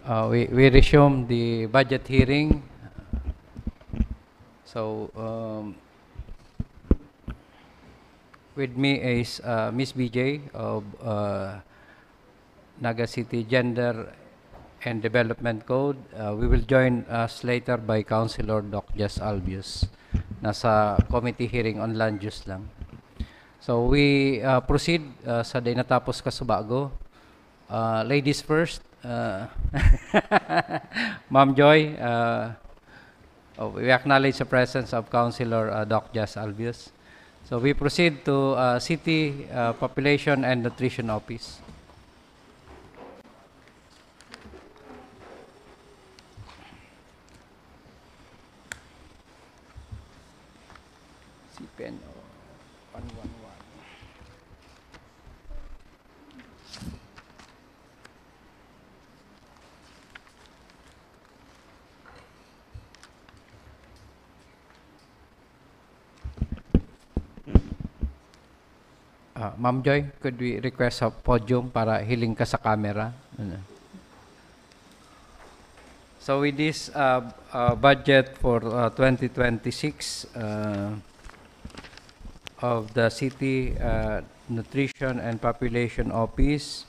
We resume the budget hearing. So, with me is Ms. BJ of Naga City Gender and Development Code. We will join us later by Councilor Doc Jess Albius. Nasa committee hearing on land use lang. So we proceed sa day natapos kasubago. Ladies first. Ma'am Joy, we acknowledge the presence of Councilor Doc Jess Albius. So we proceed to City Population and Nutrition Office. CPNO 111. Ma'am Joy, could we request a podium para hiling ka sa camera? So with this budget for 2026 of the City Nutrition and Population Office,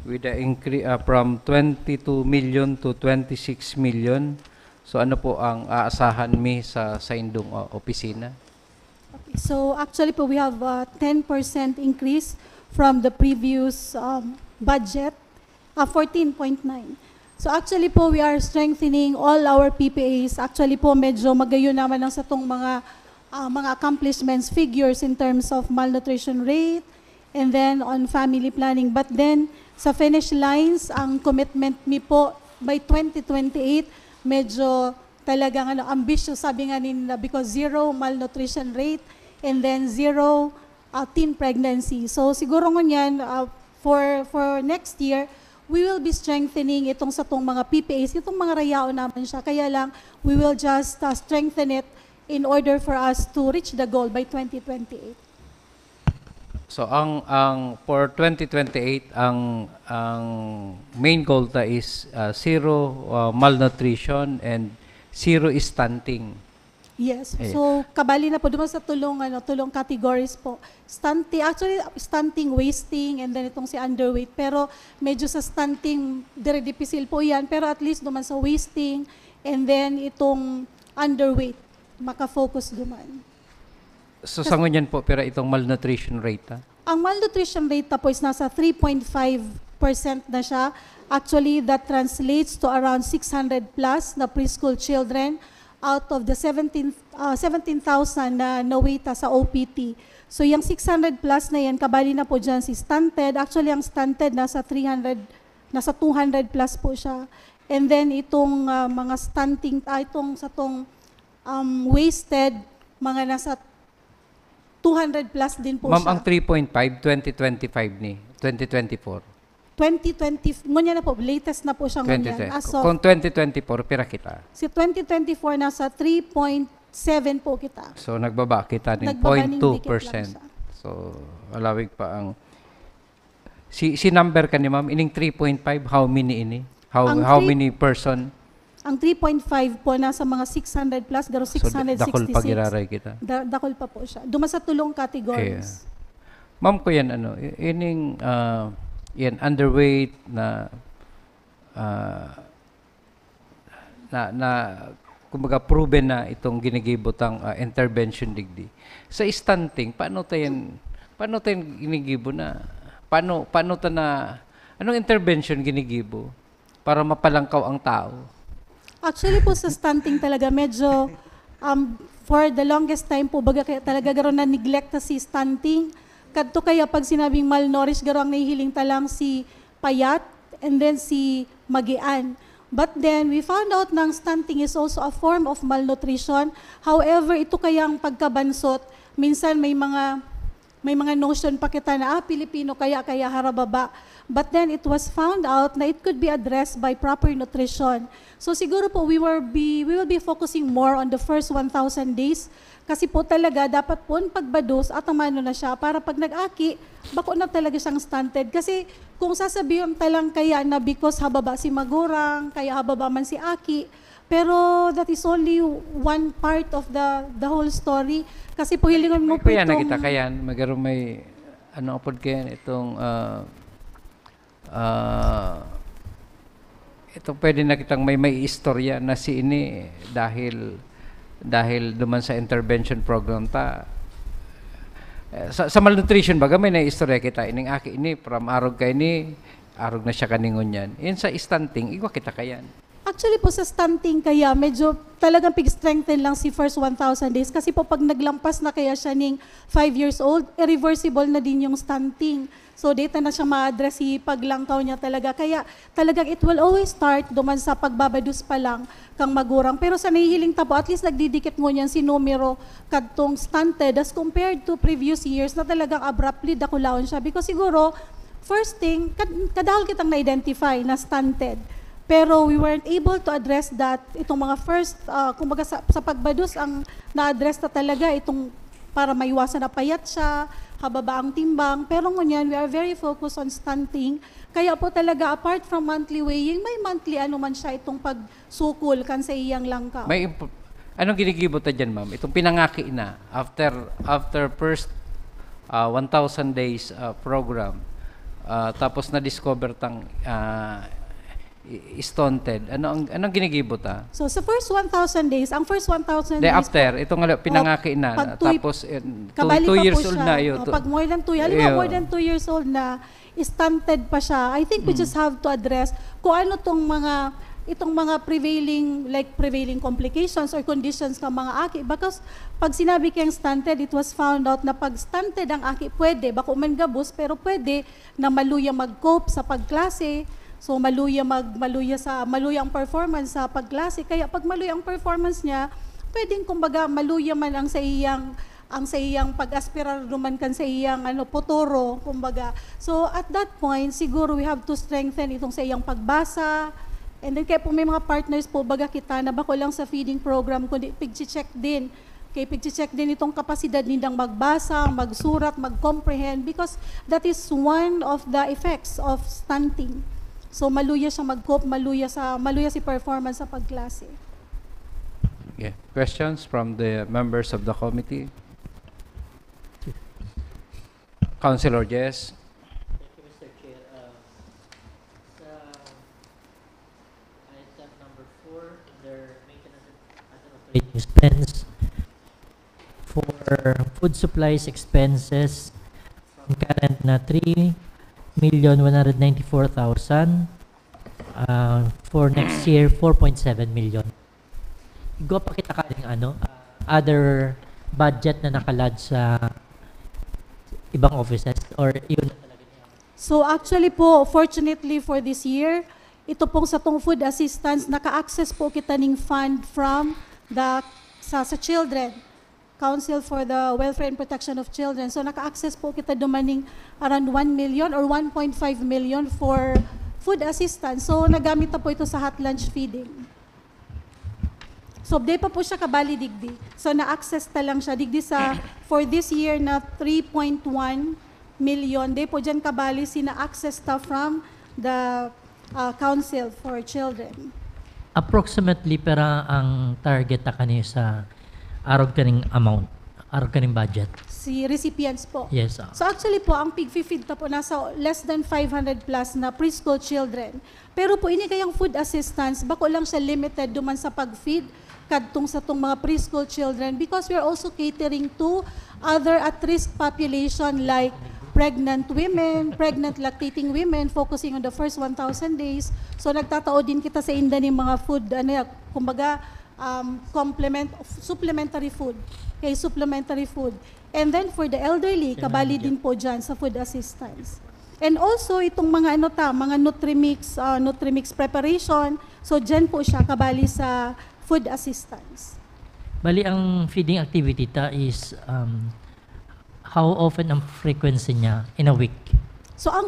with the increase from 22 million to 26 million. So ano po ang aasahan mi sa indong opisina? So actually po, we have a 10% increase from the previous budget, 14.9. So actually po, we are strengthening all our PPAs. Actually po, medyo magayon naman ang sa tong mga accomplishments, figures in terms of malnutrition rate, and then on family planning. But then, sa finish lines, ang commitment mi po by 2028, medyo talagang ambitious, sabi nga nila, because zero malnutrition rate and then zero teen pregnancy. So siguro ngunyan, for next year, we will be strengthening itong sa tong mga PPAs, itong mga rayao naman siya. Kaya lang, we will just strengthen it in order for us to reach the goal by 2028. So ang for 2028 ang main goal ta is zero malnutrition and zero stunting. Yes. So kabali na po duman sa tulong categories po. Stunting, actually stunting, wasting, and then itong si underweight. Pero medyo sa stunting dire difficile po 'yan, pero at least duman sa wasting and then itong underweight maka-focus duman. So sa ngunyan po pero itong malnutrition rate Ang malnutrition rate po is nasa 3.5% na siya. Actually, that translates to around 600 plus na preschool children out of the 17,000 na nawita sa OPT. So yung 600 plus na yan, kabali na po dyan si stunted. Actually, ang stunted nasa 200 plus po siya. And then itong mga stunting, itong sa tong wasted, mga nasa 200 plus din po Ma'am, siya. ang 3.5, 2025 ni, 2024. 2020, ngunyan na po, latest na po siya ngunyan. Kung 2024, pira kita. Si 2024, nasa 3.7 po kita. So, nagbaba kita ng Nagbaba ng 0.2%. dikit lang siya. So, alawig pa ang... Si number ka ni ma'am, ining 3.5, how many ini? How many person? Ang 3.5 po, nasa mga 600 plus, garo 666. So, dakol pa giraray kita. Dakol pa po siya. Duma sa tulong categories. Ma'am ko yan, ining... yan, underweight na kumbaga proven na itong ginigibotang intervention digdi. Sa stunting, paano tayo ginigibo na? Paano ta na, anong intervention ginigibo para mapalangkaw ang tao? Actually po sa stunting talaga, medyo for the longest time po, baga talaga garo na neglect na si stunting. Kadto kaya pag sinabing malnourished, garo ang nahihiling talang si payat and then si magian. But then, we found out na stunting is also a form of malnutrition. However, ito kayang pagkabansot, minsan may mga may mga notion pa kita na, Pilipino, kaya harababa. But then it was found out na it could be addressed by proper nutrition. So siguro po we will be focusing more on the first 1,000 days kasi po talaga dapat po pagbados at amano na siya para pag nag-aki, bako na talaga siyang stunted. Kasi kung sasabihin talang kaya na because hababa si magurang, kaya hababa man si aki, pero that is only one part of the whole story. Kasi po hilingon mo po Kaya itong... nakita kayan, magaro may ano apod kayan itong ito pwede nakitang may istorya na si ini dahil duman sa intervention program ta sa malnutrition baga may na istorya kita ining aki ini from arog kay ni arog na siya kaningon yan. Yun sa stunting, igwa kita kayan. Actually po sa stunting kaya medyo talagang pig-strengthen lang si first 1,000 days kasi po pag naglampas na kaya siya ning 5 years old, irreversible na din yung stunting. So data na siya ma-address si paglangkaw niya talaga. Kaya talagang it will always start duman sa pagbabadus pa lang kang magurang. Pero sa nahihiling tapo, at least nagdidikit mo niyan si numero kadtong stunted as compared to previous years na talagang abruptly dakulaon siya. Because siguro, first thing, kadahol kitang na-identify na stunted. Pero we weren't able to address that. Itong mga first, kumbaga sa pagbadus, ang na-address na talaga itong para maiwasan na payat siya, hababa ang timbang. Pero ngunyan, we are very focused on stunting. Kaya po talaga, apart from monthly weighing, may monthly ano man siya itong pagsukol kan sa iyang langkaw. Anong ginigibot na dyan, ma'am? Itong pinangaki na after first 1,000 days program, tapos na-discover tang stunted. Anong ginigibot So sa first 1,000 days, ang first 1,000 days after itong pinangaki na tapos 2 years old na yun. Pag more than 2 years, alam mo, more than 2 years old na stunted pa siya. I think we just have to address kung ano itong mga prevailing complications or conditions ng mga aki. Because pag sinabi kayang stunted, it was found out na pag stunted ang aki, pwede, bako man gabos, pero pwede na maluya mag-cope sa pagklase. So maluya ang performance sa pagklase. Kaya pag maluya ang performance niya, pwedeng kumbaga maluya man ang sa iyang pag-aspirar naman kan sa iyang futuro, kumbaga. So at that point, siguro we have to strengthen itong sa iyang pagbasa. And then kaya po may mga partners po baga kita na bako lang sa feeding program kundi pig-check din. Kaya pig-check din itong kapasidad nindang magbasa, magsurat, mag-comprehend because that is one of the effects of stunting. So maluya siya mag-cope, maluya si performance sa pagklase. Yeah. Questions from the members of the committee? Councilor Jess. Thank you, Mr. Chair. Sa item number 4, under maintenance and operating expense for food supplies expenses from current na 3,194,000 for next year 4.7 million. Igo pa kita ka rin other budget na nakalad sa ibang offices or yun na talaga niya? So actually po, fortunately for this year, ito pong sa tong food assistance, naka-access po kita ning fund from sa children, Council for the Welfare and Protection of Children. So naka-access po kita dumaning around 1 million or 1.5 million for food assistance. So nagamit na po ito sa hot lunch feeding. So di pa po siya kabali digdi. So na-access na lang siya digdi sa for this year na 3.1 million. Di po dyan kabali sina-access ta from the Council for Children. Approximately pera ang target na kanina sa arog kaning amount, arog kaning budget. Si recipients po. Yes. So actually po, ang pig-feed na po nasa less than 500 plus na preschool children. Pero po ini kayang food assistance, bako lang siya limited duman sa pag-feed kadtong sa tong mga preschool children because we are also catering to other at-risk population like pregnant women, pregnant lactating women, focusing on the first 1,000 days. So nagtatao din kita sa inda ng mga food, kumbaga, supplementary food. Okay, supplementary food. And then for the elderly, kabali din po dyan sa food assistance. And also itong mga mga Nutrimix preparation. So dyan po siya kabali sa food assistance. Bali ang feeding activity ta is how often ang frequency niya in a week? So ang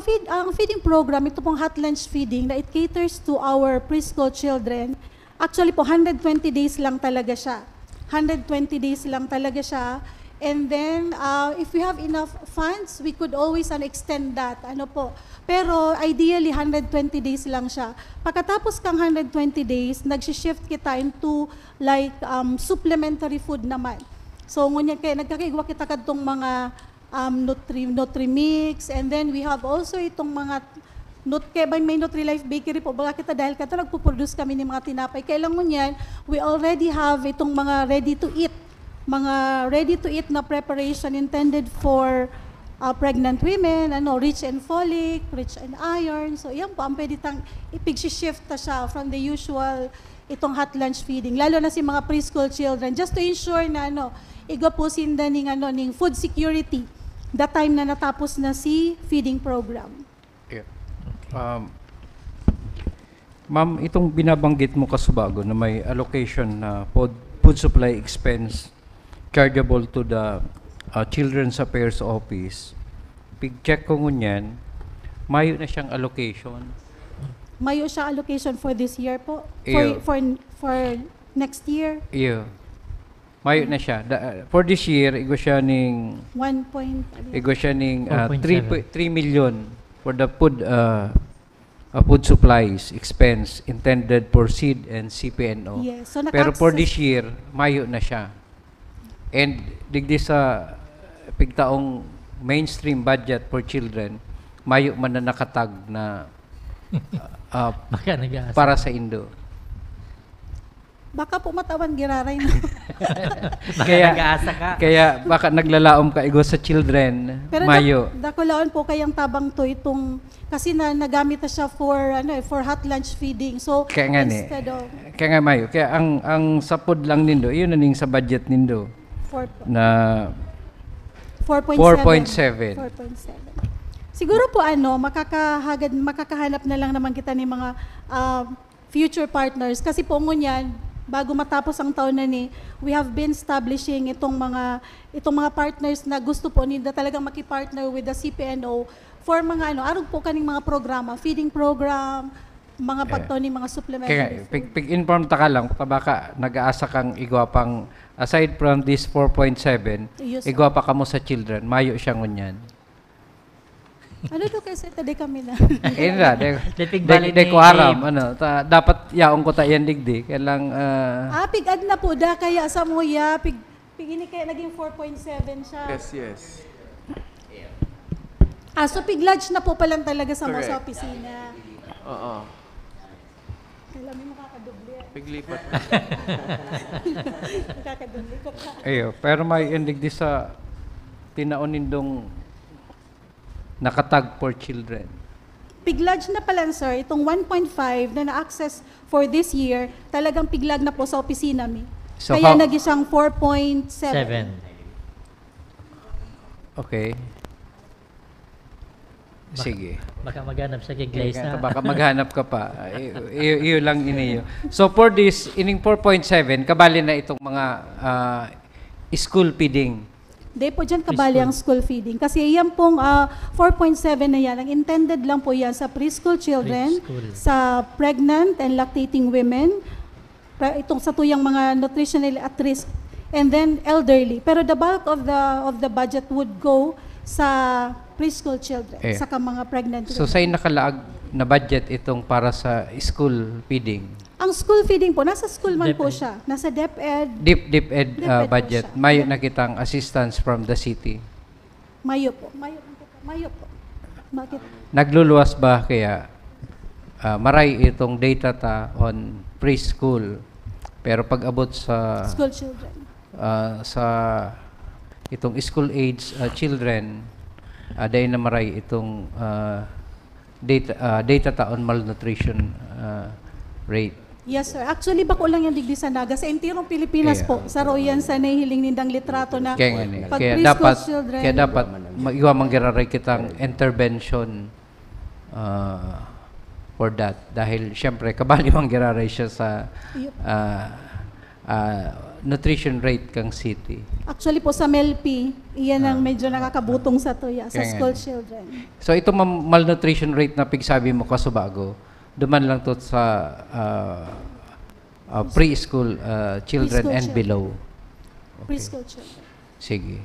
feeding program, ito pong hot lunch feeding na it caters to our preschool children. Actually po 120 days lang talaga siya. 120 days lang talaga siya. And then if we have enough funds, we could always extend that. Ano po? Pero ideally 120 days lang siya. Pagkatapos kang 120 days, nagsi-shift kita into like supplementary food naman. So ngunyan kaya nagkakaigwa kita kadtong mga Nutri-Mix, and then we have also itong mga kaya may Nutri-Life Bakery po, baka kita dahil kato nagpo-produce kami ng mga tinapay. Kailan mo yan, we already have itong mga ready-to-eat na preparation intended for pregnant women, rich in folic, rich in iron. So yan po, ang pwede tang ipig-shift ta siya from the usual itong hot lunch feeding, lalo na si mga preschool children, just to ensure na igo po sinda ning food security the time na natapos na si feeding program. Yeah. Ma'am, itong binabanggit mo kasubago na may allocation na food supply expense chargeable to the Children's Affairs Office. Pig-check ko ngunyan, mayo na siyang allocation. Mayo siya allocation for this year po? Iyo. For next year? Iyo. Mayo na siya. For this year, igo siya ning 4.7. 3 million for the food supplies expense intended for SEED and CPNO. Yes. So Pero for naka-access- this year, mayo na siya. And digdi sa pigtaong mainstream budget for children, mayo man na nakatag na Baka nag-aasa. para sa Indo. Baka po matawan giraray na. Baka Kaya- nag-aasa ka. Kaya baka naglalaom ka igo sa children, Pero mayo. dakulaon po kayang tabang to itong kasi nagamit na siya for hot lunch feeding. So Kaya nga ni. instead of Kaya nga mayo. Kaya ang sapod lang nindo, yun na ning sa budget nindo 4.7. na 4.7. 4.7. Siguro po makakahanap na lang naman kita ng mga future partners kasi po ngunyan bago matapos ang taon na we have been establishing itong mga partners na gusto po nila talagang makipartner with the CPNO for mga arog po kaning mga programa, feeding program, mga pagtoni, mga supplementary Kaya food. pig-inform ta ka lang, baka nag-aasa kang igwa pang, aside from this 4.7, Yes, sir. igwa pa ka mo sa children, mayo siya ngunyan. Ano to kasi today kami na. Lepig bali de ni ko aram, Dave. dapat yaong ko ta yan digdi, kailang, Pig-ad na po da kaya sa muya, ini kaya naging 4.7 siya. Yes. So pig-lodge na po palang talaga sa mga sa Correct. opisina. Oo. Kailan may makakadubli. Piglipat. Makakadubli ko pa. ayo, pero may indigdi sa tinaon nindong nakatag for children. Pig-lodge na pala, sir, itong 1.5 na na-access for this year, talagang piglag na po sa opisina mi. So Kaya how- naging siyang 4.7. 7. Okay. Sige. Baka maghanap siya kay Glaze Kaya na. baka maghanap ka pa. Iyo lang iniyo. So for this, ining 4.7, kabali na itong mga school feeding. Hindi po dyan kabali ang school feeding. Kasi yan pong 4.7 na yan, ang intended lang po yan sa preschool children, Preschool. sa pregnant and lactating women, itong sa tuyang mga nutritionally at risk, and then elderly. Pero the bulk of the budget would go sa preschool children, Eh. sa mga pregnant So women. sa'yo nakalaag na budget itong para sa school feeding? Ang school feeding po, nasa school man po DepEd. siya. Nasa DepEd, Deep DepEd po budget. siya. May nakitang assistance from the city. Mayo po. Mayo po. Bakit? Nagluluwas ba kaya maray itong data ta on preschool, pero pag abot sa School children. sa itong school age children, dahil na maray itong data ta on malnutrition rate. Yes, sir. Actually, bako lang yung digdi sa Naga. Sa entirong Pilipinas Kaya- po, sa royan sa nahihiling nindang litrato na Kaya nga ni. pag Kaya preschool dapat children, iwa manggiraray kitang intervention for that, dahil syempre kabali manggiraray siya sa Yup. nutrition rate kang city. Actually po sa MELP, iyan ang medyo nakakabutong sa tuya, sa Kaya nga. school children. So ito malnutrition rate na pigsabi mo kasubago, duman lang to sa preschool children Preschool and children. below. Preschool children. Sige.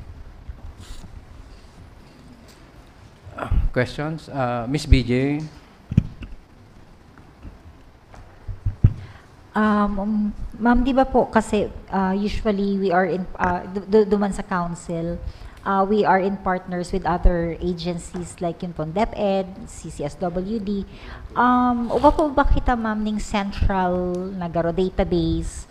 Questions? Miss BJ? Ma'am, di ba po kasi usually we are in duman sa council, we are in partners with other agencies like yung pong DepEd, CCSWD. Uba po ba kita ma'am ning central nagaro database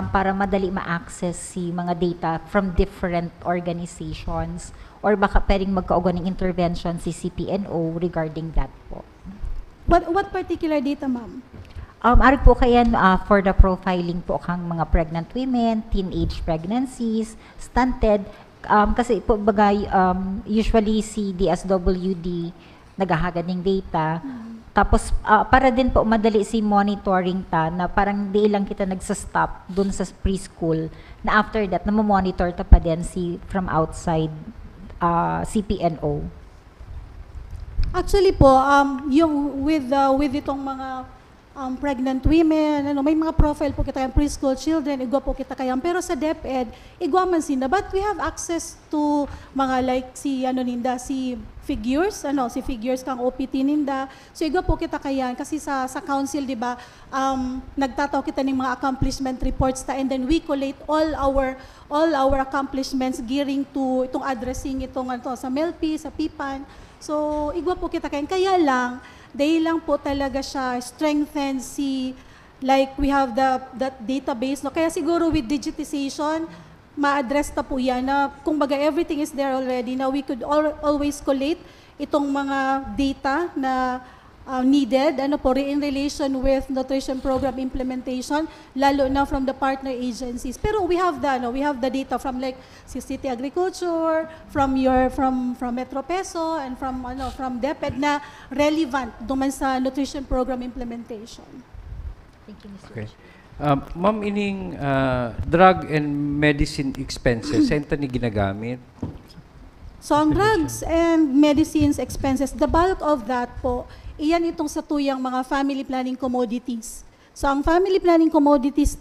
para madali ma-access si mga data from different organizations, or baka pwedeng magkaugo ng intervention si CPNO regarding that po? What particular data, ma'am? Ari po kayan for the profiling po kang mga pregnant women, teenage pregnancies, stunted. Kasi po bagay, usually si DSWD naghahagad ng data. Tapos para din po madali si monitoring ta na parang di lang kita nagsa-stop dun sa preschool na after that na monitor ta pa din si from outside CPNO. Actually po, yung with itong mga pregnant women, may mga profile po kita yung preschool children, igwa po kita kayang. Pero sa DepEd, igwa man sinda. But we have access to mga like si figures, si figures kang OPT ninda. So igwa po kita kayan kasi sa council, di ba, nagtataw kita ng mga accomplishment reports ta, and then we collate all our accomplishments gearing to itong addressing itong sa MELP, sa PIPAN. So igwa po kita kayan. Kaya lang, dahil lang po talaga siya strengthen like we have that database, no? Kaya siguro with digitization, ma-address na po yan na kumbaga everything is there already. Now we could always collate itong mga data na needed in relation with nutrition program implementation, lalo na from the partner agencies. Pero we have the data from like si City Agriculture, from Metro Peso, and from DepEd na relevant duman sa nutrition program implementation. Thank you, Mr. Okay. Ma'am, ining drug and medicine expenses, saan ni ginagamit? So ang drugs and medicines expenses, the bulk of that po, iyan itong sa tuyang mga family planning commodities. So ang family planning commodities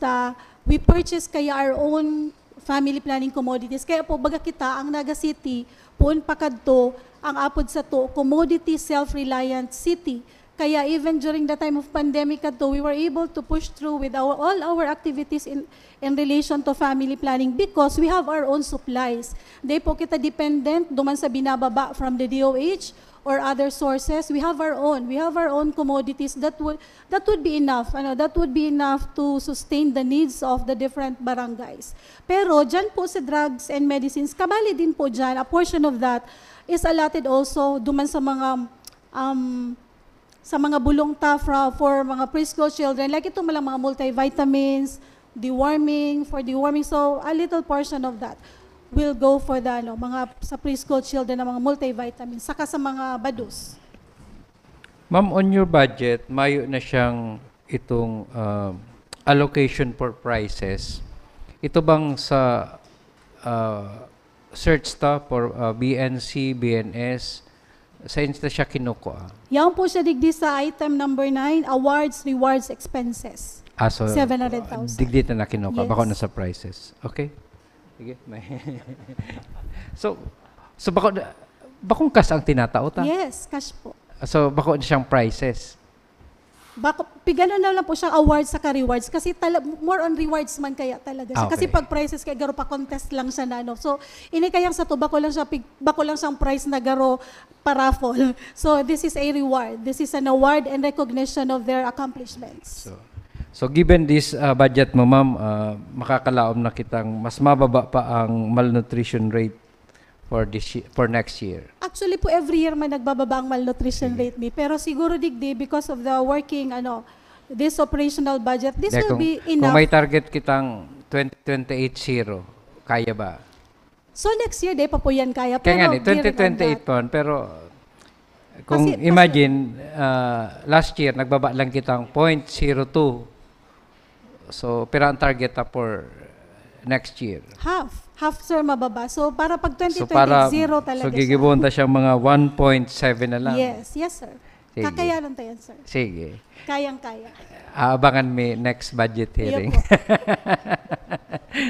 we purchase kaya our own family planning commodities. Kaya po baga kita ang Naga City, puun pakadto, ang apod sa to, commodity self-reliant city. Kaya even during the time of pandemic we were able to push through with all our activities in relation to family planning because we have our own supplies. Di po kita dependent duman sa binababa from the DOH or other sources. We have our own commodities that would be enough. That would be enough to sustain the needs of the different barangays. Pero dyan po sa drugs and medicines, kabali din po dyan, a portion of that is allotted also duman sa mga bulong for mga preschool children, like itong mga multivitamins, deworming. So a little portion of that will go for the mga sa preschool children na mga multivitamins, saka sa mga badus. Ma'am, on your budget, mayo na siyang itong allocation for prices. Ito bang sa search for BNC, BNS, sa insta siya kinukuha? Yan po siya digdi sa item number 9, awards, rewards, expenses. So 700,000. digdi na kinukuha, Yes. bako na sa prices. Okay? Sige, may So bakong kas ang tinatao ta? Yes, cash po. So bako siyang prices. Pigano na lang po siyang awards sa rewards kasi more on rewards man kaya talaga siya. Kasi Okay. pag prices kaya garo pa contest lang siya na So ini kayang sa to bako lang siyang prize na garo paraffle. So this is a reward. This is an award and recognition of their accomplishments. So given this budget mo, ma'am, makakalaom na kitang mas mababa pa ang malnutrition rate for next year. Actually po every year man nagbababa ang malnutrition rate ni, pero siguro digdi because of the working this operational budget, this will be Kung enough. may target kitang 2028 kaya ba? So next year, di pa po yan kaya. Kaya nga ni, gearing on 2028 that. pa, pero kung imagine, last year, nagbaba lang kitang 0.02. So, pero ang target for next year. Half sir mababa. So para pag 2020 So para zero talaga so siya. gigibon ta siyang mga 1.7 na lang. Yes, sir. Sige. Kakayanan tayo sir. Sige. Kayang-kaya. Aabangan mi next budget Iyo hearing. po.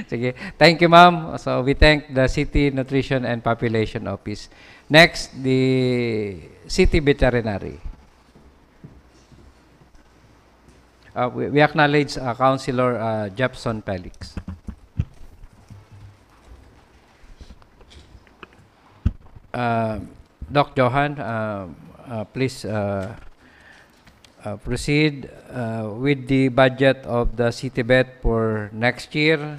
Sige. Thank you, ma'am. So we thank the City Nutrition and Population Office. Next, the City Veterinary. We acknowledge Councilor Jepson Felix. Doc Johan, please proceed with the budget of the City Vet for next year.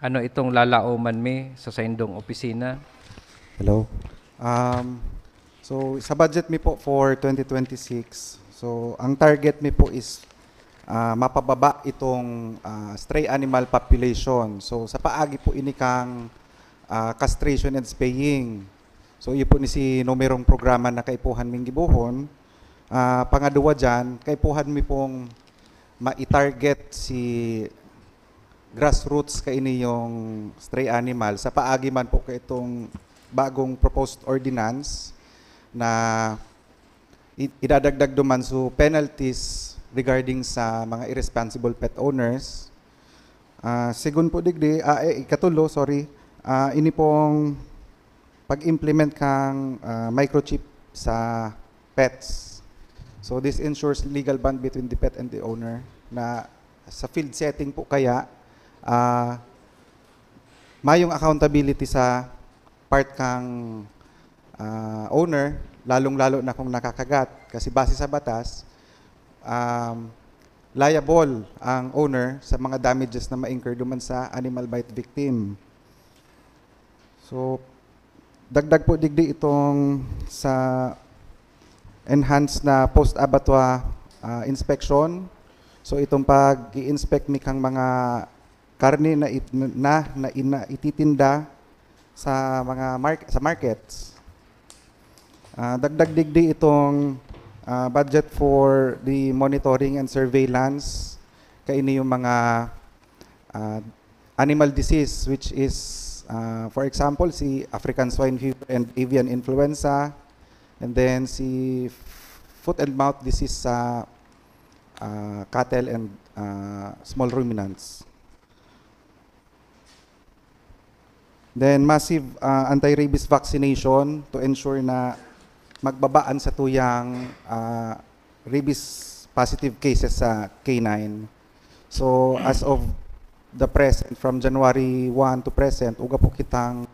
Ano itong lalauman mi sa indong opisina? Hello. So sa budget mi po for 2026, so ang target mi po is mapababa itong stray animal population. So sa paagi po ini kang castration and spaying. So iyo po ni si numerong programa na kaipuhan ming gibuhon. Pangaduwa dyan, kaipuhan mi pong ma-target si grassroots kaini yung stray animal sa paagi man po kay itong bagong proposed ordinance na idadagdag duman so penalties regarding sa mga irresponsible pet owners. Sigun po digdi, ikatulo, ini pong pag-implement kang microchip sa pets. So this ensures legal bond between the pet and the owner na sa field setting po kaya mayong accountability sa part kang owner, lalong-lalo na kung nakakagat. Kasi base sa batas, liable ang owner sa mga damages na ma-incur duman sa animal bite victim. So, dagdag po digdi itong sa enhanced na post-abattoir inspection. So, itong pag-i-inspect mi kang mga karne na ititinda sa mga markets. Dagdag digdi itong budget for the monitoring and surveillance kaini yung mga animal disease which is for example si African swine fever and avian influenza, and then si foot and mouth disease sa cattle and small ruminants. Then massive anti-rabies vaccination to ensure na magbabaan sa tuyang rabies positive cases sa canine. So as of the present, from January 1 to present, uga po kitang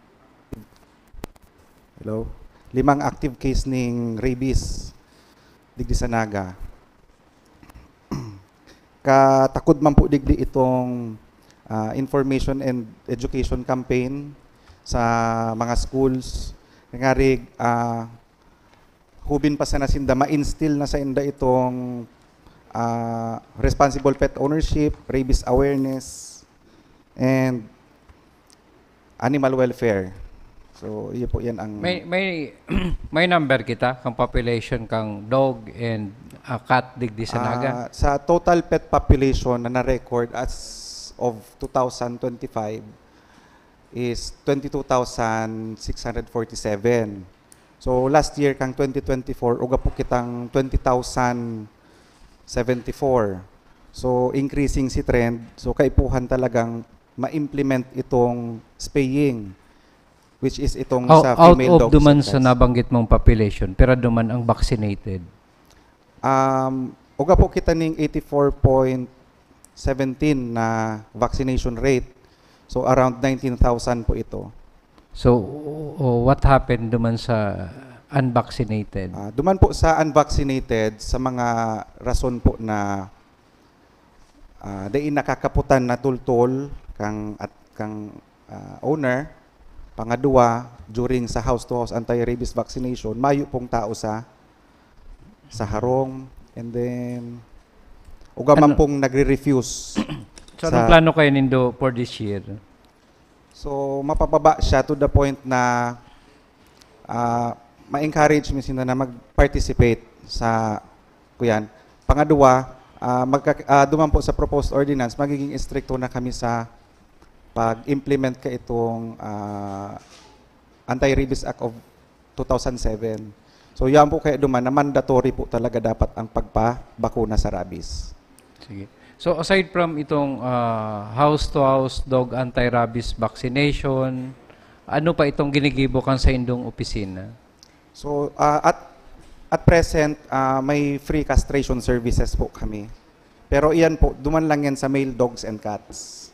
5 active case ning rabies digdi sa Naga. Katakod man po digdi itong information and education campaign sa mga schools. Nangarig, hubin pa sa nasinda, ma-instill na sa inda itong responsible pet ownership, rabies awareness, and animal welfare. So, iyo po yan ang... May number kita, kang population, kang dog and cat digdi sa Naga? Sa total pet population na na-record as of 2025, is 22,647. So last year kang 2024 uga po kitang 20,074. So increasing si trend. So kaipuhan talagang ma-implement itong spaying, which is itong sa female dogs. Out of duman sa nabanggit mong population, pero duman ang vaccinated? Uga po kita ning 84.17 na vaccination rate. So around 19,000 po ito. So what happened duman sa unvaccinated? Duman po sa unvaccinated sa mga rason po na dahil nakakaputan na tultol kang owner. Pangadua, during sa house-to-house anti-rabies vaccination, mayo pong tao sa harong, and then uga man pong nagre-refuse. So anong plano kayo nindo for this year? So mapababa siya to the point na ma-encourage mi sila na mag-participate sa kuyan. Pangadua, duman po sa proposed ordinance, magiging stricto na kami sa pag-implement ka itong Anti-Rabies Act of 2007. So yan po kaya duman na mandatory po talaga dapat ang pagpabakuna sa rabies. Sige. So aside from itong house-to-house dog anti-rabies vaccination, ano pa itong ginigibokan sa indong opisina? So at present may free castration services po kami. Pero iyan po, duman lang yan sa male dogs and cats.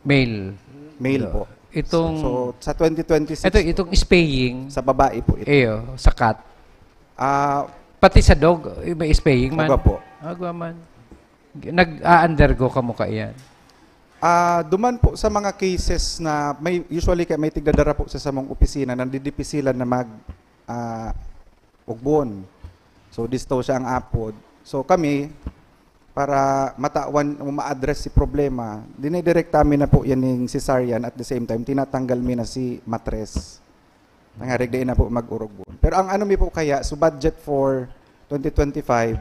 Male. Male po. Itong So sa 2026 itong spaying, sa babae po ito. sa cat. Pati sa dog, may spaying man. Agwa po. Agwa man. Nag-undergo ka mo ka yan. Duman po sa mga cases na usually may tigdadara po sa samong opisina nandidipisilan na ugbon. So disto siya ang apod. So kami para matawan o ma-address si problema, dinidirect namin na po yan yung cesarean at the same time tinatanggal mi na si matres. Nangarig din na po mag-urugbon. Pero ang ano mi po kaya, so budget for 2025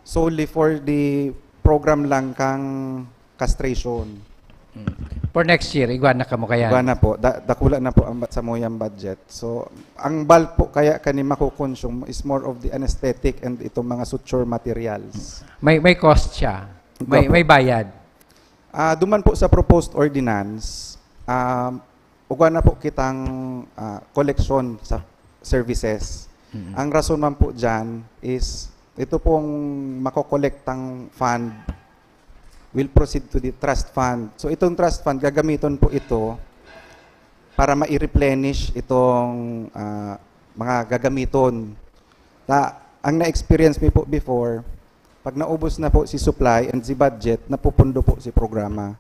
solely for the program lang kang castration. For next year, iguana ka mo kaya. Iba na po, dakula na po ang sa moyang budget. So, ang bulk po kaya kani makukonsume is more of the anesthetic and itong mga suture materials. May cost siya. Opo. May bayad. Duman po sa proposed ordinance, ugwa na po kitang collection sa services. Ang rason man po dyan is ito pong makokolektang fund will proceed to the trust fund. So itong trust fund, gagamiton po ito para ma-replenish itong mga gagamiton. Ang na-experience mi po before, pag naubos na po si supply and si budget, napupundo po si programa.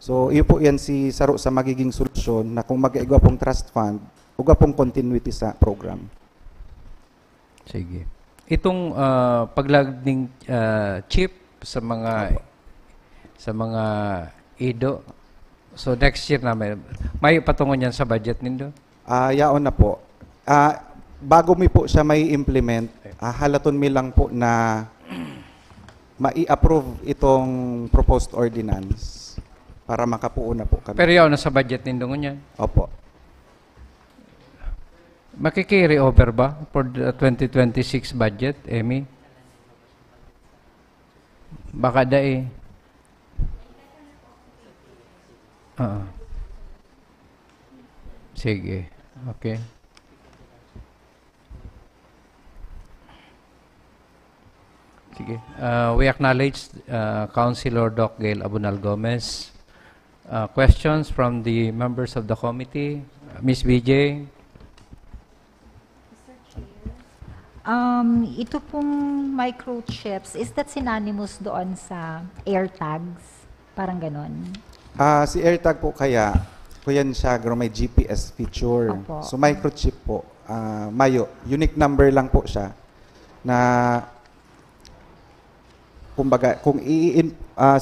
So iyo po yan si saro sa magiging solusyon na kung mag-igwa pong trust fund, uga pong continuity sa program. Sige. Itong paglagding chip sa mga ido. So next year na may patungon yan sa budget nindo? Yaon na po. Bago mi po siya may implement, halaton mi lang po na mai-approve itong proposed ordinance para makapuo na po kami. Pero yaon na sa budget nindo ngunyan. Opo. Makikiri over ba for the 2026 budget, Emmy? Baka Sige. Okay. Sige. We acknowledge Councilor Doc Gail Abunal Gomez. Questions from the members of the committee? Ms. BJ? Ito pong microchips, is that synonymous doon sa AirTags? Parang ganon. Si AirTag po kaya, kuyan siya, may GPS feature. Opo. So microchip po, unique number lang po siya na kumbaga, kung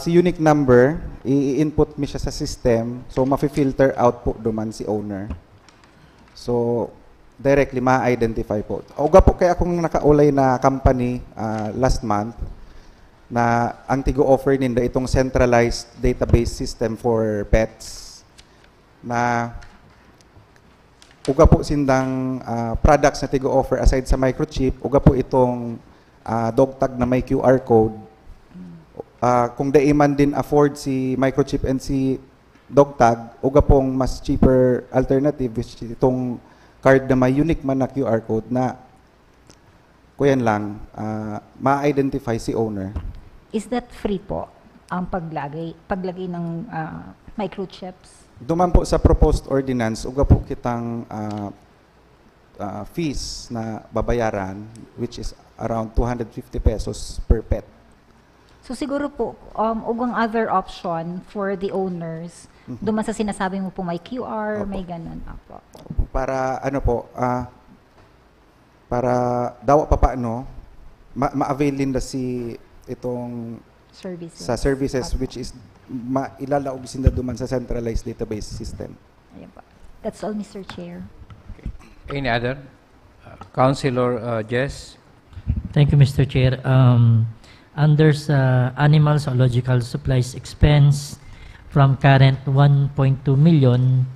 si unique number, i-input mi siya sa system, so mafi-filter out po duman si owner. So, directly ma-identify po. Uga po kaya akong nakaulay na company last month na ang tigo-offer ninda itong centralized database system for pets na uga po sindang products na tigo-offer aside sa microchip, uga po itong dog tag na may QR code. Kung daiman din afford si microchip and si dog tag, uga pong mas cheaper alternative which is itong card na may unique man na QR code na kuyan lang, ma-identify si owner. Is that free po ang paglagay ng microchips? Duman po sa proposed ordinance, uga po kitang fees na babayaran which is around 250 pesos per pet. So siguro po, ugang other option for the owners, duman sa sinasabi mo po may QR, Opo. may ganun. Apo. Para ano po, para daw pa paano, ma-avail din na si itong Services. sa services Opo. which is ilalaog sinda duman sa centralized database system. Ayan po. That's all, Mr. Chair. Any other? Councilor Jess? Thank you, Mr. Chair. under sa animal zoological supplies expense from current 1.2 million,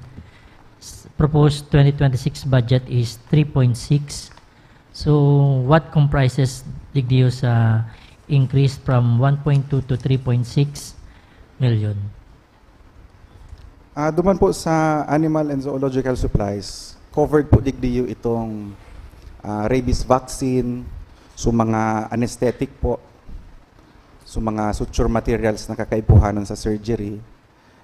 proposed 2026 budget is 3.6. So what comprises digdiyo sa increase from 1.2 to 3.6 million? Duman po sa animal and zoological supplies, covered po digdiyo itong rabies vaccine, so mga anesthetic po, so mga suture materials na kakaipuhanan sa surgery,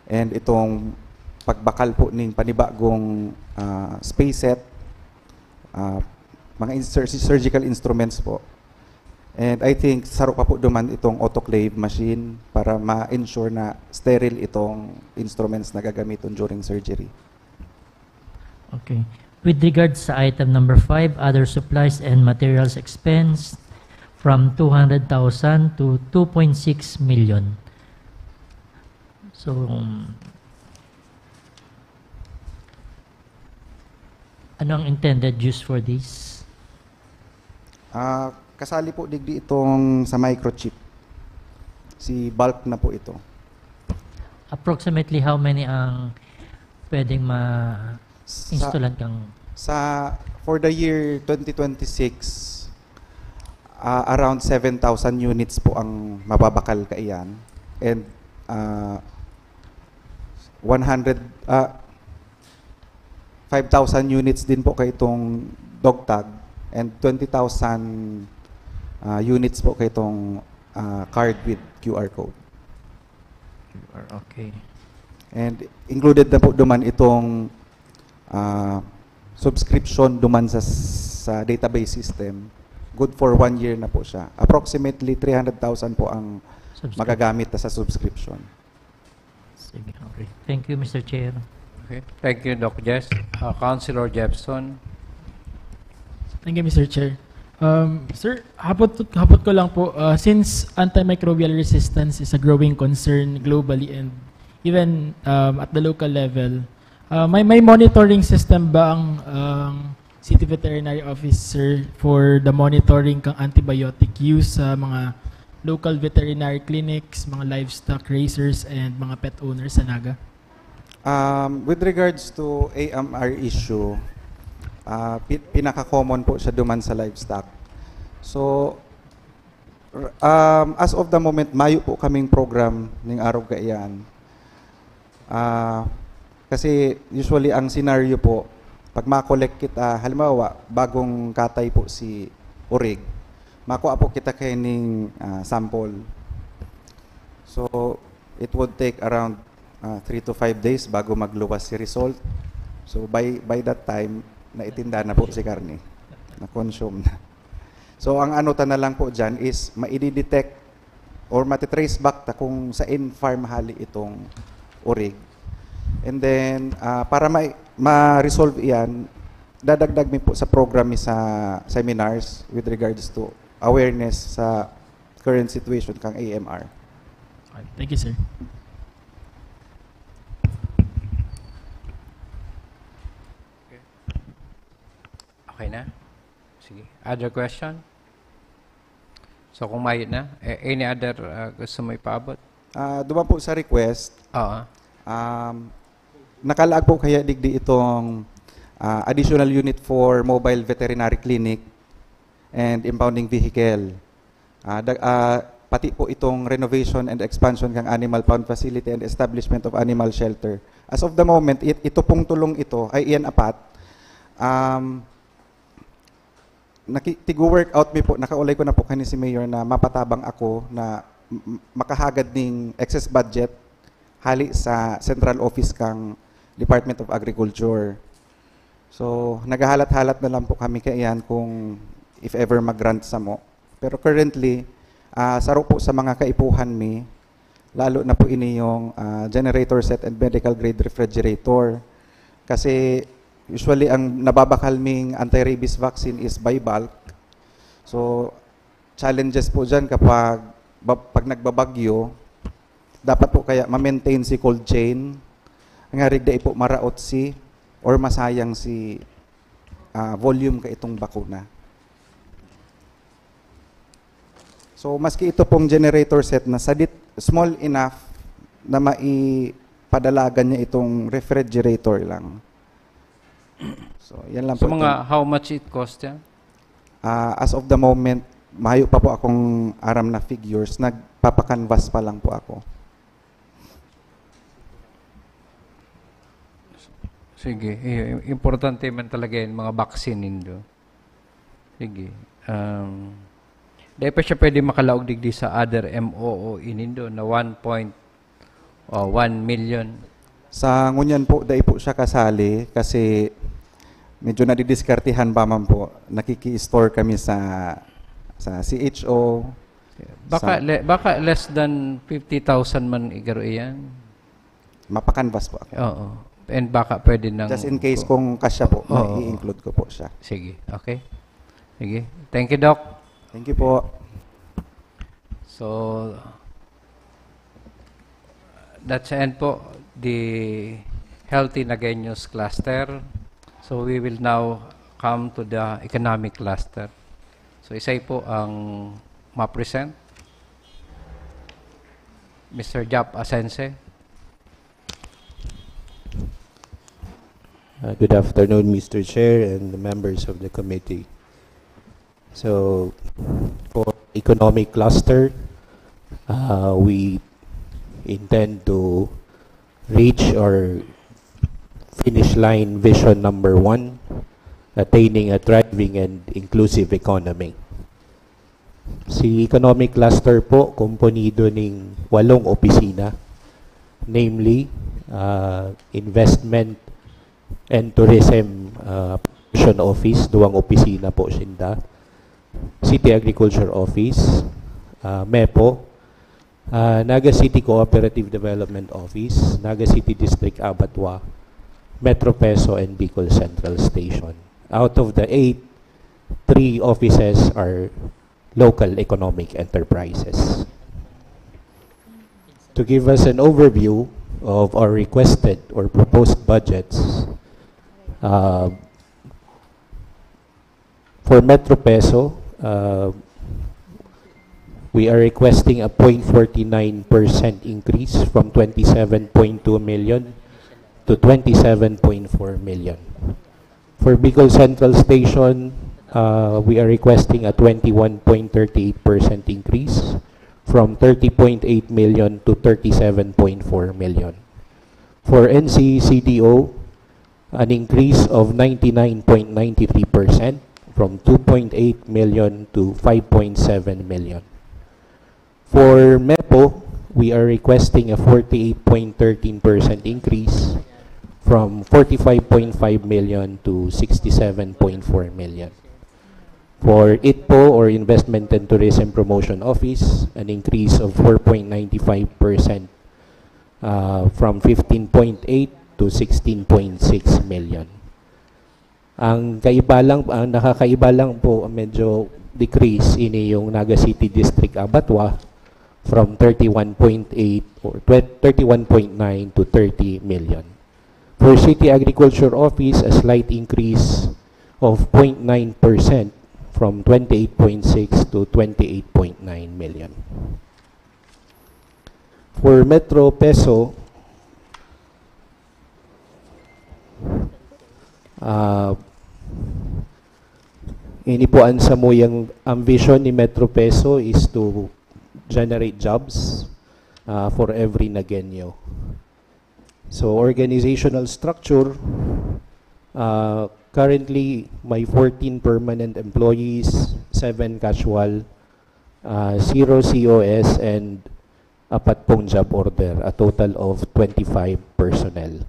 and itong pagbakal po ng panibagong space set, mga surgical instruments po. And I think saro pa po duman itong autoclave machine para ma-ensure na sterile itong instruments na gagamiton during surgery. Okay. With regards sa item number 5, other supplies and materials expense from 200,000 to 2.6 million. So, ano ang intended use for this? Kasali po digdi itong sa microchip. Si bulk na po ito. Approximately how many ang pwedeng ma-installan kang? For the year 2026, around 7,000 units po ang mababakal kaiyan. And 5,000 units din po kay itong dog tag, and 20,000 units po kay itong card with QR code. Okay. And included na po duman itong subscription duman sa database system. Good for 1 year na po siya. Approximately 300,000 po ang magagamit na sa subscription. Sige, okay. Thank you, Mr. Chair. Okay. Thank you, Doc Jess. Councilor Jepson. Thank you, Mr. Chair. Sir, hapot ko lang po, since antimicrobial resistance is a growing concern globally and even at the local level, may monitoring system ba ang City Veterinary Officer for the monitoring kang antibiotic use sa mga local veterinary clinics, mga livestock raisers, and mga pet owners sa Naga? With regards to AMR issue, pinaka-common po siya duman sa livestock. So, as of the moment, mayo po kaming program ng araw kaiyan. Kasi usually ang scenario po, pag ma-collect kita, halimbawa, bagong katay po si Orig, makuha po kita kayo ng sample. So, it would take around 3 to 5 days bago magluwas si result. So, by that time, naitinda na po si karne, na-consume na. So, ang ano ta na lang po dyan is ma-detect or matitrace back ta kung sa in-farm hali itong Orig. And then, para ma-resolve iyan, dadagdag mi po sa program sa seminars with regards to awareness sa current situation kang AMR. Thank you, sir. Okay na? Sige. Other question? So kung may na, any other gusto mo ipaabot? Duman po sa request, Oo. nakalaag po kaya digdi itong additional unit for mobile veterinary clinic and impounding vehicle. Pati po itong renovation and expansion ng animal pound facility and establishment of animal shelter. As of the moment, ito pong tulong ito ay iyan apat. Tigo-workout mi po, nakaulay ko na po kani si Mayor na mapatabang ako na makahagad ng excess budget hali sa central office kang Department of Agriculture. So, naghahalat-halat na lang po kami kaiyan kung if ever mag-grant sa mo. Pero currently, saro po sa mga kaipuhan mi, lalo na po ini yung generator set and medical grade refrigerator. Kasi usually ang nababakal ming anti-rabies vaccine is by bulk. So, challenges po dyan kapag nagbabagyo, dapat po kaya ma-maintain si cold chain, nga rigda po maraot si or masayang si volume ka itong bakuna. So maski ito pong generator set na small enough na maipadalagan niya itong refrigerator lang. So yan lang So po. mga how much it cost yan? As of the moment, mahayo pa po akong aram na figures. Nagpapakanvas pa lang po ako. Sige, importante man talaga yan, mga vaccine nindo. Sige. Dahil pa siya pwede makalaog digdi sa other MOO inindo na 1.1 million. Sa ngunyan po, dahil po siya kasali kasi medyo nadidiskartihan pa man po. Nakiki-store kami sa CHO. Baka less than 50,000 man igaro iyan. Mapakanvas po ako. Oo. And baka pwede nang... Just in case kung kasya po, Oo. i-include ko po siya. Sige, okay. Sige. Thank you, Doc. Thank you po. So, that's the end po, the Healthy Nagueños cluster. So, we will now come to the economic cluster. So, isa po ang ma-present. Mr. Jap Asense. Good afternoon, Mr. Chair and the members of the committee. So, for economic cluster, we intend to reach our finish line vision number 1, attaining a thriving and inclusive economy. Si economic cluster po, komponido ng 8 opisina, namely, investment and tourism promotion office, 2 opisina po sinda. City Agriculture Office, MEPO, Naga City Cooperative Development Office, Naga City District Abattoir, Metro Peso, and Bicol Central Station. Out of the 8, 3 offices are local economic enterprises. To give us an overview of our requested or proposed budgets, for Metro Peso, we are requesting a 0.49% increase from 27.2 million to 27.4 million. For Bicol Central Station, we are requesting a 21.38% increase from 30.8 million to 37.4 million. For NCCDO, an increase of 99.93% from 2.8 million to 5.7 million. For MEPO, we are requesting a 48.13% increase from 45.5 million to 67.4 million. For ITPO, or Investment and Tourism Promotion Office, an increase of 4.95% from 15.8 to 16.6 million. Ang nakakaiba lang po, medyo decrease ini yung Naga City District Abattoir from 31.8 or 31.9 to 30 million. For City Agriculture Office, a slight increase of 0.9% from 28.6 to 28.9 million. For Metro Peso, inipuan sa mo yung ang vision ni Metro Peso is to generate jobs for every Nagueño. So organizational structure, currently may 14 permanent employees, 7 casual, 0 COS, and 4 pong job order, a total of 25 personnel.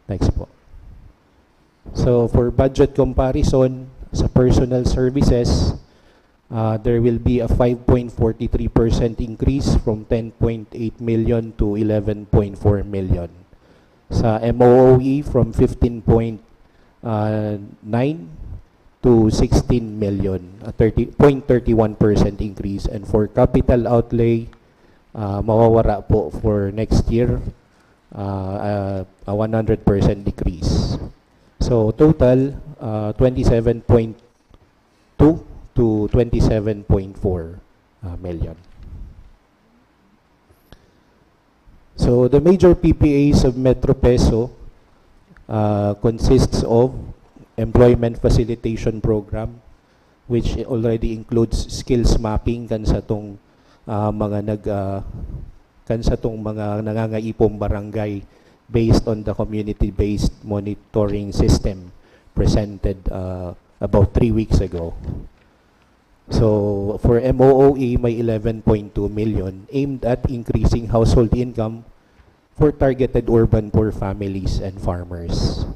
Next po. So for budget comparison, sa personal services, there will be a 5.43% increase from 10.8 million to 11.4 million. Sa MOOE, from 15.9 to 16 million, a 30.31% increase. And for capital outlay, mawawara po for next year, a 100% decrease. So total, 27.2 to to 27.4 million. So the major PPAs of Metro Peso consists of employment facilitation program, which already includes skills mapping kan sa tong mga nangangaipong barangay based on the community-based monitoring system presented about 3 weeks ago. So for MOOE, may 11.2 million aimed at increasing household income for targeted urban poor families and farmers.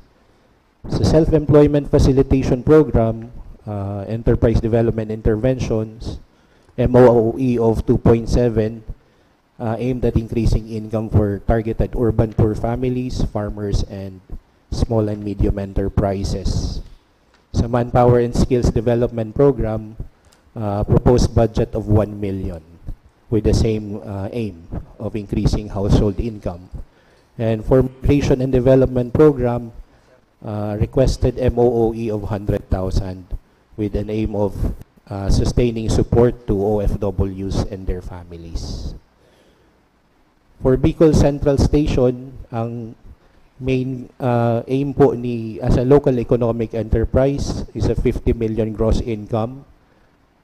Sa self-employment facilitation program, enterprise development interventions, MOOE of 2.7, aimed at increasing income for targeted urban poor families, farmers, and small and medium enterprises. Sa manpower and skills development program, proposed budget of 1 million with the same aim of increasing household income. And for migration and development program, requested MOOE of 100,000 with an aim of sustaining support to OFWs and their families. For Bicol Central Station, ang main aim po ni as a local economic enterprise is a 50 million gross income,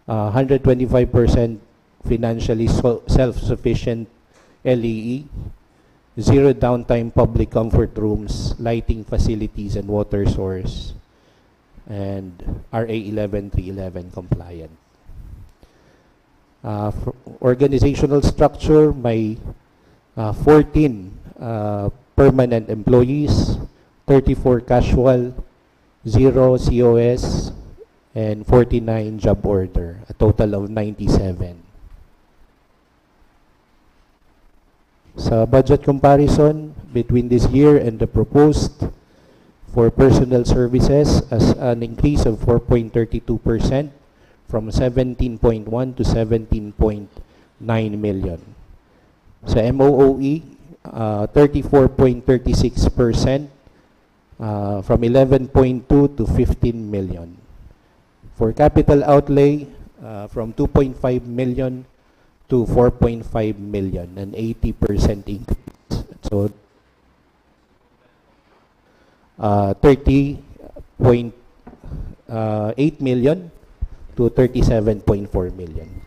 125% financially self-sufficient LEE, zero downtime public comfort rooms, lighting facilities and water source, and RA 11311 compliant. For organizational structure, may 14 permanent employees, 34 casual, 0 COS, and 49 job order, a total of 97. Sa budget comparison between this year and the proposed, for personal services as an increase of 4.32% from 17.1 to 17.9 million. Sa MOOE, 34.36% from 11.2 to 15 million. For capital outlay, from 2.5 million to 4.5 million, an 80% increase. So 30.8 million to 37.4 million.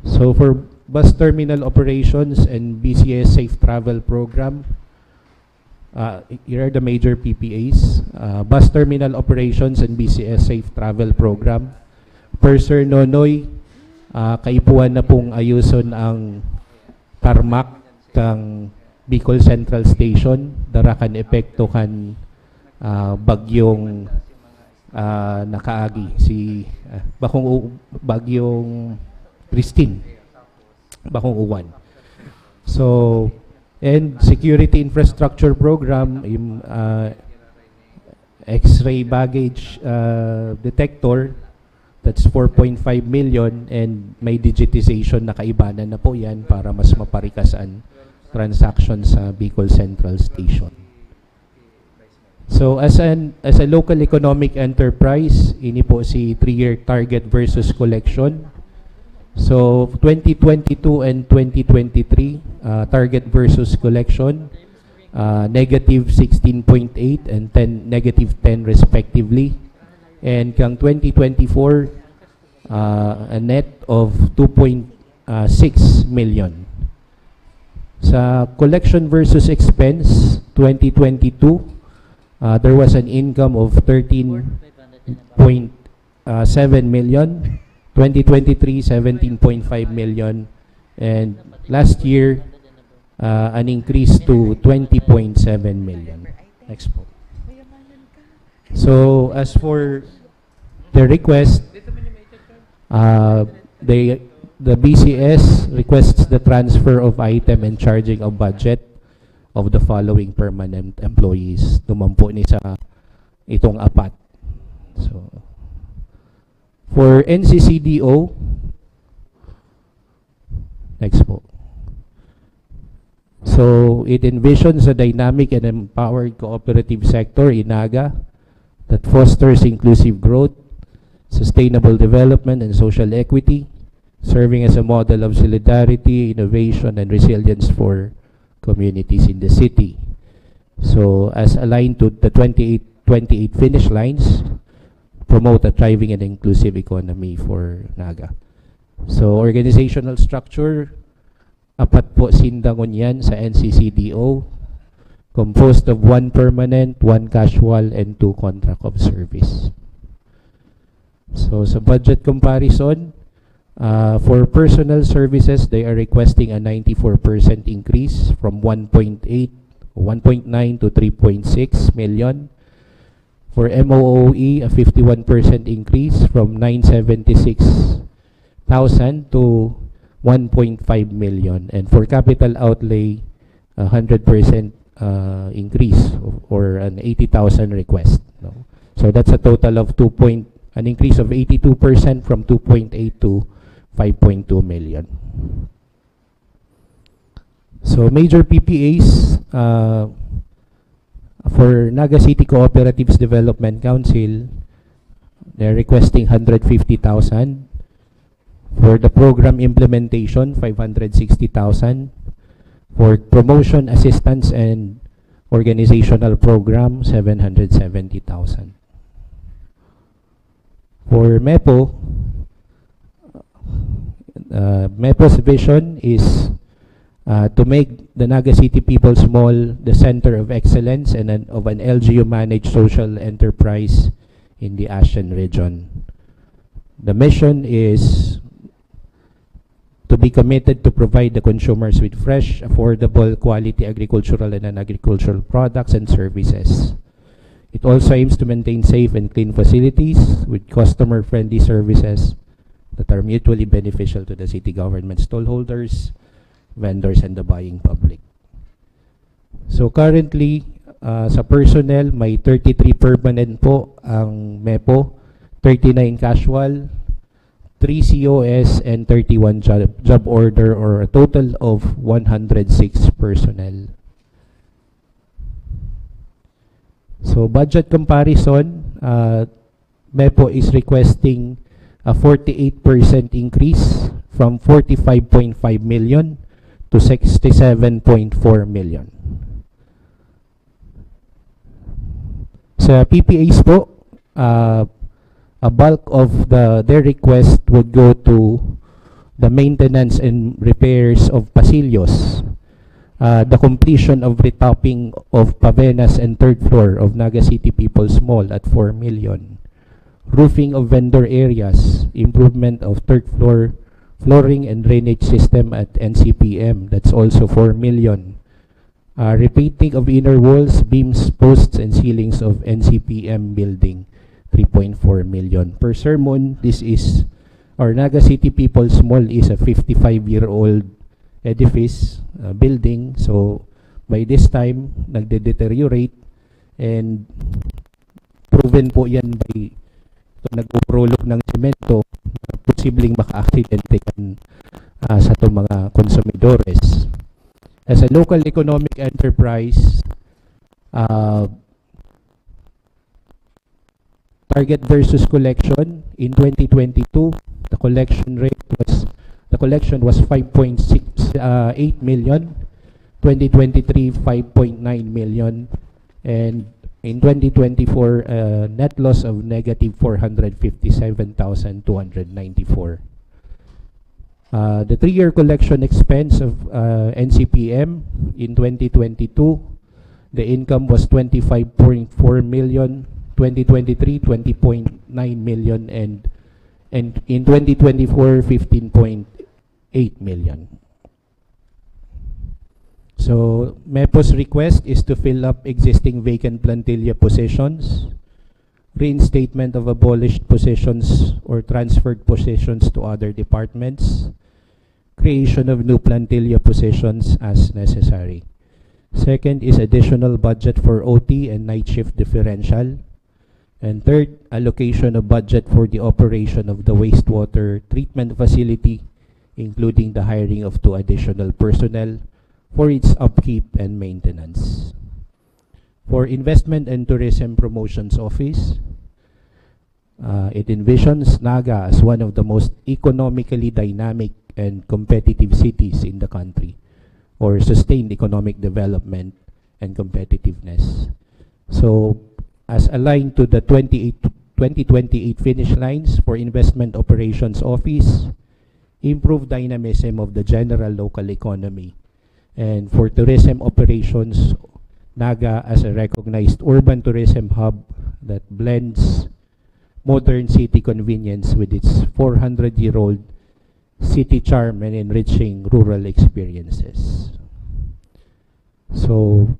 So for bus terminal operations and BCS Safe Travel Program, here are the major PPAs. Bus terminal operations and BCS Safe Travel Program. Per Sir Nonoy, kaipuan na pong ayuson ang tarmac kang Bicol Central Station, darakan epekto kan bagyong nakaagi si bagyong Christine, bakong uwan. So, and security infrastructure program, X-ray baggage detector, that's 4.5 million, and may digitization na kaibanan na po yan para mas maparikasan transaction sa Bicol Central Station. So as a local economic enterprise, ini po si 3-year target versus collection. So 2022 and 2023 target versus collection, negative 16.8 and negative 10 respectively. And kang 2024, a net of 2.6 million. Sa collection versus expense, 2022, there was an income of 13.7 million. 2023, 17.5 million. And last year, an increase to 20.7 million. Next po. So as for the request, the BCS requests the transfer of item and charging of budget of the following permanent employees. Tumampo ni sa itong apat. So for NCCDO, next po. So it envisions a dynamic and empowered cooperative sector, INAGA, that fosters inclusive growth, sustainable development, and social equity, serving as a model of solidarity, innovation, and resilience for communities in the city. So, as aligned to the 28 finish lines, promote a thriving and inclusive economy for Naga. So, organizational structure, apat po sindangon yan sa NCCDO, composed of 1 permanent, 1 casual, and 2 contract of service. So, sa budget comparison, for personal services, they are requesting a 94% increase from 1.9 to 3.6 million. For MOOE, a 51% increase from 976,000 to 1.5 million. And for capital outlay, 100% increase or an 80,000 request. No? So that's a total of an increase of 82% from 2.8 to 5.2 million. So major PPAs for Naga City Cooperatives Development Council, they're requesting 150,000. For the program implementation, 560,000. For promotion, assistance, and organizational program, 770,000. For MEPO, MEPO's vision is to make the Naga City People's Mall the center of excellence and of an LGU-managed social enterprise in the ASEAN region. The mission is to be committed to provide the consumers with fresh, affordable, quality agricultural and non-agricultural products and services. It also aims to maintain safe and clean facilities with customer-friendly services that are mutually beneficial to the city government, stallholders, vendors, and the buying public. So currently, sa personnel, may 33 permanent po ang MEPO, 39 casual, 3 COS, and 31 job order, or a total of 106 personnel. So budget comparison, MEPO is requesting a 48% increase from 45.5 million to 67.4 million. Sa PPAs po, a bulk of their request would go to the maintenance and repairs of pasillos, the completion of retopping of Pavenas and third floor of Naga City People's Mall at 4 million, roofing of vendor areas, improvement of third floor flooring and drainage system at NCPM, that's also 4 million, repainting of inner walls, beams, posts, and ceilings of NCPM building, 3.4 million. Per sermon, this is, our Naga City People's Mall is a 55-year-old edifice, building. So, by this time, nagde-deteriorate, and proven po yan by nag-uprolog ng semento na posibleng maka-aksidente sa itong mga konsumidores. As a local economic enterprise, target versus collection in 2022, the collection was 5.68 million, 2023 5.9 million, and in 2024 net loss of negative 457,294. The 3-year collection expense of NCPM in 2022, the income was 25.4 million, 2023 20.9 million, and in 2024 15.8 million. So MEPO's request is to fill up existing vacant plantilla positions, reinstatement of abolished positions or transferred positions to other departments, creation of new plantilla positions as necessary. Second is additional budget for OT and night shift differential. And third, allocation of budget for the operation of the wastewater treatment facility, including the hiring of 2 additional personnel for its upkeep and maintenance. For Investment and Tourism Promotions Office, it envisions Naga as one of the most economically dynamic and competitive cities in the country, or sustained economic development and competitiveness. So, as aligned to the 2028 finish lines for Investment Operations Office, improve dynamism of the general local economy. And for tourism operations, Naga as a recognized urban tourism hub that blends modern city convenience with its 400-year-old city charm and enriching rural experiences. So,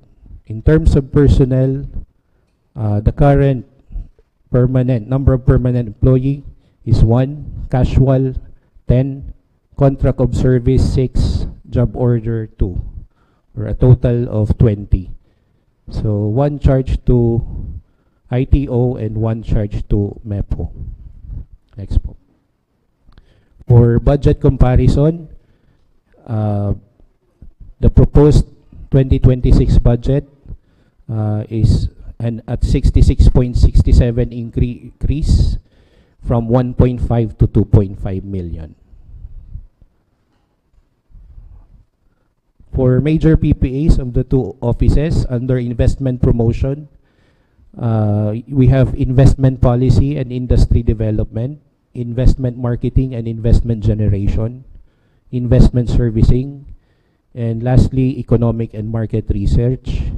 in terms of personnel, the current number of permanent employee is 1, casual 10, contract of service 6, job order 2, or a total of 20. So 1 charge to ITO and 1 charge to MEPO. Next po. For budget comparison, the proposed 2026 budget is at 66.67 increase from 1.5 to 2.5 million. For major PPAs of the two offices under investment promotion, we have investment policy and industry development, investment marketing and investment generation, investment servicing, and lastly, economic and market research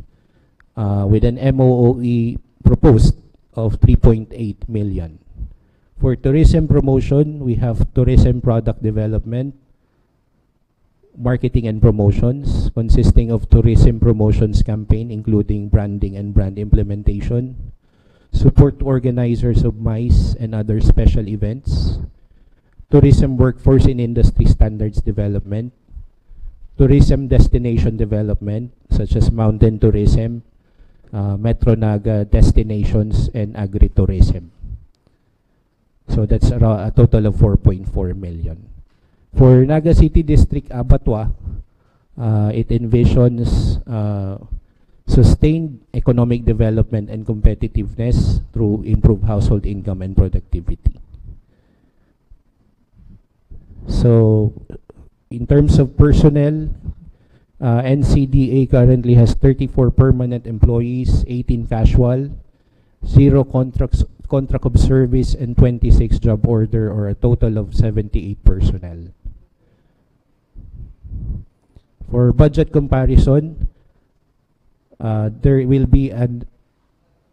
with an MOOE proposed of 3.8 million. For tourism promotion, we have tourism product development, marketing and promotions consisting of tourism promotions campaign including branding and brand implementation, support organizers of MICE and other special events, tourism workforce and industry standards development, tourism destination development such as mountain tourism, Metro Naga destinations, and agritourism. So that's around a total of 4.4 million. For Naga City District Abattoir, it envisions sustained economic development and competitiveness through improved household income and productivity. So, in terms of personnel, NCDA currently has 34 permanent employees, 18 casual, 0 contract of service, and 26 job order, or a total of 78 personnel. For budget comparison, there will be a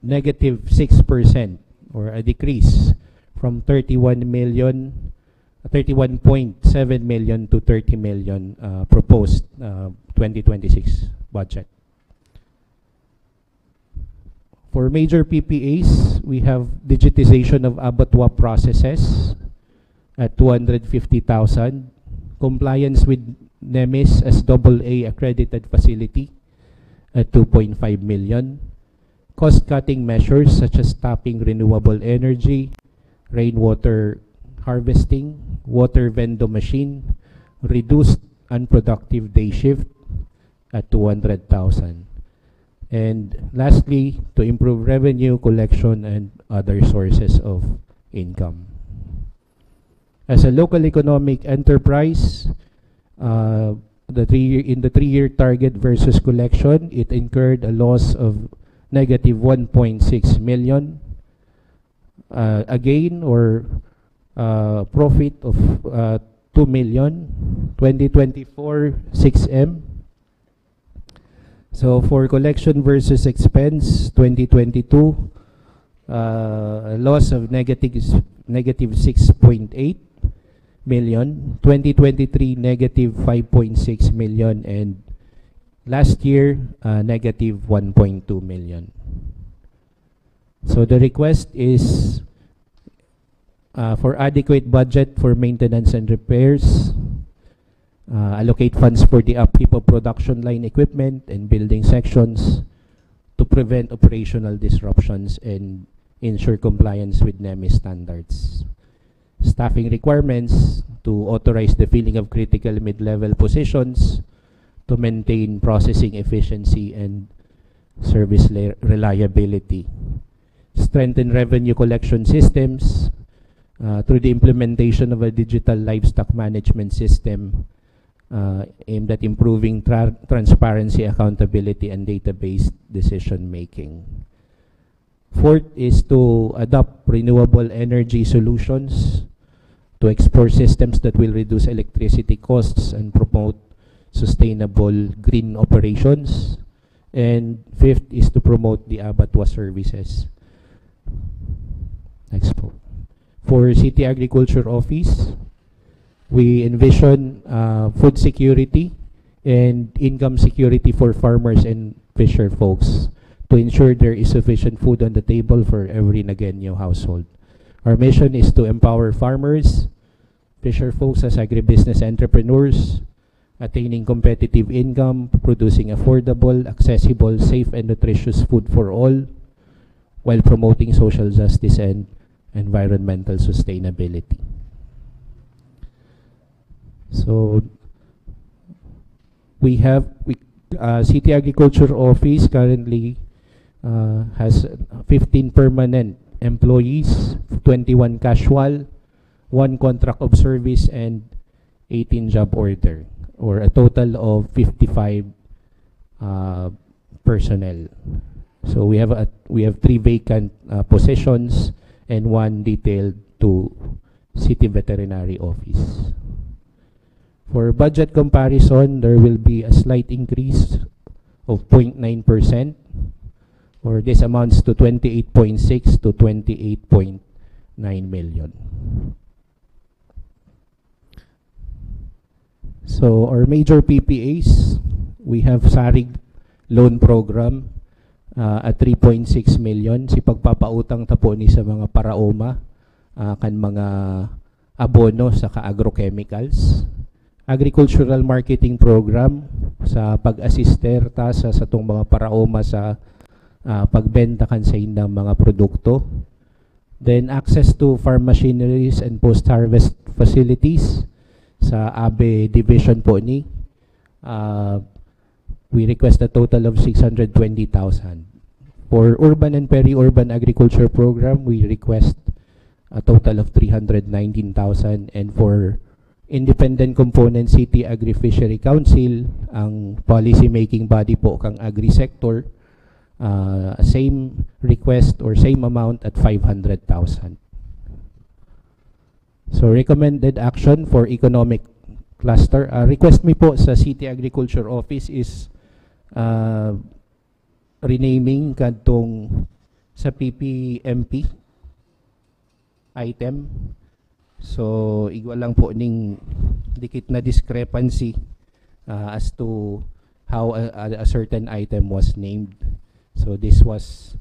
negative 6% or a decrease from 31.7 million to 30 million proposed 2026 budget. For major PPAs, we have digitization of abattoir processes at 250,000, compliance with NEMIS as AA accredited facility at 2.5 million, cost-cutting measures such as tapping renewable energy, rainwater harvesting, water vendor machine, reduced unproductive day shift at 200,000. And lastly, to improve revenue collection and other sources of income. As a local economic enterprise, in the 3-year target versus collection, it incurred a loss of negative 1.6 million. A gain or profit of 2 million. 2024, 6M. So for collection versus expense, 2022, a loss of negative 6.8 million, 2023 negative 5.6 million, and last year negative 1.2 million. So the request is for adequate budget for maintenance and repairs, allocate funds for the upkeep of production line equipment and building sections to prevent operational disruptions and ensure compliance with NEMI standards. Staffing requirements to authorize the filling of critical mid-level positions to maintain processing efficiency and service reliability, strengthen revenue collection systems through the implementation of a digital livestock management system aimed at improving transparency, accountability, and database decision making. Fourth is to adopt renewable energy solutions, to explore systems that will reduce electricity costs and promote sustainable green operations. And fifth is to promote the abattoir services. Next po. For City Agriculture Office, we envision food security and income security for farmers and fisher folks to ensure there is sufficient food on the table for every Nagueño household. Our mission is to empower farmers, fisher folks as agribusiness entrepreneurs, attaining competitive income, producing affordable, accessible, safe, and nutritious food for all, while promoting social justice and environmental sustainability. So, City Agriculture Office currently has 15 permanent employees, 21 casual, 1 contract of service, and 18 job order, or a total of 55 personnel. So we have 3 vacant positions and 1 detailed to City Veterinary Office. For budget comparison, there will be a slight increase of 0.9%, or this amounts to 28.6 to 28.9 million. So our major PPAs, we have SARIG loan program at 3.6 million. Si pagpapautang tapo ni sa mga paraoma kan mga abono sa agrochemicals. Agricultural marketing program sa pag-assister ta sa tong mga paraoma sa pagbenta kan sa indang mga produkto. Then access to farm machineries and post-harvest facilities sa ABE division po ni. We request a total of 620,000. For urban and peri-urban agriculture program, we request a total of 319,000. And for independent component City Agri-Fishery Council, ang policy-making body po kang agri-sector, same request or same amount at 500,000. So recommended action for economic cluster. Request me po sa City Agriculture Office is renaming kadtong sa PPMP item. So igwa lang po ning dikit na discrepancy as to how a certain item was named. So this was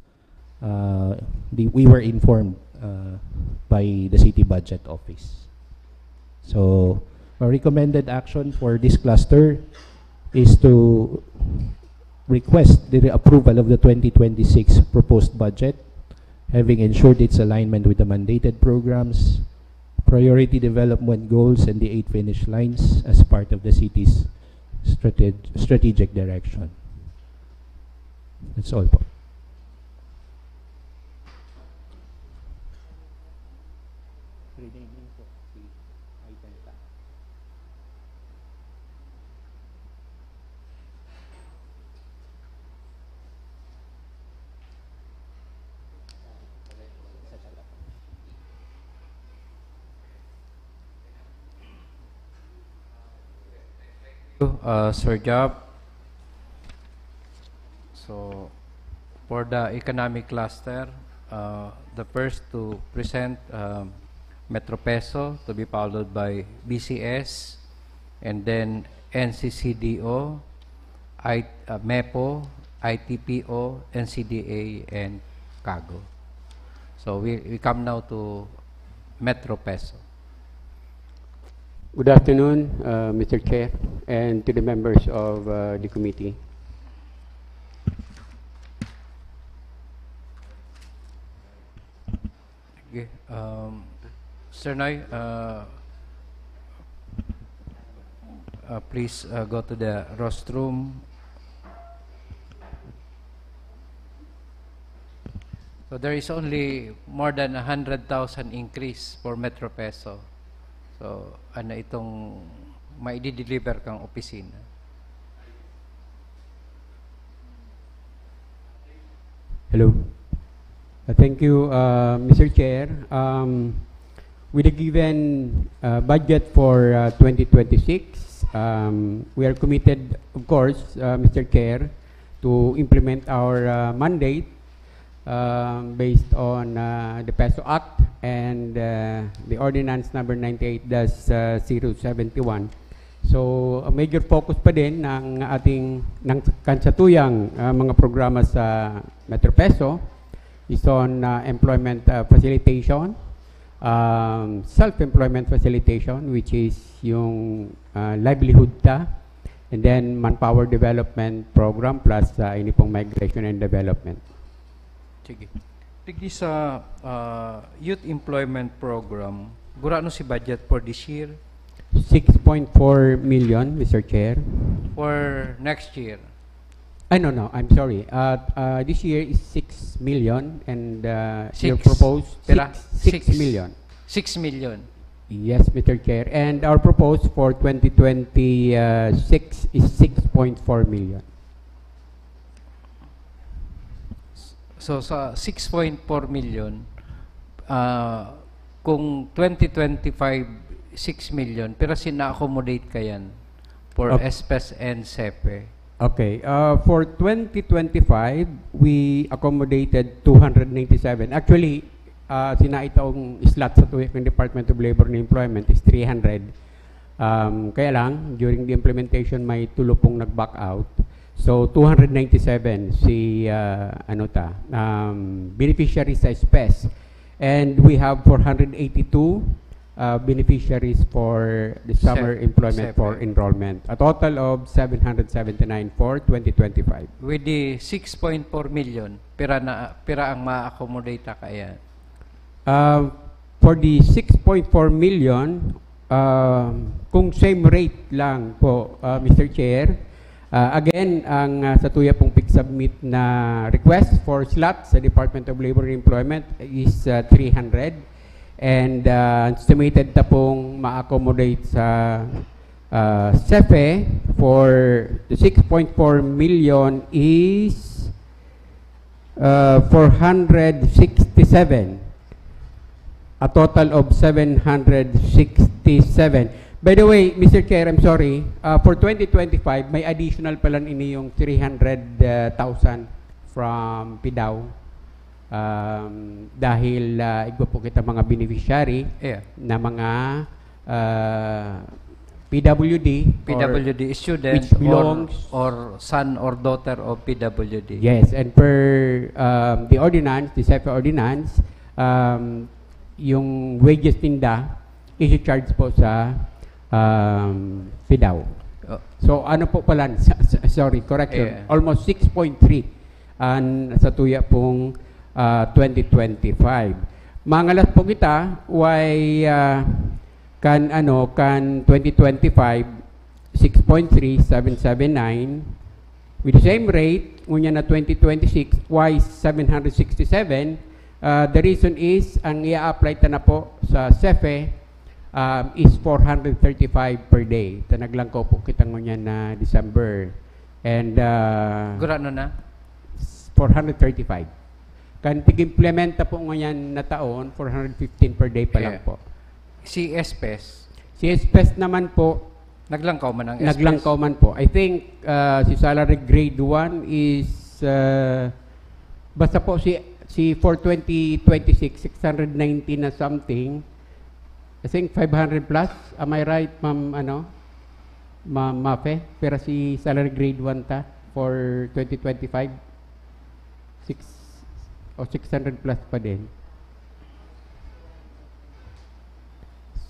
we were informed by the City Budget Office. So our recommended action for this cluster is to request the approval of the 2026 proposed budget, having ensured its alignment with the mandated programs, priority development goals, and the 8 finish lines as part of the city's strategic direction. That's all po. Sir Job. So, for the economic cluster, the first to present Metro Peso, to be followed by BCS, and then NCCDO, MEPO, ITPO, NCDA, and CAGO. So we come now to Metro Peso. Good afternoon, Mr. Chair, and to the members of the committee. Okay. Sir Noy, please go to the rostrum. So there is only more than 100,000 increase for Metro Peso. So ano itong maidi-deliver kang opisina? Hello. Thank you, Mr. Chair. With the given budget for 2026, we are committed, of course, Mr. Chair, to implement our mandate based on the PESO Act and the Ordinance number 98-071. So, a major focus pa din ng ating kansatuyang mga programa sa Metro Peso is on employment facilitation, self-employment facilitation, which is yung livelihood ta, and then manpower development program plus ini pong migration and development. Sige. Tigdi sa youth employment program, gurano si budget for this year? 6.4 million, Mr. Chair. For next year? No, I'm sorry. This year is 6 million and your Six. proposed Pera? 6 million. 6 million. Yes, Mr. Chair. And our proposed for 2026 is 6.4 million. So sa 6.4 million, kung 2025 6 million, pero sina-accommodate ka yan for Okay. SPES and SEPE. Okay. For 2025, we accommodated 297. Actually, sinaitaong slot sa tuwik ng Department of Labor and Employment is 300. Kaya lang, during the implementation, may tulo pong nag-back out. So, 297 si, beneficiaries sa SPES. And we have 482 beneficiaries for the summer employment for enrollment. A total of 779 for 2025. With the 6.4 million, pira ang ma-accommodate ka yan. For the 6.4 million, kung same rate lang po, Mr. Chair, again, ang sa tuya pong pick-submit na request for slot sa Department of Labor and Employment is 300. And estimated na pong ma-accommodate sa SEPE for the 6.4 million is 467. A total of 767. By the way, Mr. Chair, I'm sorry, for 2025, may additional pala ini yung 300,000 from PIDAW. Dahil igwa po kita mga beneficiary na mga PWD student which belongs or son or daughter of PWD. Yes, and per the ordinance, the SEPA ordinance, yung wages tinda i-charge po sa PIDAW. So ano po pala, sorry, correction, almost 6.3 sa tuya pong 2025. Mangalas po kita why kan 2025 6.3779 with the same rate ngunya na 2026 why 767. The reason is ang i-apply ta na po sa SEPE is 435 per day. Tanaglang ko po kita ngunya na December and Gurano na? 435. Kan tig-implementa po ngayon na taon, 415 per day pa lang po. Si SPES? Si SPES naman po, naglangkaw man ang SPES? Naglangkaw man po. I think si salary grade 1 is, basta po si for 2026, 690 na something. I think 500 plus. Am I right, Ma'am, Ma'am Mafe? Pero si salary grade 1 ta for 2025, 600 plus pa din.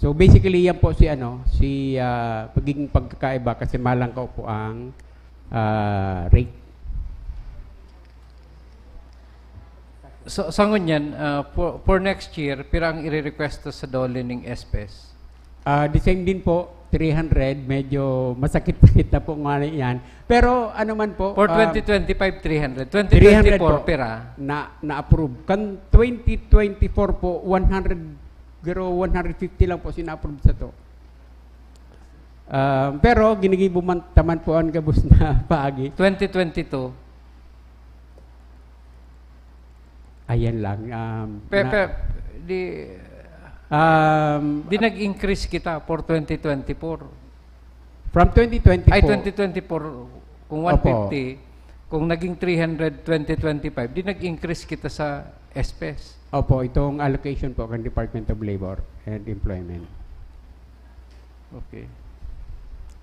So basically yan po si pagiging pagkakaiba kasi malangkaw po ang rate. So sangon yan, for next year, pira ang i-request sa dole ng SPES? The same din po, 300, medyo masakit-sakit na po nga yan. Pero ano man po, For 2025, 300. 300 2024, po. pera. na-approve. Kan 2024 po, 150 lang po sina-approve sa to. Pero ginigibo man taman po ang gabos na paagi. 2022. Ayan lang. Di nag-increase kita for 2024. From 2020 Ay, po, 2024, kung 150, kung naging 300, 2025, di nag-increase kita sa SPES. opo, itong allocation po ng Department of Labor and Employment. Okay.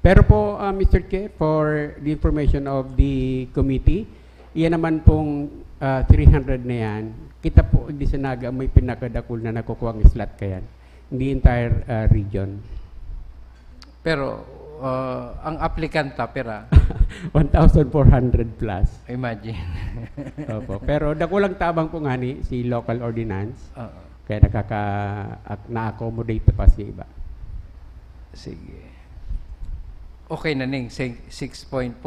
Pero po, Mr. Chair, for the information of the committee, iyan naman pong 300 na yan, kita po di sa Naga may pinakadakul na nakukuha ang slot kayan. Hindi entire region. Pero, ang aplikanta, pera, 1,400 plus. imagine. Opo. Pero dakulang tabang po nga ni si local ordinance, kaya na-accommodate pa si iba. Sige. Okay na ning, 6.4.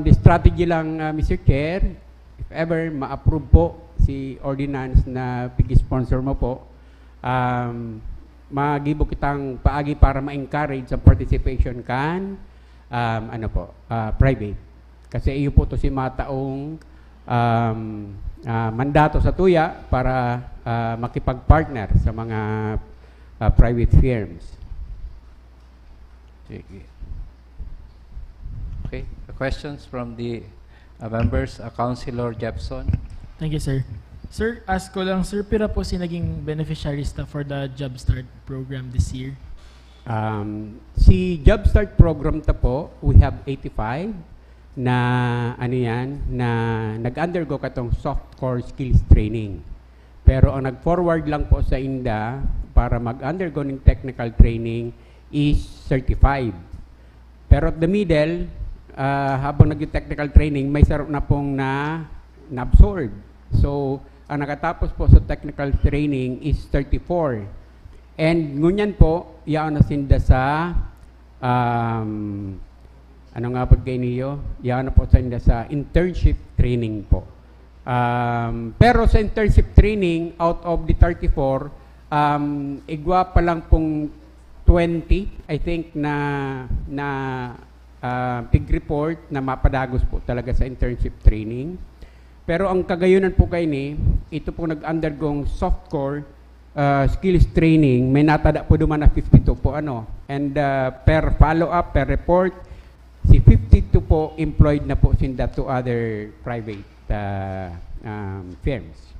The strategy lang, Mr. Chair, if ever ma-approve po si ordinance na pig-sponsor mo po, magibo kitang paagi para ma-encourage sa participation kan private. Kasi iyo po to si mataong mandato sa tuya para makipag-partner sa mga private firms. Sige. Okay. Questions from the members? Councilor Jepson. Thank you, sir. Sir, ask ko lang, sir, pira po si naging beneficiaries na for the Job Start program this year? Si Job Start program ta po, we have 85 na na nag-undergo katong soft core skills training. Pero ang nag-forward lang po sa INDA para mag-undergo ng technical training is 35. Pero at the middle, habang nag-technical training, may sarap na pong na-absorb. So, ang nakatapos po sa technical training is 34. And ngunyan po, yaan na sinda sa, ano nga po kayo niyo? Yaan na po sinda sa internship training po. Pero sa internship training, out of the 34, igwa pa lang pong 20, I think, na pig report na mapadagos po talaga sa internship training. Pero ang kagayunan po kayo ni, ito po nag-undergong softcore skills training, may natada po duman na 52 po ano. And per follow-up, per report, si 52 po employed na po sinda to other private firms.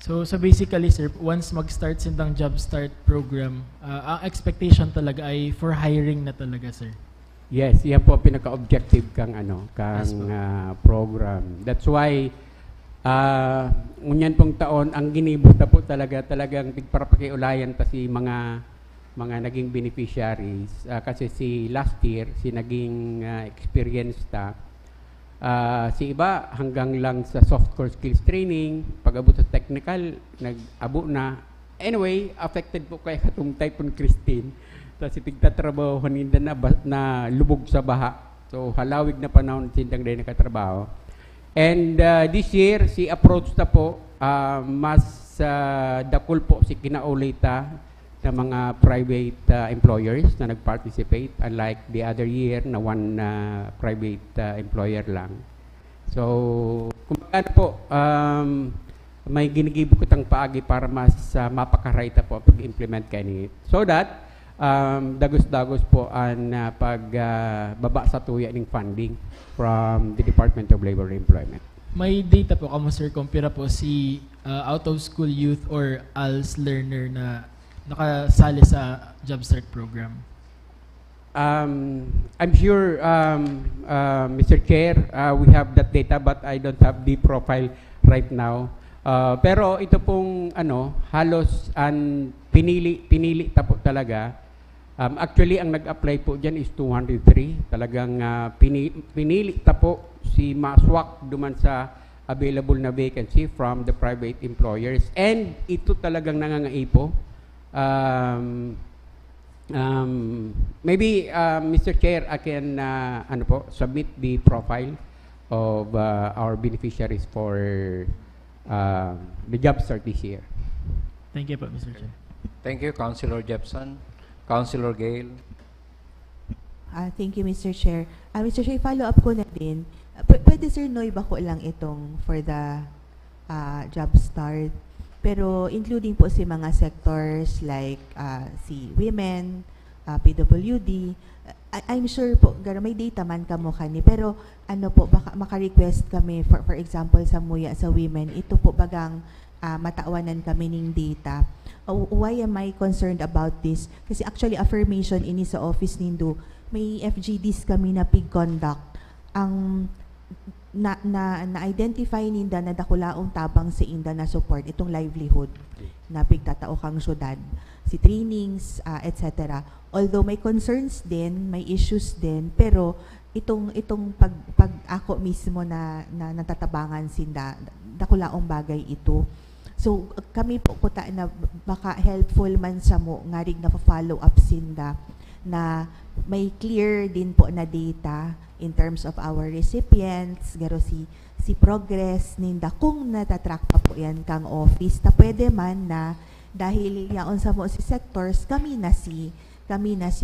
So basically, sir, once mag-start sindang Job Start program, ang expectation talaga ay for hiring na talaga, sir? Yes, yan po pinaka-objective kang program. That's why ngunyan pong taon ang ginibuta po talagang tigparapakiulayan pa si mga naging beneficiaries kasi si last year si naging experience ta si iba hanggang lang sa soft core skills training, pag-abot sa technical nag-abo na. Anyway, affected po kay katong Typhoon Christine. Tapos tigtatrabaho haninda na lubog sa baha. So halawig na panahon sindang day nakatrabaho. And this year, si approach na po, mas dakul po si kinaulita ng mga private employers na nag-participate, unlike the other year na one private employer lang. So, kung ano po, may ginigibo kitang paagi para mas mapakaraita po pag-implement kayo ni. So that, dagos-dagos po ang pagbaba sa tuya ng funding from the Department of Labor and Employment. May data po kamo, sir, kumpira po si out-of-school youth or ALS learner na nakasali sa Job Start program? I'm sure, Mr. Chair, we have that data but I don't have the profile right now. Pero ito pong halos pinili tapo talaga. Actually, ang nag-apply po dyan is 203. Talagang pinili tapo si maswak duman sa available na vacancy from the private employers. And ito talagang nangangaipo. Maybe, Mr. Chair, I can ano po, submit the profile of our beneficiaries for the job start this year. Thank you po, Mr. Chair. Thank you, Councilor Jepson. Councilor Gale. Thank you, Mr. Chair. Mr. Chair, follow up ko na din. Pwede, sir, Noy, bako lang itong for the job start. Pero including po si mga sectors like si women, PWD. I'm sure po, may data man kamo kani. Pero ano po, baka maka-request kami, for example, sa MUYA, sa women, ito po bagang matawanan kami ng data. Why am I concerned about this? Kasi actually, affirmation ini sa office nindo, may FGDs kami na pig conduct. Ang na-identify ninda na dakulaong tabang sa inda na support itong livelihood na pigtatao kang syudad, si trainings, etc. Although may concerns din, may issues din, pero itong pag ako mismo na natatabangan sinda, dakulaong bagay ito. So kami po kuta na baka helpful man sa mo nga rig na follow up sinda na may clear din po na data in terms of our recipients, garo si progress ninda kung natatrack pa po yan kang office na pwede man na dahil yaon sa mo si sectors kami na si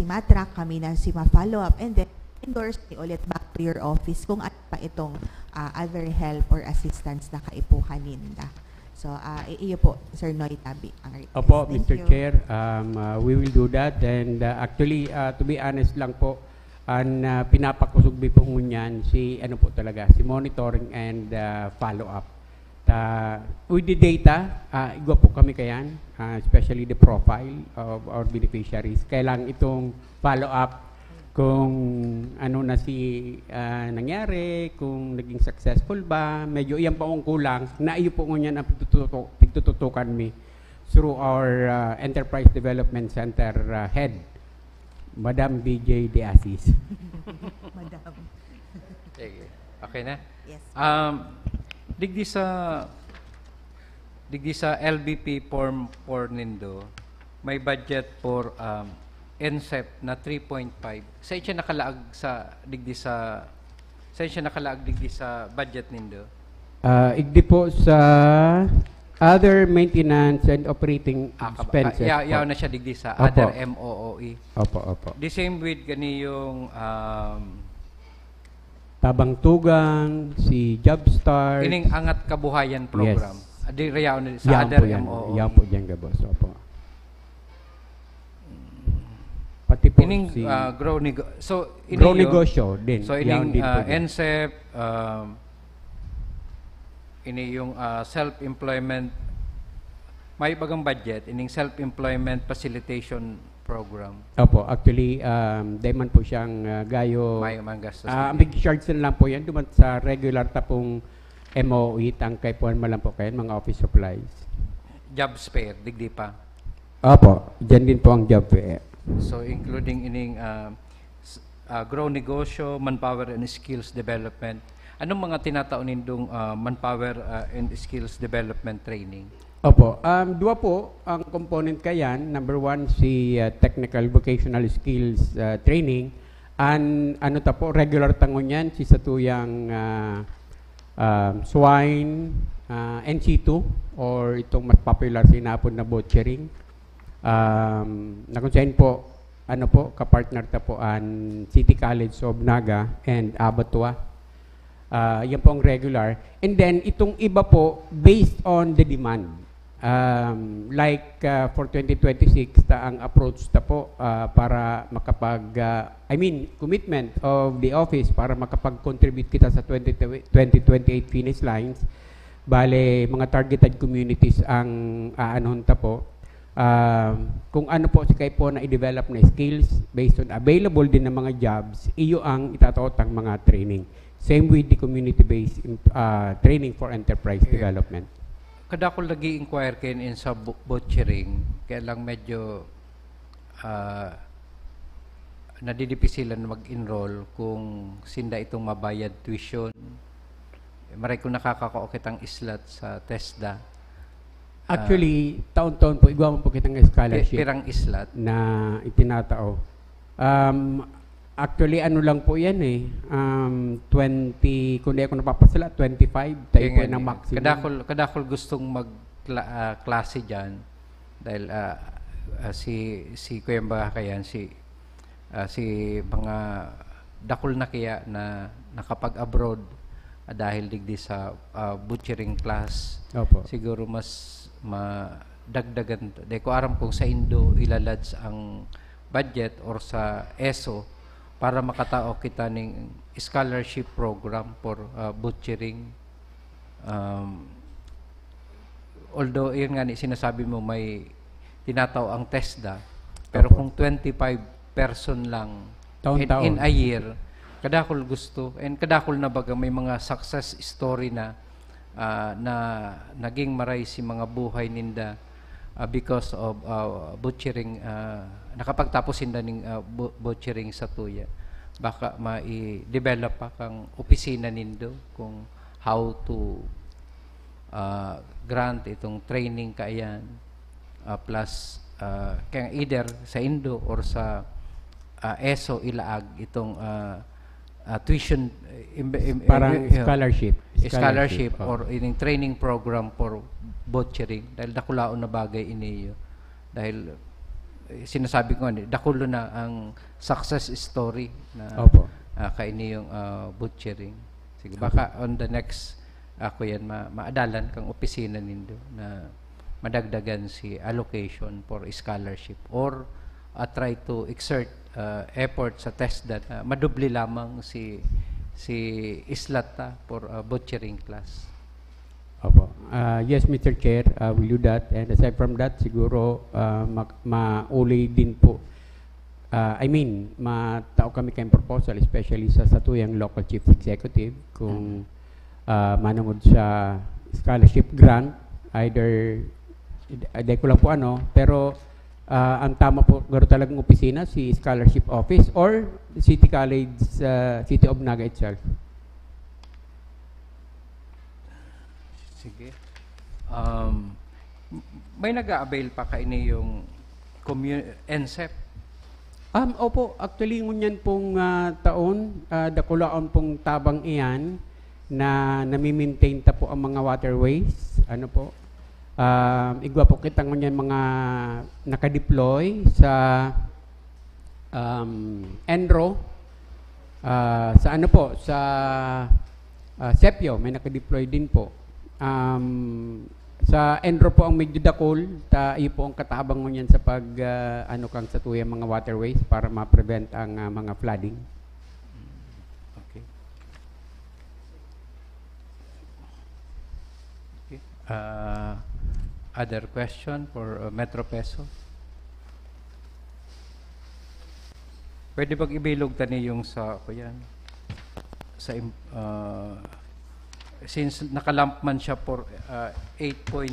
matrack, kami na si ma-follow up, and then endorse ulit back to your office kung ano pa itong other help or assistance na kaipuhan ninda. So, iyo po, Sir Noy Tabi, ang request. Opo, Thank Mr. you. Chair, we will do that. And actually, to be honest lang po, ang pinapakusugbi po ngunyan si monitoring and follow-up. With the data, igwa po kami kayan, especially the profile of our beneficiaries. Kailang itong follow-up kung ano na nangyari, kung naging successful ba, medyo iyan pa ang kulang, na iyo po ngunyan ang pagtututukan mi through our Enterprise Development Center head, Madam BJ De Asis. Madam. Okay na? Yes. Digdi sa LBP Form 4 nindo, may budget for NCEP na 3.5. Sa siya nakalaag digdi sa budget nindo? Igdi po sa other maintenance and operating expenses. Yaw na siya digdi sa Opo. other MOOE. Opo. The same with ganiyong Tabang Tugang, si Jobstart. ining Angat Kabuhayan program. Yes. Di yaw na sa Yan other po yan. MOOE. Yan po dyan, Gabos. Opo. Pati po Ining si grow negosyo din. So Yan ining din po dyan. NCEP, ini yung self-employment, may bagang budget, ining self-employment facilitation program. Opo, actually, dahil man po siyang gayo. May gastos. Ang big charge na lang po yan, duman sa regular tapong MOE, tangkay po man lang po kayo, mga office supplies. Job spare, digdi pa. Opo, dyan din po ang job fair. So including ining grow negosyo, manpower and skills development. Anong mga tinataon nindong manpower and skills development training? Opo, dua po ang component kayan. Number one, si technical vocational skills training. And ano ta po, regular tangon yan, si satuyang swine, NC2, or itong mas popular sinapon na butchering. Nakunsahin po, ano po, kapartner ta po ang City College of Naga and Abattoir. Yan po ang regular. And then, itong iba po, based on the demand. For 2026, ang approach ta po para commitment of the office para makapag-contribute kita sa 2028 finish lines. Bale, mga targeted communities ang aanon ta po. Kung ano po si kayo po na i-develop na skills based on available din ng mga jobs, iyo ang itatotang mga training. Same with the community-based training for enterprise development. Kada ko lagi inquire kayo in sa butchering, kaya lang medyo nadidipisilan na mag-enroll kung sinda itong mabayad tuition. Maray ko nakakakaokit ang islat sa TESDA. Actually, taon-taon po, igawa po kitang scholarship pirang islat. na itinatao. Actually, ano lang po yan eh. 20, kung di ako napapasala, 25 tayo po ng maximum. Kadakol gustong klase diyan dahil si Kuya Bakayan si mga dakol na kaya na nakapag-abroad dahil digdi sa butchering class. Opo. Siguro mas madagdagan. Di ko aram kung sa Indo ilalads ang budget or sa ESO para makatao kita ng scholarship program for butchering. Although yun nga sinasabi mo may tinataw ang TESDA, pero Opo. kung 25 person lang Taon-taon. in a year, kadakol gusto, and kadakol na baga may mga success story na na naging maray si mga buhay ninda because of butchering, nakapagtapos sinda ng butchering sa tuya. Baka mai-develop pa kang opisina nindo kung how to grant itong training kaayan plus kaya either sa Indo or sa ESO ilaag itong tuition Parang scholarship. or ining training program for butchering dahil dakulaon na bagay iniyo dahil sinasabi ko dakulo na ang success story na Opo. kaini yung butchering. Sige, baka on the next ako yan maadalan kang opisina nindo na madagdagan si allocation for scholarship or try to exert effort sa test that madubli lamang si Islata for butchering class. Opo. Yes, Mr. Chair, we'll do that. And aside from that, siguro mauli din po. Matao kami kayong proposal, especially sa Satuyang Local Chief Executive, kung manungod sa scholarship grant, either, hindi ko lang po pero ang tama po, garo talagang opisina, si Scholarship Office or City College, City of Naga itself. Sige. May nag-a-avail pa kaini yung NSEP? Opo, actually ngunyan pong taon, dakulaon pong tabang iyan na nami-maintain ta po ang mga waterways. Ano po? Igwa po kita ngunyan mga nakadeploy sa ENRO, sa ano po, sa SEPIO, may nakadeploy din po. Sa ENRO po ang medyo dakol, iyo po ang katabang mo niyan sa pag ano kang sa tuyang mga waterways para ma-prevent ang mga flooding. Okay. Other question for Metro Peso? Pwede bang ibilog tani yung sa yan? Sa since nakalamp man siya for 8.6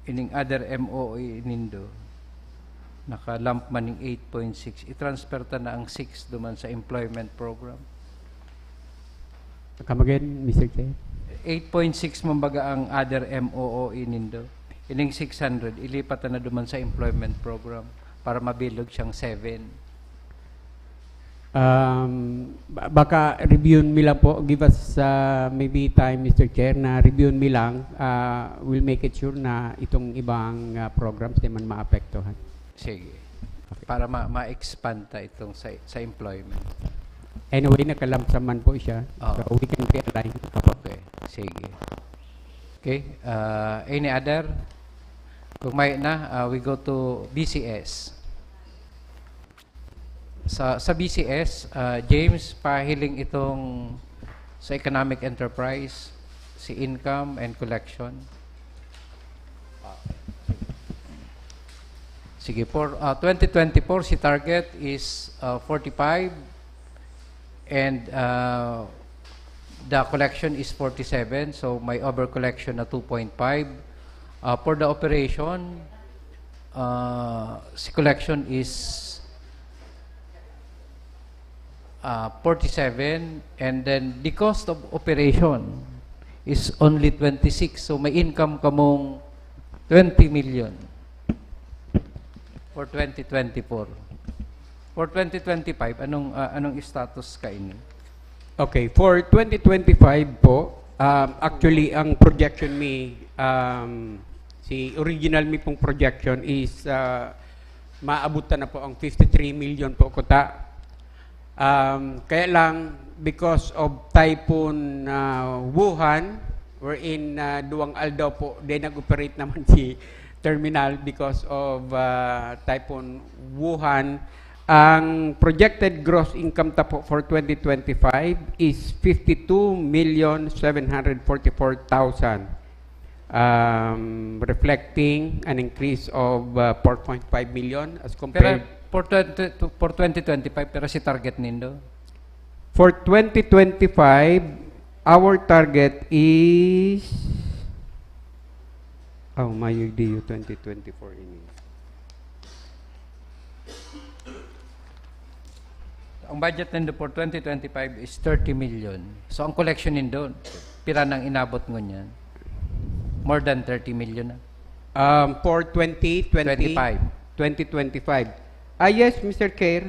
ining other MOE nindo, nakalamp man ng 8.6, i-transfer ta na ang 6 duman sa employment program. Come again, Mr. Chair. 8.6 mambaga ang other MOE nindo. Ining 600 ilipat na duman sa employment program para mabilog siyang 7. Baka reviewin mi lang po, give us maybe time, Mr. Chair, na reviewin mi lang. We'll make it sure na itong ibang programs di man maapektuhan. Sige. Para ma-expand ta itong sa employment. Anyway, nakalamsaman po siya. Oh. So we can realign. Okay. Sige. Okay. Any other? Kung may na, we go to BCS. Sa BCS, James, pahiling itong sa economic enterprise, si income and collection. Sige, for 2024, si target is 45 and the collection is 47, so may over collection na 2.5. For the operation, si collection is 47, and then the cost of operation is only 26. So may income ka mong 20 million for 2024. For 2025, anong status ka ini? Okay, for 2025 po, actually ang projection original pong projection is maabutan na po ang 53 million po kuta. Kaya lang, because of Typhoon Wuhan, wherein duwang aldaw po, nag-operate naman si terminal because of Typhoon Wuhan. Ang projected gross income po for 2025 is 52,744,000, reflecting an increase of 4.5 million as compared. Pero for 2025, pero si target nindo? For 2025, our target is Mayo DU 2024 ini. Ang budget nindo for 2025 is 30 million. So ang collection nindo, pira nang inabot ngon yan? More than 30 million na? For 2025. Yes, Mr. Kerr.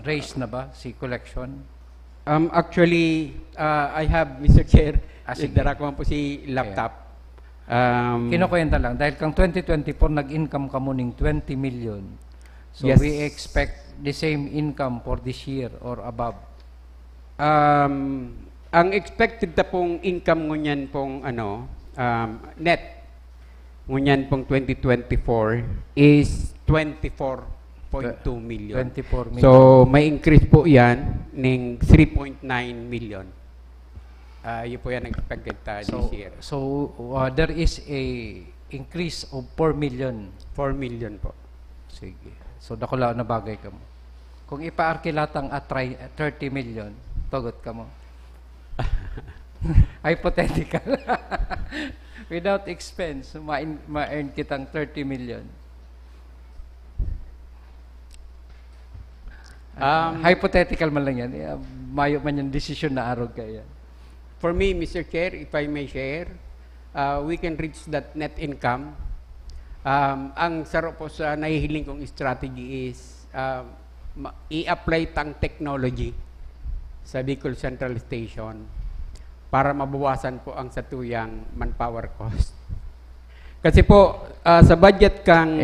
Raise na ba si collection? Actually, I have, Mr. Chair, Sige. dara ko man po si laptop. Kinukwenta lang, dahil kang 2024 nag-income ka mo ng 20 million. So Yes. we expect the same income for this year or above. Ang expected na pong income ngunyan pong net ngunyan pong 2024 is 24.2 million. 24 million. So may increase po yan ng 3.9 million. Yun po yan expected this year. So there is a increase of 4 million. 4 million po. Sige. So dakula na bagay ka mo. Kung ipaarkilatang at 30 million, tugot ka mo. Hypothetical. Without expense, ma-earn kitang 30 million. Hypothetical man lang yan. Mayo man yung decision na arog kaya. For me, Mr. Chair, if I may share, we can reach that net income. Ang sarap po sa nahihiling kong strategy is i-apply tang technology sa Bicol Central Station para mabawasan po ang satuyang manpower cost. Kasi po, sa budget kang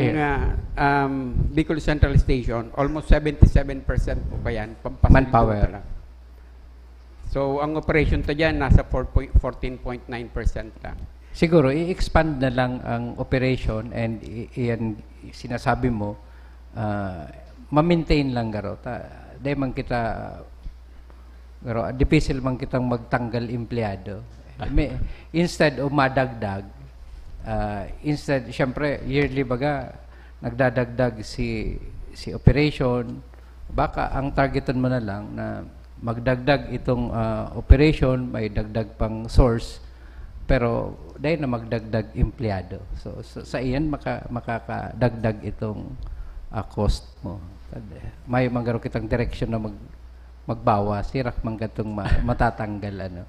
Bicol Central Station, almost 77% po pa yan, manpower. lang. So, ang operation to dyan, nasa 14.9% lang. Siguro, i-expand na lang ang operation and iyan sinasabi mo, ma-maintain lang garo. Dahil man kita, garo, difficile man kitang magtanggal empleyado. Instead of madagdag, instead, syempre, yearly baga, nagdadagdag si operation, baka ang targetan mo na lang na magdagdag itong operation, may dagdag pang source, pero dahil na magdagdag empleyado. So sa iyan makakadagdag itong cost mo. May manggaro kitang direction na magbawas, sirak man katong matatanggal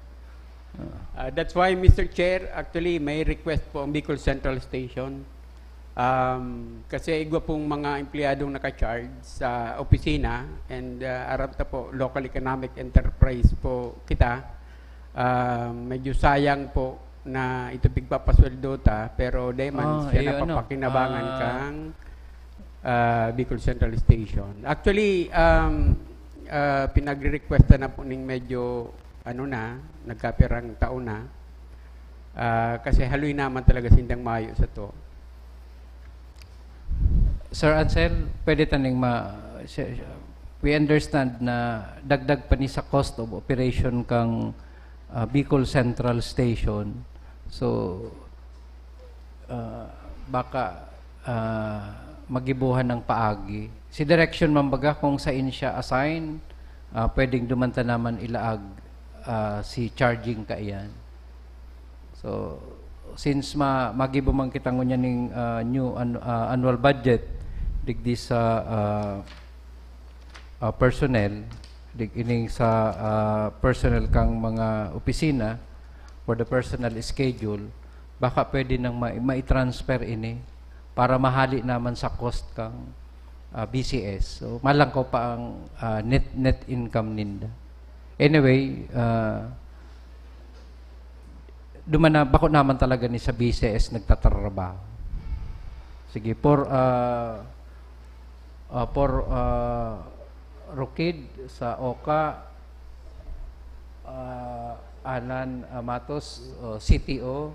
That's why, Mr. Chair, actually may request po ang Bicol Central Station. Kasi igwa pong mga empleyadong naka-charge sa opisina and aram ta po local economic enterprise po kita. Medyo sayang po na ito pigpapasweldo ta, pero dayman siya napapakinabangan kang Bicol Central Station. Actually, pinagre-requesta na po ning medyo nagkapirang taon na, kasi haloy naman talaga sindang mayo sa to. Sir Ansel, pwede taning we understand na dagdag pa ni sa cost of operation kang Bicol Central Station. So baka magibuhan ng paagi. Si direction mambaga kung sa siya assign, pwedeng dumanta naman ilaag si charging ka iyan. So since magibo man kita ngunya ning new annual budget digdi sa personnel ining sa personnel kang mga opisina for the personal schedule, baka pwede nang mai-transfer ini para mahali naman sa cost kang BCS. So malangko pa ang net income ninda. Anyway, dumana bako naman talaga ni sa BCS nagtatrabaho. Sige, for Rokid sa OCA, Alan Matos, CTO,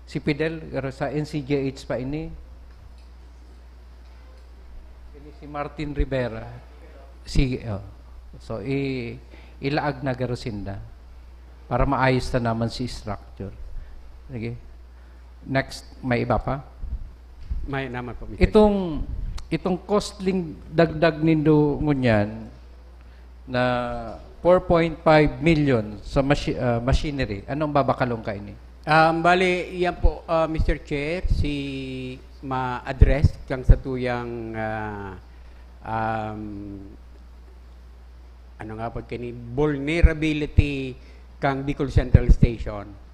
si Fidel sa NCGH pa ini si Martin Rivera, so ilaag na garusinda para maayos na naman si structure. Sige. Next, may iba pa? May naman po, Mr. Itong costling dagdag nindo ngunyan na 4.5 million sa machinery. Anong babakalong ka ini? Bali, yan po, Mr. Chair, si ma-address kang sa tuyang ano nga pag kini vulnerability kang Bicol Central Station.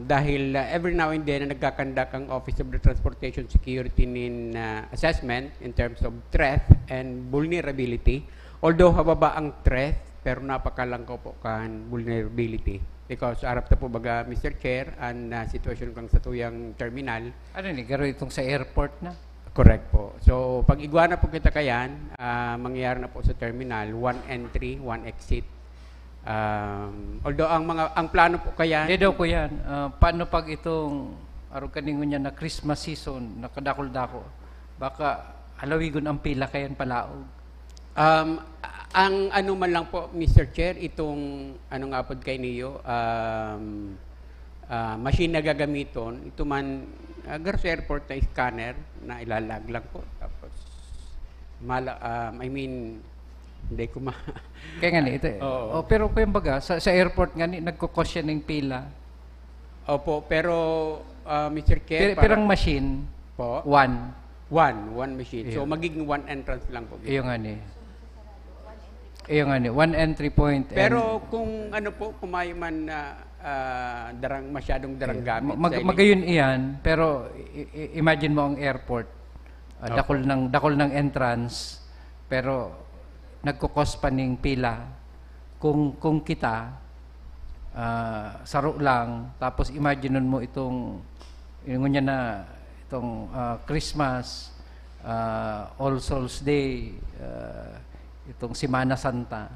Dahil every now and then nagkakandak ang Office of the Transportation Security nin assessment in terms of threat and vulnerability. Although hababa ang threat, pero napakalang ko po kan vulnerability. Because arap ta po baga, Mr. Chair, ang situation kang sa tuyang terminal. Ano ni, garo itong sa airport na? Correct po. So, pag igwana po kita kayan, mangyayari na po sa terminal, 1 entry, 1 exit. Although ang plano po kayan... Hindi daw ko yan. Paano pag itong araw kaningon niya na Christmas season, nakadakol-dako, baka halawigon ang pila kayan palaog? Ang ano man lang po, Mr. Chair, itong ano nga po kay niyo, machine na gagamiton, ito man, sa airport na scanner na ilalag lang po. Tapos, hindi ko Kaya nga ito. Pero kung baga, sa airport nga nagkukos siya ng pila. Opo, pero Mr. Chair, pirang machine, po? One machine. So, magiging one entrance lang po. Iyo nga ni. One entry point. Pero kung ano po, kumayo man masyadong darang gamit. Magayon iyan, pero imagine mo ang airport. Dakol ng entrance, pero nagkukos pa ning pila. Kung kita, saro lang, tapos imagine mo itong Christmas, All Souls Day, itong Semana Santa,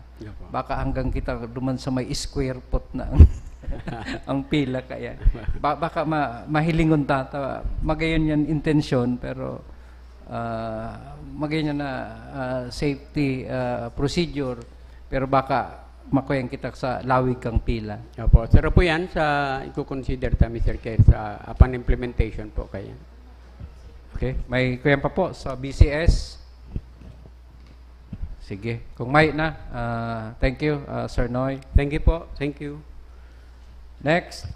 baka hanggang kita duman sa may square foot na ang pila kaya. Baka mahilingon tata. Magayon yan intensyon, pero magayon yan na safety procedure, pero baka makoyan kita sa lawig kang pila. Opo. Pero po yan sa i-consider ta, Mr. Chair, sa upon implementation po kaya. Okay. May kuyan pa po sa BCS. Sige. Kung may na, thank you, Sir Noy. Thank you po. Thank you. Next,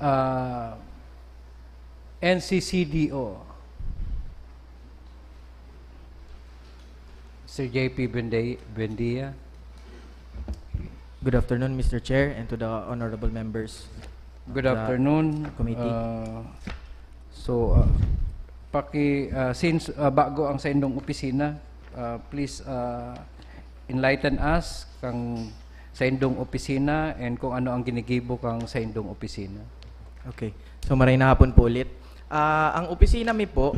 NCCDO. Sir JP Buendia. Good afternoon, Mr. Chair, and to the honorable members. Good afternoon, committee. Since bago ang sa indong opisina, please enlighten us kang sa indong opisina and kung ano ang ginigibo kang sa indong opisina. Okay. So maray na hapon po ulit. Ang opisina mi po,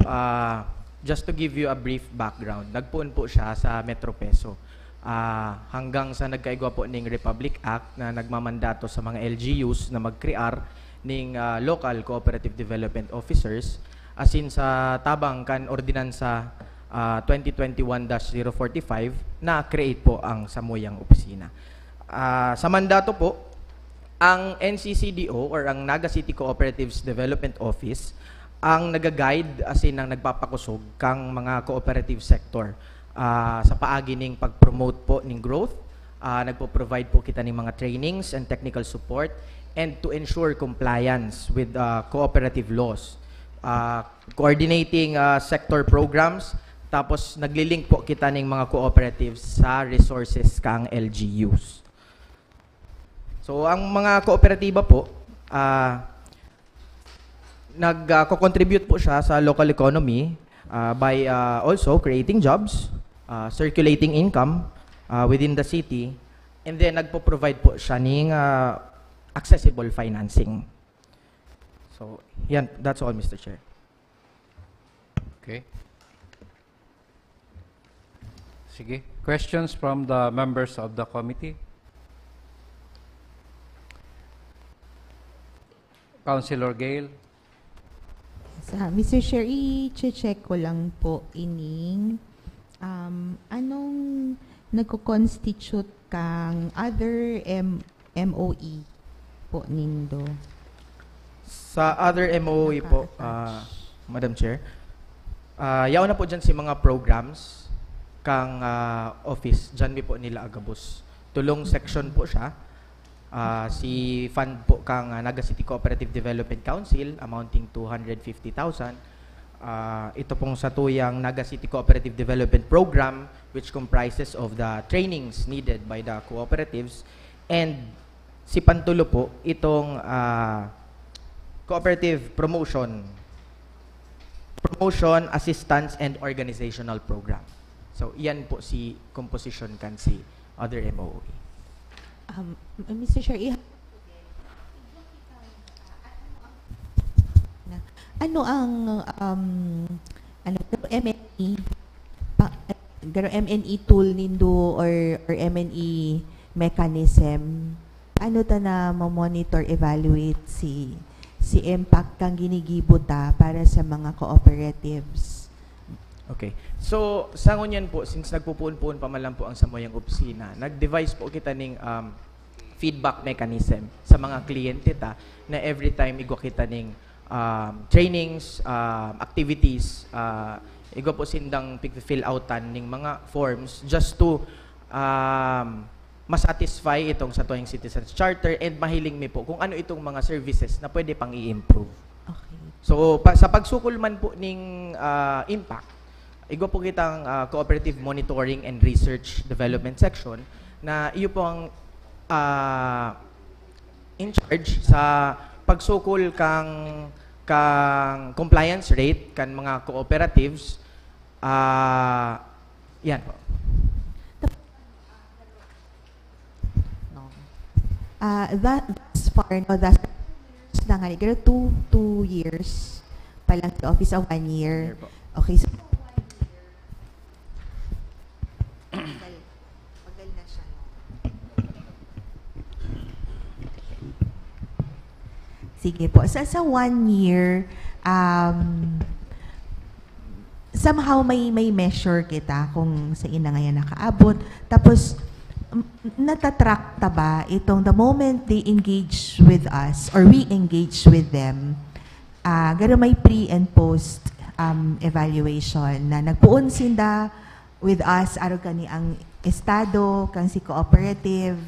just to give you a brief background, nagpuon po siya sa Metro Peso. Hanggang sa nagkaigwa po ng Republic Act na nagmamandato sa mga LGUs na mag-crear ng local cooperative development officers, asin sa tabang kan ordinansa 2021-045 na create po ang samuyang opisina. Sa mandato po, ang NCCDO or ang Naga City Cooperatives Development Office ang nagaguide asin ang nagpapakusog kang mga cooperative sector sa paagi ning pag-promote po ning growth. Nagpo-provide po kita ng mga trainings and technical support and to ensure compliance with cooperative laws. Coordinating sector programs, Tapos naglilink po kita ng mga cooperatives sa resources kang LGUs. So ang mga kooperatiba po, nag-contribute po siya sa local economy by also creating jobs, circulating income within the city, and then nagpo-provide po siya ng accessible financing. So yan, that's all, Mr. Chair. Okay. Sige. Questions from the members of the committee? Councilor Gale. Mr. Chair, i-check ko lang po ining anong nagko-constitute kang other MOE po nindo? Sa other MOE po, Madam Chair, yaw na po dyan si mga programs kang office, dyan mi po nila agabos. Tulong section po siya. Si fund po kang Naga City Cooperative Development Council amounting to 250,000. Ito pong sa tuyang Naga City Cooperative Development Program, which comprises of the trainings needed by the cooperatives. And si Pantulo po, itong Cooperative Promotion, Assistance and Organizational Program. So, iyan po si composition kan si other MOE. Mr. Chair, ano ang MNE MNE tool nindo or MNE mechanism, ano ta na ma-monitor, evaluate si impact kang ginigibuta para sa mga cooperatives? Okay. So, sa ngunyan po, since nagpupuon-puon pa man lang po ang samoyang opisina, nag-devise po kita ng feedback mechanism sa mga kliyente ta na every time igwa kita ng trainings, activities, igwa po sindang pig-fill outan ng mga forms just to masatisfy itong sa tuwing Citizens Charter and mahiling mi po kung ano itong mga services na pwede pang i-improve. Okay. So, sa pagsukol man po ng impact, igwa po kitang Cooperative Monitoring and Research Development Section na iyo po ang in charge sa pagsukol kang compliance rate kan mga cooperatives. Yan po. That's far, no, that's na nga, pero 2 years pa lang sa office, 1 year. Okay, so magal na siya. Sige po, sa 1 year, somehow may measure kita kung sa ina ngayon nakaabot. Tapos, natatrack ta ba itong the moment they engage with us or we engage with them, garo may pre and post evaluation na nagpuon sinda with us aro kani ang estado kang si cooperative,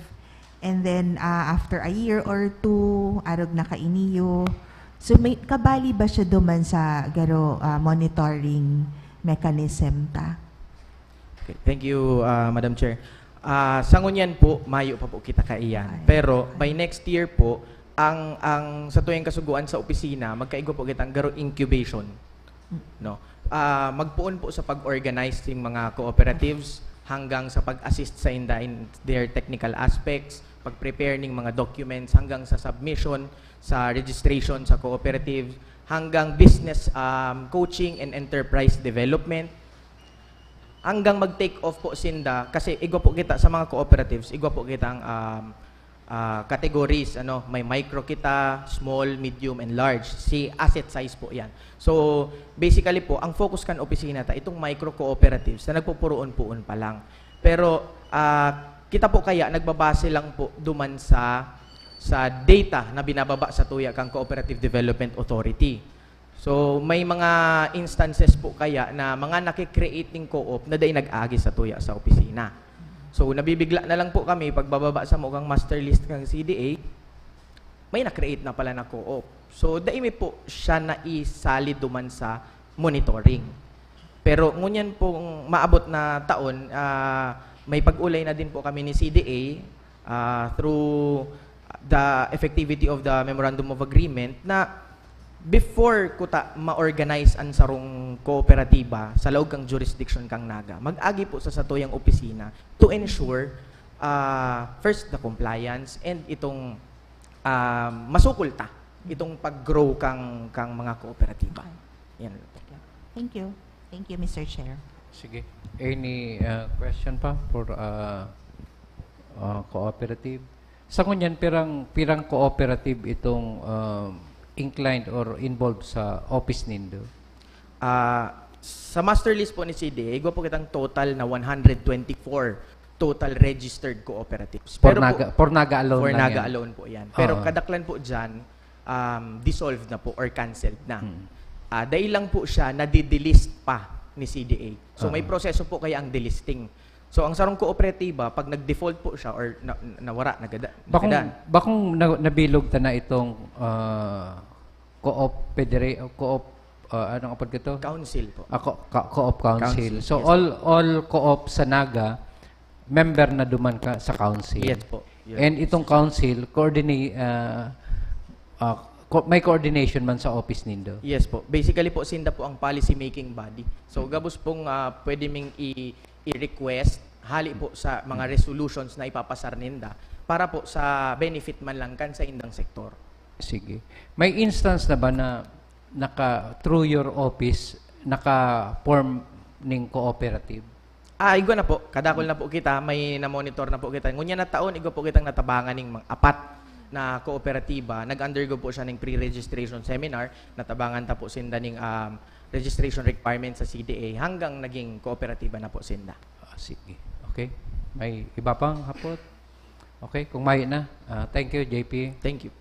and then after a year or 2 arog nakainiyo. So may kabali ba siya duman sa garo monitoring mechanism ta? Okay. Thank you, Madam Chair. Sa ngunyan po, mayo pa po kita kaiyan. Pero by next year po, ang sa tuwing kasuguan sa opisina, magkaigo po kitang garo incubation. No? Magpuon po sa pag-organize ng mga cooperatives hanggang sa pag-assist sa inda in their technical aspects, pag-prepare ng mga documents hanggang sa submission, sa registration sa cooperative, hanggang business coaching and enterprise development, hanggang mag-take off po sinda, kasi igwa po kita sa mga cooperatives, igwa po kitang categories, may micro kita, small, medium, and large. Si asset size po yan. So, basically po, ang focus kan opisina ta, itong micro cooperatives na nagpupuroon-puon pa lang. Pero, kita po kaya, nagbabase lang po duman sa data na binababa sa tuya kang Cooperative Development Authority. So, may mga instances po kaya na mga nakikreate ng co-op na day nag-agi sa tuya sa opisina. So, nabibigla na lang po kami pagbababa sa mukhang master list ng CDA, may na-create na pala na co-op. So, daimi po siya na isali duman sa monitoring. Pero ngunyan pong maabot na taon, may pag-ulay na din po kami ni CDA through the effectivity of the Memorandum of Agreement na before kuta ma-organize ang sarong kooperatiba sa laog kang jurisdiction kang Naga, mag-agi po sa satuyang opisina to ensure first the compliance and itong masukulta itong pag-grow kang mga kooperatiba. Yan. Thank you. Thank you, Mr. Chair. Sige. Any question pa for cooperative? Sa kunyan, pirang cooperative itong inclined or involved sa office nindo? Sa master list po ni CDA, igwa po kitang total na 124 total registered cooperatives. For Naga alone for lang Naga yan? alone po yan. Pero kadaklan po dyan, dissolved na po or canceled na. Dahil lang po siya nadidelist pa ni CDA. So may proseso po kaya ang delisting. So ang sarong kooperatiba, pag nag-default po siya or nawara, bakong nabilog ta na itong co-op anong kapag ito? Council po. Co-op council. So Yes. all co-op sa Naga member na duman ka sa council. Yes po. Yes. And itong council may coordination man sa office nindo. Yes po. Basically po, sinda po ang policy making body. So gabos pong pwede ming i-request hali po sa mga resolutions na ipapasar ninda para po sa benefit man lang kan sa indang sektor. Sige. May instance na ba na through your office naka-form ning cooperative? Igwa na po. Kadakol na po kita. May na-monitor na po kita. Ngunya na taon, igwa po kitang natabangan ng mga apat na kooperatiba. Nag-undergo po siya ng pre-registration seminar. Natabangan ta po sinda ng registration requirements sa CDA hanggang naging kooperatiba na po sinda. Sige. Okay. May iba pang hapot? Okay. Kung may na. Thank you, JP. Thank you.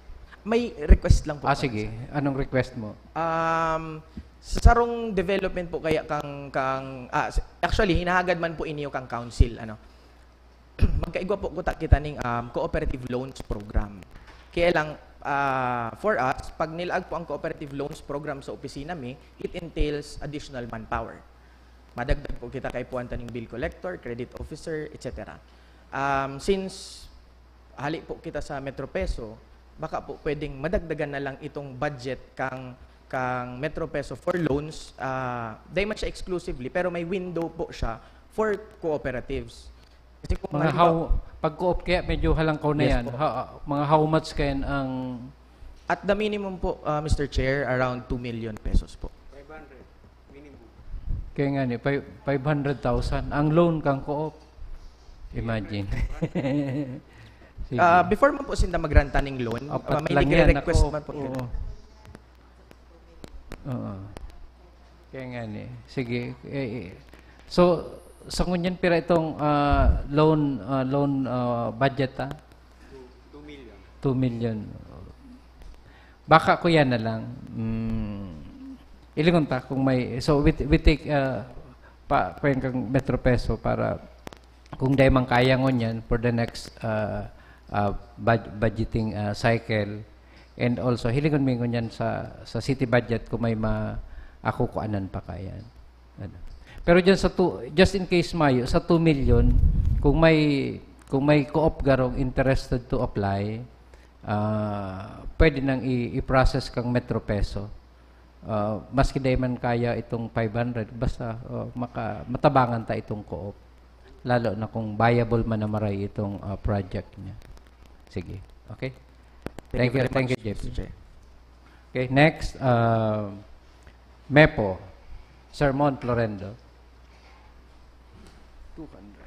May request lang po. Sige. Anong request mo? Sa sarong development po kaya actually hinahagad man po inyo kang council magkaigwa po kita ning cooperative loans program. Kaya lang for us pag nilaag po ang cooperative loans program sa opisina it entails additional manpower. Madagdag po kita kay puwanta ning bill collector, credit officer, etc. Since hali po kita sa Metro Peso, baka po pwedeng madagdagan na lang itong budget kang Metro Peso for loans. Di man siya exclusively, pero may window po siya for cooperatives. Kasi kung pag co-op kaya medyo halangkaw na Yes yan. po. Mga how much kayan ang... At the minimum po, Mr. Chair, around 2 million pesos po. 500 minimum. Kaya nga 500,000. Ang loan kang co-op. Imagine. Sige. Before mo po sinda magranta ng loan, Apat may lang yan, request ako. man po. Oo. Kaya nga sige. So, sa kunyan pira itong loan budget 2 million. 2 million. Baka ko yan na lang. Ilingon ta kung may... So, we take kang Metro Peso para kung dahil mang kaya ngon for the next budgeting cycle. And also, hilingon mo yan sa city budget kung may ako kuanan pa kayan. Pero dyan just in case mayo, sa 2 million, kung may co-op garong interested to apply, pwede nang i-process kang Metro Peso. Maski dahil man kaya itong 500, basta matabangan ta itong co-op. Lalo na kung viable man na maray itong project niya. Sige. Okay? Thank you, Jeff. Okay, next, MEPO, Sermon Florendo. 200.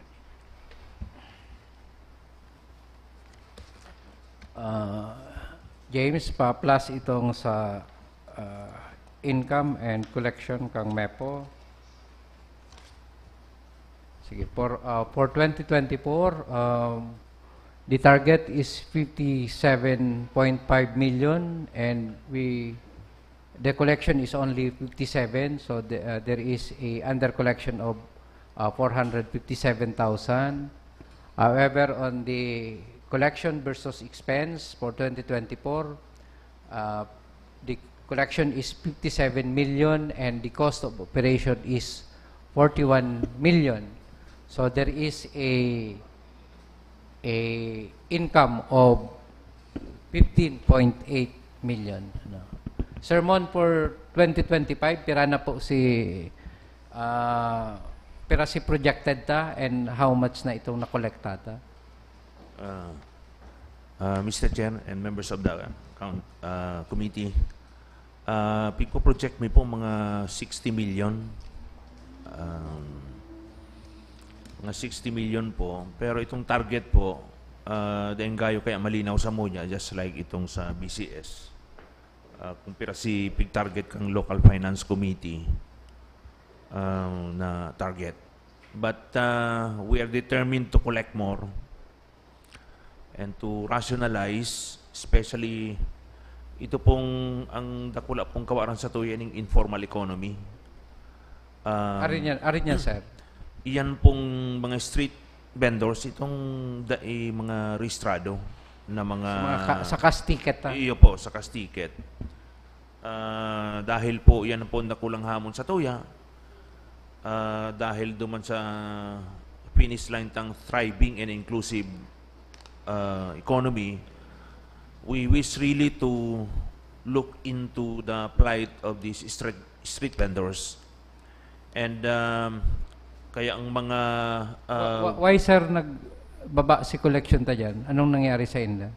James, pa-plus itong sa income and collection kang MEPO. Sige, for 2024, the target is 57.5 million and the collection is only 57, so there is a under collection of 457,000. However, on the collection versus expense for 2024, the collection is 57 million and the cost of operation is 41 million. So there is a income of 15.8 million. Ano. Sermon for 2025, pira na po pira si projected ta and how much na itong nakolekta ta? Mr. Chair and members of the committee, project may po mga 60 million. Mga 60 million po. Pero itong target po, dahil gayo kaya malinaw sa mo niya, just like itong sa BCS. Kung pira si target kang local finance committee na target. But we are determined to collect more and to rationalize, especially ito pong ang dakula pong kawaran sa tuya ng informal economy. Arin yan, sir. Iyan pong mga street vendors, itong mga registrado na mga... Sa cash ticket. Iyo po, sa cash ticket. Dahil po yan po nakulang hamon sa tuya. Dahil duman sa finish line tang thriving and inclusive economy, we wish really to look into the plight of these street vendors. And kaya ang mga... Why, sir, nagbaba si collection ta dyan? Anong nangyari sa inda?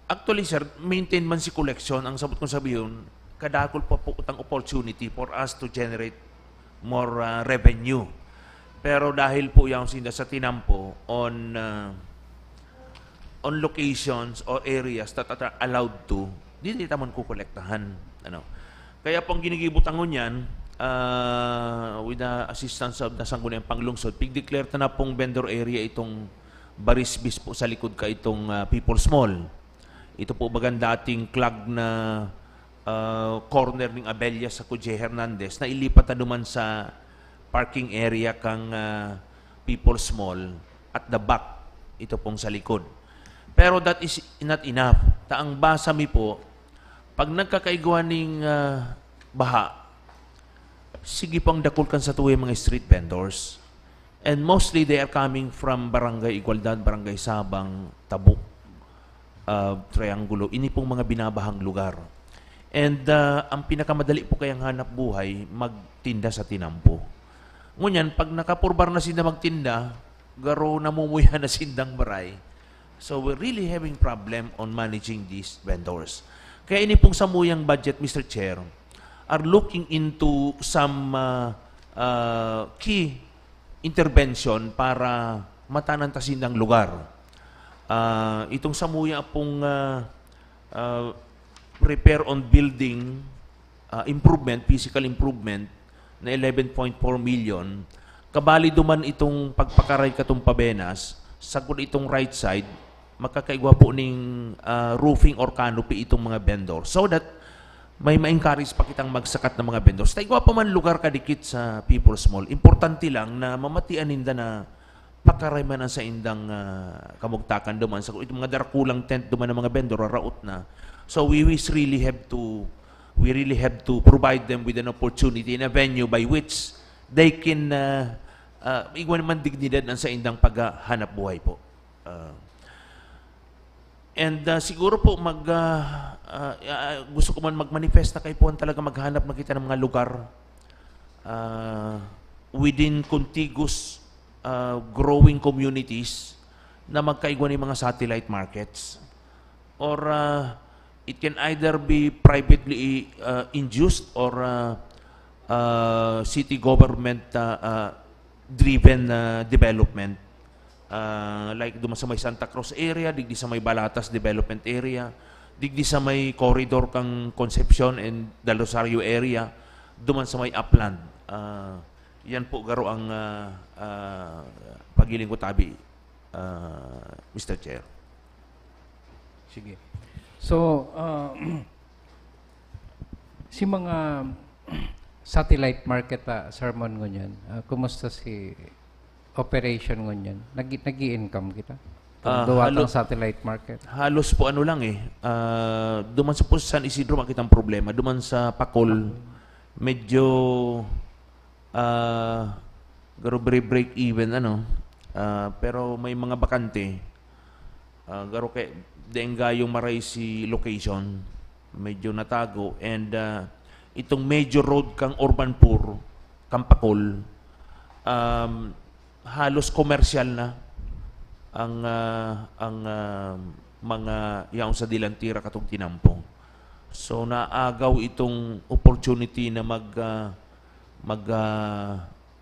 Actually, sir, maintain man si collection. Ang sabot kong sabihin, kadakol pa po utang opportunity for us to generate more revenue. Pero dahil po yung sinda sa tinampo on locations or areas that are allowed to, hindi naman kukolektahan. Ano? Kaya pong ginigibutangon yan, with the assistance of the Sangguniang Panglungsod, pig-declare na pong vendor area itong Barisbis po sa likod ka itong People's Mall. Ito po bagang dating clog na corner ng Abella sa Kuya Hernandez na ilipat na duman sa parking area kang People's Mall at the back, ito pong sa likod. Pero that is not enough. Taang basa mi po, pag nagkakaigwa ng baha, sige pang dakol kan sa tuwi mga street vendors. And mostly they are coming from Barangay Igualdad, Barangay Sabang, Tabuk, Triangulo. Ini pong mga binabahang lugar. And ang pinakamadali po kayang hanap buhay, magtinda sa tinampo. Ngunyan, pag nakapurbar na sila magtinda, garo namumuya na sindang baray. So we're really having problem on managing these vendors. Kaya ini pong samuyang budget, Mr. Chair, are looking into some key intervention para matanantasin ng lugar. Itong samuya pong repair on building improvement, physical improvement na 11.4 million, kabali duman itong pagpakaray katong pabenas, sagod itong right side, makakaigwa po ning roofing or canopy itong mga vendor so that may ma-encourage pa kitang magsakat ng mga vendors. Taigwa pa man lugar kadikit sa People's Mall. Importante lang na mamatian ninda na pakarayman sa indang kamugtakan duman. Sa itong mga darkulang tent duman ng mga vendor, raot na. So we really have to provide them with an opportunity in a venue by which they can igwan man dignidad sa indang paghanap buhay po. And siguro po gusto ko man mag-manifest na kayo po talaga maghanap na kita ng mga lugar within contiguous growing communities na magkaigwa ng mga satellite markets. Or it can either be privately induced or city government driven development. Like duman sa may Santa Cruz area, digdi sa may Balatas development area, digdi sa may corridor kang Concepcion and Del Rosario area, duman sa may upland. Yan po garo ang pagiling ko tabi, Mr. Chair. Sige. So, si mga satellite market sermon ngunyan, kumusta si operation ngunyan? Nag-i-income kita? Duwatang satellite market? Halos po ano lang duman sa San Isidro makitang problema. Duman sa Pacol, medyo garo break even pero may mga bakante garo kay dengayong maray si location medyo natago and itong major road kang Urbanpur Kampakol halos commercial na ang mga yaon sa Dilantira katong tinampong. So naagaw itong opportunity na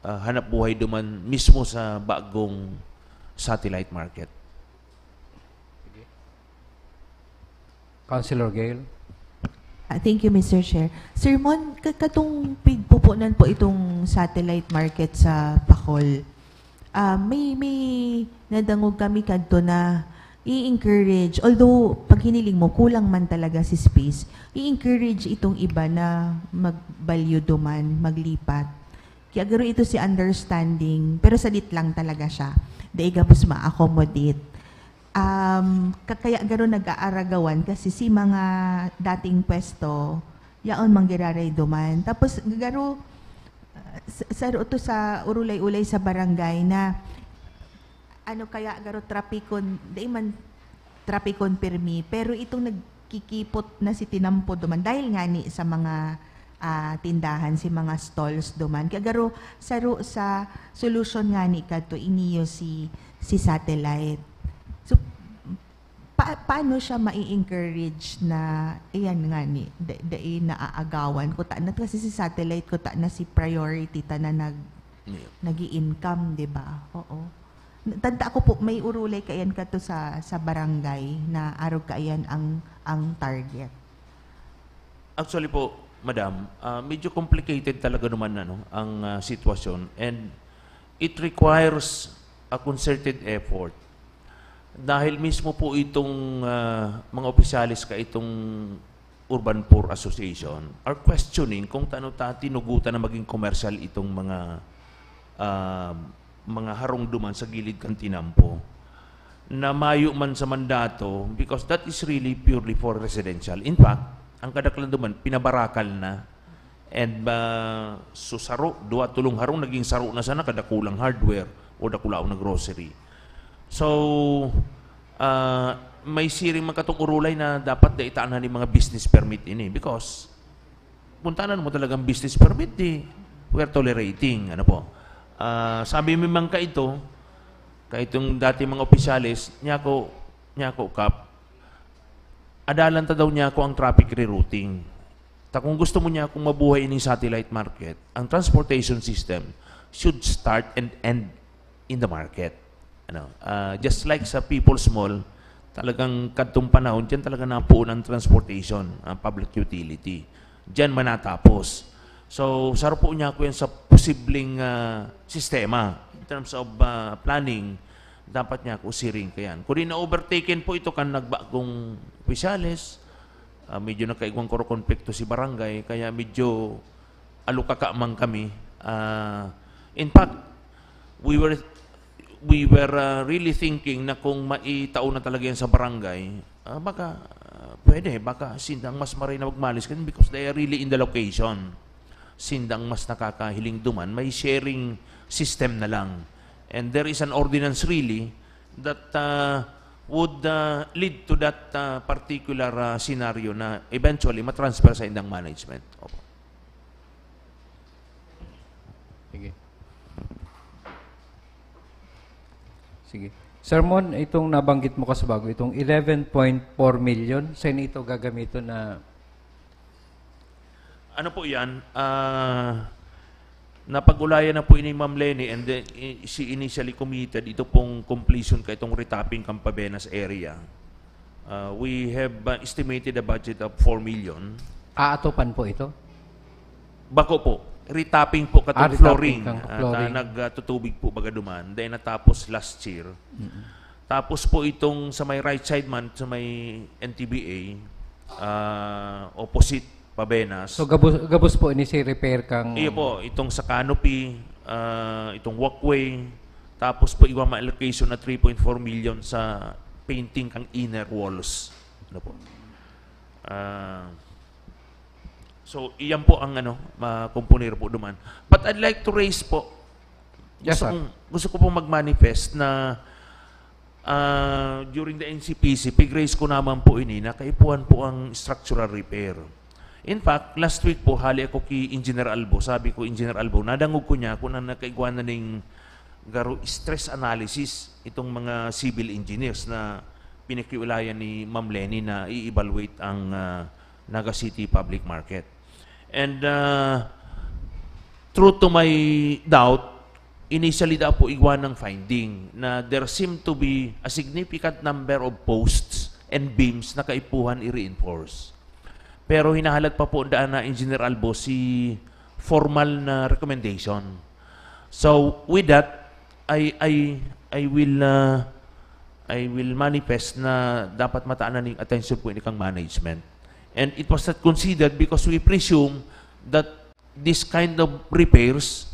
hanap buhay duman mismo sa bagong satellite market. Councilor Gale. Thank you, Mr. Chair. Sir Mon, katong pigpupunan po itong satellite market sa Bacol. May nadangog kami kadto na i-encourage, although pag hiniling mo, kulang man talaga si space, i-encourage itong iba na mag-value duman, maglipat. Kaya garo ito si understanding, pero salit lang talaga siya. Daig gapos ma-accommodate. Kaya garo nag-aaragawan kasi si mga dating pwesto, yaon manggiraray duman. Tapos garo, sa urulay-ulay sa barangay na kaya garo trapikon, di man trapikon permi, pero itong nagkikipot na si tinampo duman dahil nga ni sa mga tindahan, si mga stalls duman. Kaya garo sa solution nga ni kadto iniyo si satellite. So paano siya mai-encourage na iyan nga ni naaagawan ko ta na kasi si satellite ko ta na si priority ta na nag-i-income, di ba? Oo. Tanda ko po, may urulay kayan ka to sa barangay na araw kayan ang target. Actually po, Madam, medyo complicated talaga naman ang sitwasyon and it requires a concerted effort. Dahil mismo po itong mga opisyalis itong Urban Poor Association are questioning kung tinugutan na maging commercial itong mga harong duman sa gilid kang tinampo na mayo man sa mandato because that is really purely for residential. In fact, ang kadaklan duman pinabarakal na and susaro, duwa tulong harong naging saro na sana kadakulang hardware o dakulaw na grocery. So, may siring magkatong urulay na dapat daitaan ni mga business permit ini because puntanan mo talagang business permit we're tolerating. Sabi memang ito, itong dati mga opisyalis, niya ko kap, adalan ta daw niya ko ang traffic rerouting. Kung gusto mo niya kung mabuhay ini satellite market, ang transportation system should start and end in the market. Just like sa People's Mall, talagang kadtong panahon, dyan talaga napuon ang transportation, ang public utility. Dyan manatapos. So, sarap po niya ko yan sa posibleng sistema in terms of planning. Dapat niya ko siring kayan. Kung di na-overtaken po ito kan nagbagong opisyalis, medyo nakaigwang konflikto si barangay, kaya medyo alukakaamang kami. In fact, we were really thinking na kung maitao na talaga yan sa barangay, baka pwede, baka sindang mas maray na magmalis kasi because they are really in the location. Sindang mas nakakahiling duman, may sharing system na lang. And there is an ordinance really that would lead to that particular scenario na eventually matransfer sa indang management. Opo. Sige. Sir Mon, itong nabanggit mo kasabago, itong 11.4 million, saan ito gagamito na ano po yan? Napag-ulayan na po ini Ma'am Lenny and then she initially committed ito pong completion itong retapping Campabenas area. We have estimated a budget of 4 million. Aatupan po ito? Bako po. Retapping po katong flooring. Flooring. Nagtutubig po baga duman. Then natapos last year. Tapos po itong sa may right side man, sa may NTBA, opposite Pabenas. So gabos po ini si repair kang Iyo po, itong sa canopy, itong walkway, tapos po iwa ma-allocation na 3.4 million sa painting kang inner walls. Ano po? So iyan po ang makomponer po duman. But I'd like to raise po Yes, sir. Gusto ko pong mag-manifest na during the NCPC, pig-raise ko naman po ini na kaipuhan po ang structural repair. In fact, last week po, hali ako kay Engineer Albo. Sabi ko, Engineer Albo, nadangog ko niya kung na nakaigwan na ng stress analysis itong mga civil engineers na pinakiulayan ni Ma'am Lenny na i-evaluate ang Naga City public market. And true to my doubt, initially daw po igwan ng finding na there seemed to be a significant number of posts and beams na kaipuhan i-reinforce. Pero hinahalat pa po daan na Engineer Albo si formal na recommendation. So with that, I will manifest na dapat mataanan ng attention po ni kang management. And it was not considered because we presume that this kind of repairs,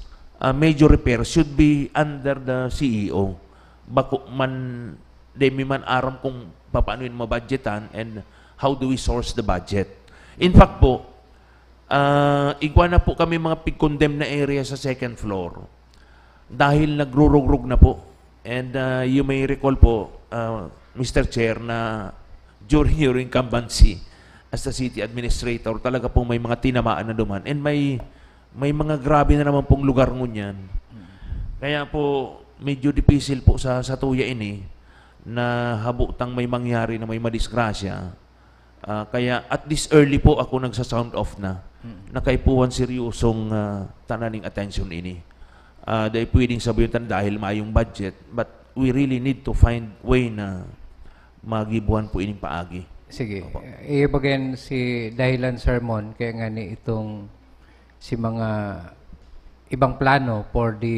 major repairs, should be under the CEO. Bako man, demi man aram kung paano yun mabudgetan and how do we source the budget. In fact po, igwa na po kami mga pig-condemn na area sa second floor dahil nagrurug-rug na po. And you may recall po, Mr. Chair, na during your incumbency as the city administrator, talaga pong may mga tinamaan na duman. And may mga grabe na naman pong lugar ngunyan. Kaya po, medyo difficile po sa tuya ini na habutang may mangyari na may madisgrasya. Kaya at this early po ako nagsa-sound off na. Nakaipuhan seryosong tananing attention ini. Dahil pwedeng sabihin tan dahil mayong budget, but we really need to find way na magibuhan po ining paagi. Sige. Ibagin si dahilan sermon kaya nga ni itong si mga ibang plano for the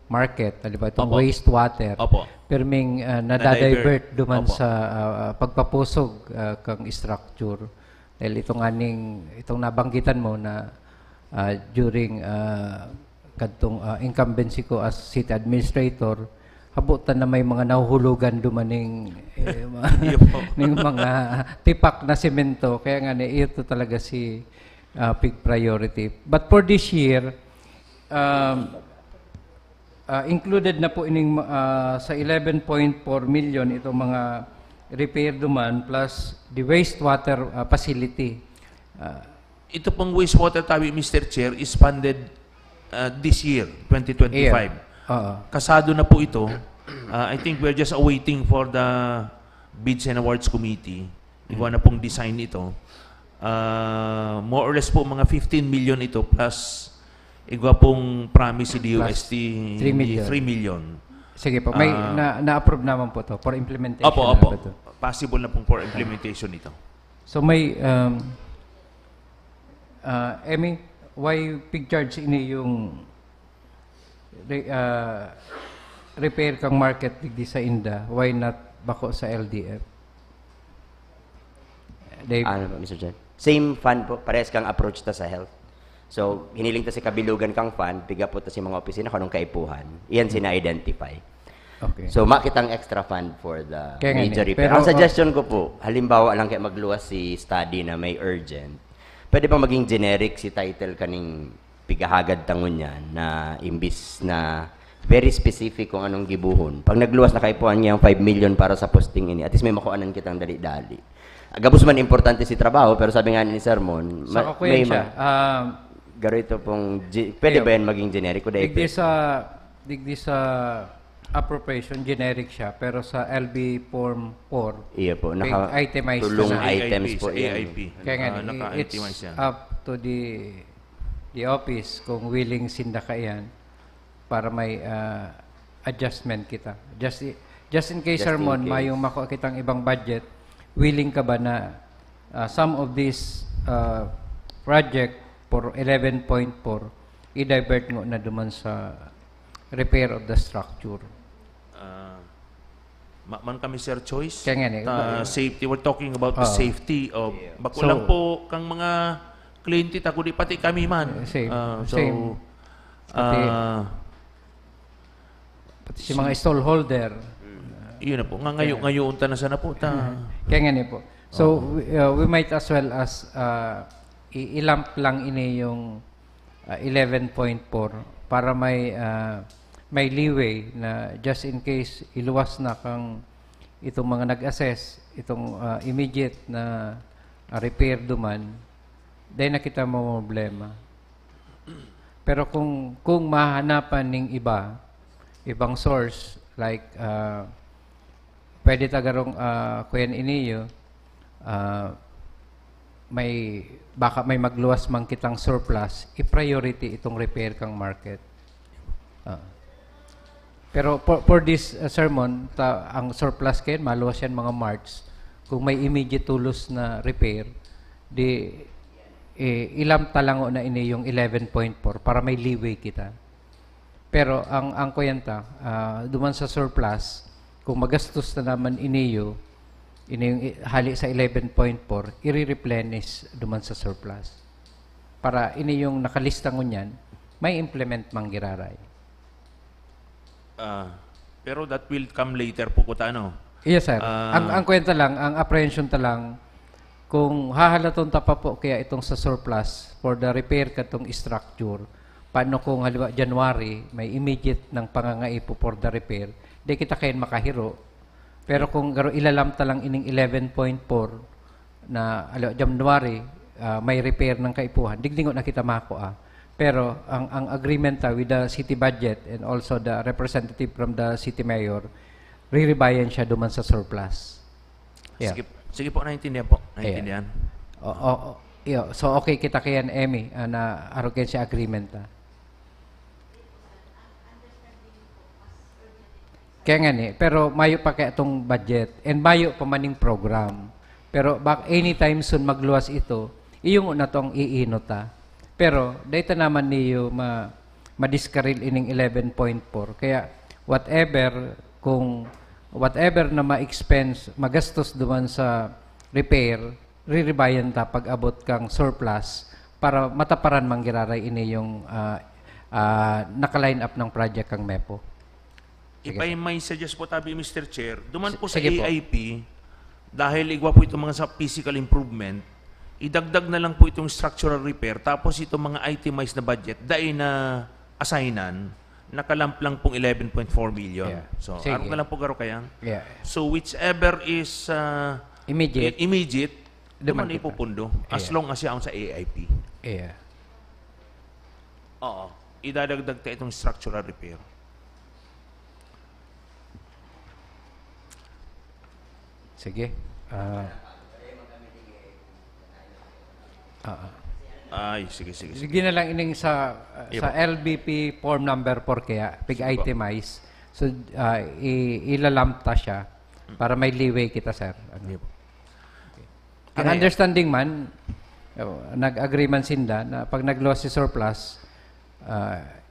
market, diba? Itong Opo. wastewater. Opo. Perming nadadivert duman Opo. sa pagpapusog kang structure. Dahil itong nabanggitan mo na during kadtong incumbency ko as city administrator, habutan na may mga nahuhulugan dumaning ning mga tipak na semento. Kaya nga ito talaga si big priority. But for this year, included na po ining sa 11.4 million itong mga repair duman plus the wastewater facility. Ito pong wastewater tabi, Mr. Chair, is funded this year, 2025. Kasado na po ito. I think we're just awaiting for the Bids and Awards Committee. Iwan na pong design ito. More or less po mga 15 million ito plus igwa pong promise si DOST 3 million. Sige po, may na-approve naman po to for implementation. Opo. Possible na pong for implementation ito. So may Emmy, why big charge ini yung repair kang market digdi sa Inda? Why not bako sa LDF? Dave? Ano po, Mr. Chair? Same fund po, parehas kang approach ta sa health. So, hiniling ta si kabilugan kang fund, piga po ta si mga opisina kanong kaipuhan. Iyan sina-identify. Okay. So, makitang extra fund for the Kaya major repair. pero, Ang suggestion ko po, halimbawa lang kaya magluwas si study na may urgent, pwede ba maging generic si title kaning pigahagad tangon yan na imbis na very specific kung anong gibuhon. Pag nagluwas na kaipuhan niya 5 million para sa posting ini, at least may makuanan kitang dali-dali. Gabos man importante si trabaho, pero sabi nga ni Sermon, may garo ito pong, pwede ba yan maging generic? Digdi sa appropriation, generic siya, pero sa LB Form 4, iya po, itemized tulong na. items po yan. AIP. Kaya nga, Naka-itemize it's yan. up to the office kung willing sinda ka yan para may adjustment kita. Just in case, Sermon, mayong makuha kitang ibang budget, willing ka ba na some of this project for 11.4 i-divert mo na duman sa repair of the structure? Man kami, Sir Choice. Kaya nga safety, we're talking about the safety of bako lang po kang mga kliyente ta kundi pati kami man. Same. Pati si mga stallholder. Yun na po. Ngayon ta na sana po ta. Kaya nga po. So, we might as well as ilamp lang ini yung 11.4 para may leeway na just in case iluwas na kang itong mga nag-assess, itong immediate na repair duman, dahil nakita mo problema. Pero kung mahanapan ng ibang source, like pwede tagarong kuyan iniyo, baka may magluwas mang kitang surplus, i-priority itong repair kang market. Pero for this sermon, ang surplus kayo, maluwas yan mga March. Kung may immediate tulos na repair, di ilam talango na ini yung 11.4 para may leeway kita. Pero ang kuyanta, duman sa surplus, kung magastos na naman ini yung hali sa 11.4, i-replenish duman sa surplus. Para ini yung nakalista ngunyan, may implement manggiraray. Pero that will come later po ko ano. Yes, sir. Ang kwenta lang, ang apprehension ta lang, kung hahalaton ta pa po kaya itong sa surplus for the repair katong structure, paano kung halimbawa January, may immediate ng pangangaipo for the repair, di kita kayo makahiro. Pero kung ilalam ta lang ining 11.4 na January, may repair ng kaipuhan, digdingo na kita makuha. Pero ang agreement with the city budget and also the representative from the city mayor, re-rebayan siya duman sa surplus. Yeah. Sige po, naintindihan po. Naintindihan. Yeah. So okay kita kayan, Emmy, na arugan siya agreement. Kaya nga ni, pero mayo pa kaya itong budget and mayo pa maning program. Pero anytime soon magluwas ito, iyong na itong iinota. Pero data naman niyo ma-discarril ining 11.4. Kaya whatever na ma-expense, magastos duman sa repair, re-rebayan ta pag abot kang surplus para mataparan manggiraray ini yung naka-line up ng project kang MEPO. If I may suggest po tabi, Mr. Chair, duman po sa Sige po. AIP, dahil igwa po itong mga sa physical improvement, idagdag na lang po itong structural repair, tapos itong mga itemized na budget, dahil na assignan, nakalamp lang pong 11.4 million. Yeah. So, Sige. araw ka lang po garo kaya. Yeah. So, whichever is immediate, duman kita. ipupundo, as Yeah. long as yaon sa AIP. Yeah. Oo. Idadagdag tayo itong structural repair. Sige. Ay, sige. Sige na lang ining sa LBP form number 4 kaya big itemize. So ilalamta siya para may leeway kita, sir. Okay. Ang understanding man, nag-agree man sinda na pag nag-loss si surplus,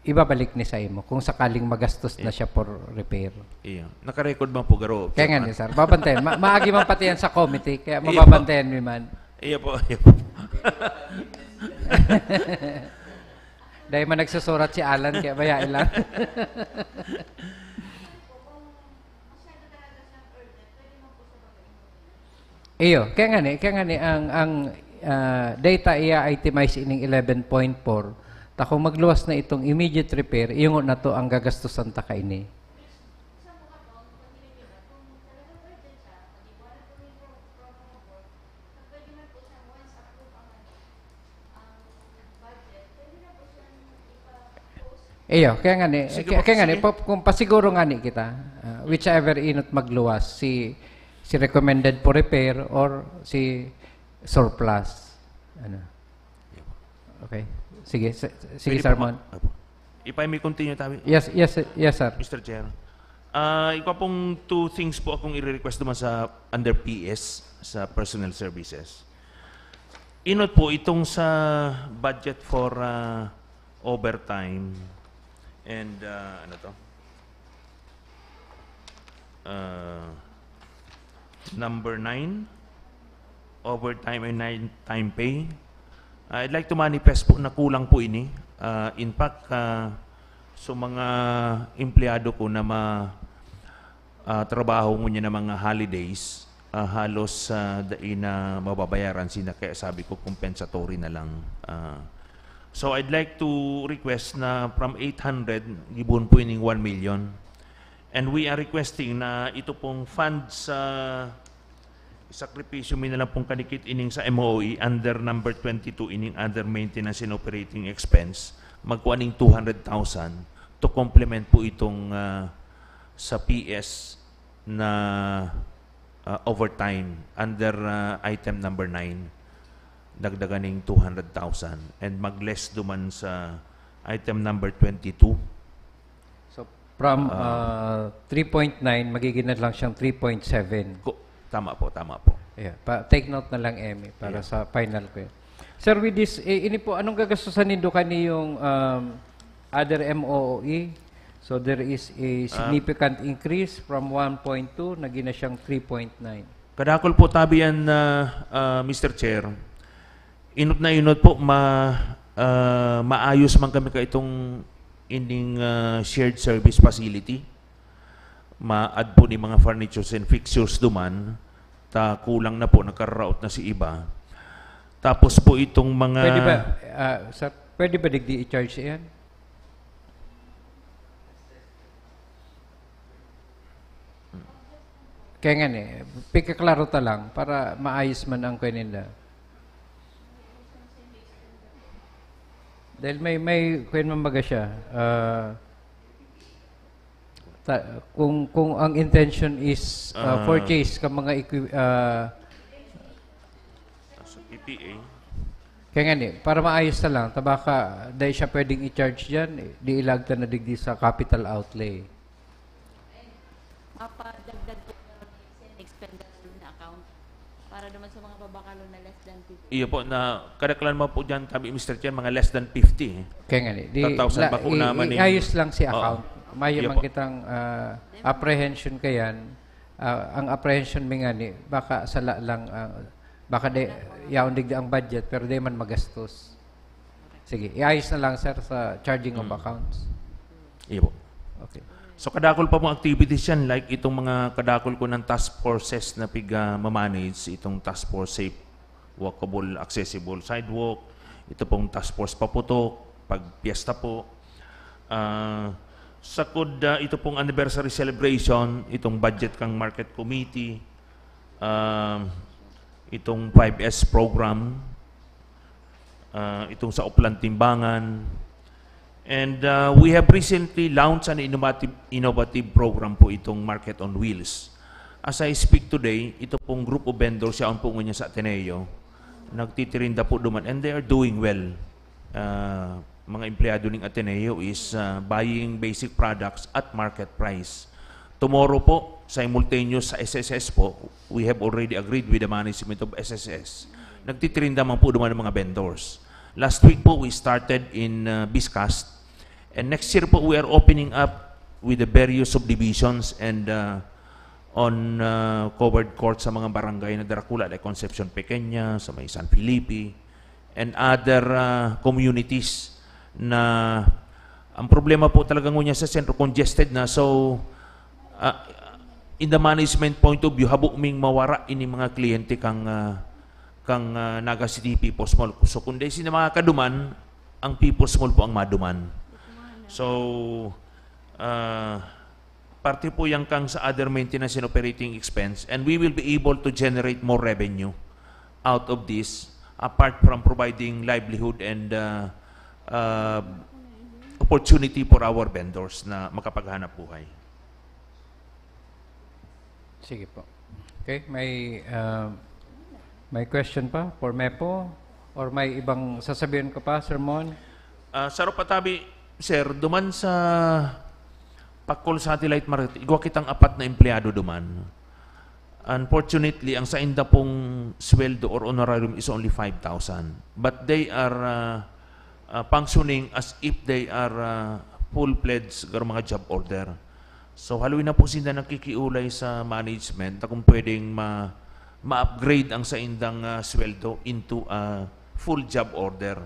ibabalik ni sa imo kung sakaling magastos na siya for repair. Iya. Naka-record man po garo. Kaya nga ni, sir. Babantayan. Maagi man pati yan sa committee, kaya mababantayan mi man. Iya po. Dahil man nagsusurat si Alan, kaya bayain lang. Iyo, kaya nga ni, ang data iya itemize ining 11.4, ta kung magluwas na itong immediate repair, iyong na to ang gagastusan ta kaini. Iyo, kaya nga ni, kung pasiguro nga ni kita, whichever inot magluwas, si recommended for repair or si surplus. Ano? Okay. Sige, Pwede Sir po Mon. If I may continue, tabi. Yes, sir. Mr. Chair. Ikaw pong two things po akong i-request naman sa under PS, sa personal services. Inot po itong sa budget for overtime and ano to? Number 9, overtime and time pay. I'd like to manifest po na kulang po ini. In fact, so mga empleyado ko na trabaho mo niya ng mga holidays, halos dahil na mababayaran sila. Kaya sabi ko, compensatory na lang. So I'd like to request na from 800, gibon po ining 1 million. And we are requesting na ito pong fund sa sakripisyo min na lang pong kanikit ining sa MOE under number 22 ining other maintenance and operating expense, magkuha ning 200,000 to complement po itong sa PS na overtime under item number 9. Dagdagan ng 200,000 and mag-less duman sa item number 22. So from 3.9 magiging na lang siyang 3.7. Tama po, tama po. Yeah, take note na lang Emmy para sa final ko. Sir, with this ini po anong gagastusan nindo kani yung other MOE? So there is a significant increase from 1.2 naging na siyang 3.9. Kadakol po tabiyan na Mr. Chair. Inot na inot po maayos man kami ka itong ining shared service facility. Ma-add po ni mga furnitures and fixtures duman. Ta kulang na po, nagka-route na si iba. Tapos po itong mga... Pwede ba, sir, pwede ba digdi i-charge yan? Kaya nga pikaklaro ta lang para maayos man ang kanila. Dahil may kung mambaga siya, kung ang intention is purchase ka mga PPA. Kaya nga para maayos na lang, tabaka dahil siya pwedeng i-charge dyan, di ilagta na digdi sa capital outlay. Mapadagdag po ng expenditure na account para naman sa mga babakalo na less than 50. Iyo po na kadaklan mo po dyan tabi Mr. Chen mga less than 50. Kaya nga iayos lang si account. Mayaman kitang apprehension kayan. Ang apprehension mi nga ni baka sala lang baka de yaon digdi ang budget pero di man magastos. Sige, iayos na lang sir sa charging of accounts. Iyo po. Okay. So kadakol pa mong activities yan like itong mga kadakol ko ng task forces na ma-manage itong task force safe, walkable, accessible sidewalk, ito pong task force paputok, pag piyesta po. Sakod ito pong anniversary celebration, itong budget kang market committee, itong 5S program, itong sa Upland Timbangan. And we have recently launched an innovative program po itong Market on Wheels. As I speak today, ito pong group of vendors siya po niya sa Ateneo. Nagtitirinda po duman and they are doing well. Mga empleyado ng Ateneo is buying basic products at market price. Tomorrow po, simultaneous sa SSS po, we have already agreed with the management of SSS. Nagtitirinda man po duman ng mga vendors. Last week po, we started in Biscast. And next year po, we are opening up with the various subdivisions and on covered court sa mga barangay na Dracula, like Concepcion Pequeña, sa may San Felipe, and other communities na ang problema po talaga ngunya sa sentro, congested na. So, in the management point of view, habok ming mawara ini mga kliyente kang Naga City People's Mall. So, kundi sila mga kaduman, ang People's Mall po ang maduman. So, parte po yung kang sa other maintenance and operating expense and we will be able to generate more revenue out of this apart from providing livelihood and opportunity for our vendors na makapaghanap buhay. Sige po. Okay, may question pa for MEPO or may ibang sasabihin ko pa, Sir Mon? Saro Patabi, Sir, duman sa Pakol Satellite Market, igwa kitang 4 na empleyado duman. Unfortunately, ang sa inda pong sweldo or honorarium is only 5,000. But they are functioning as if they are full-fledged mga job order. So, haluin na po sila nakikiulay sa management na kung pwedeng ma-upgrade ang sa indang sweldo into a full job order.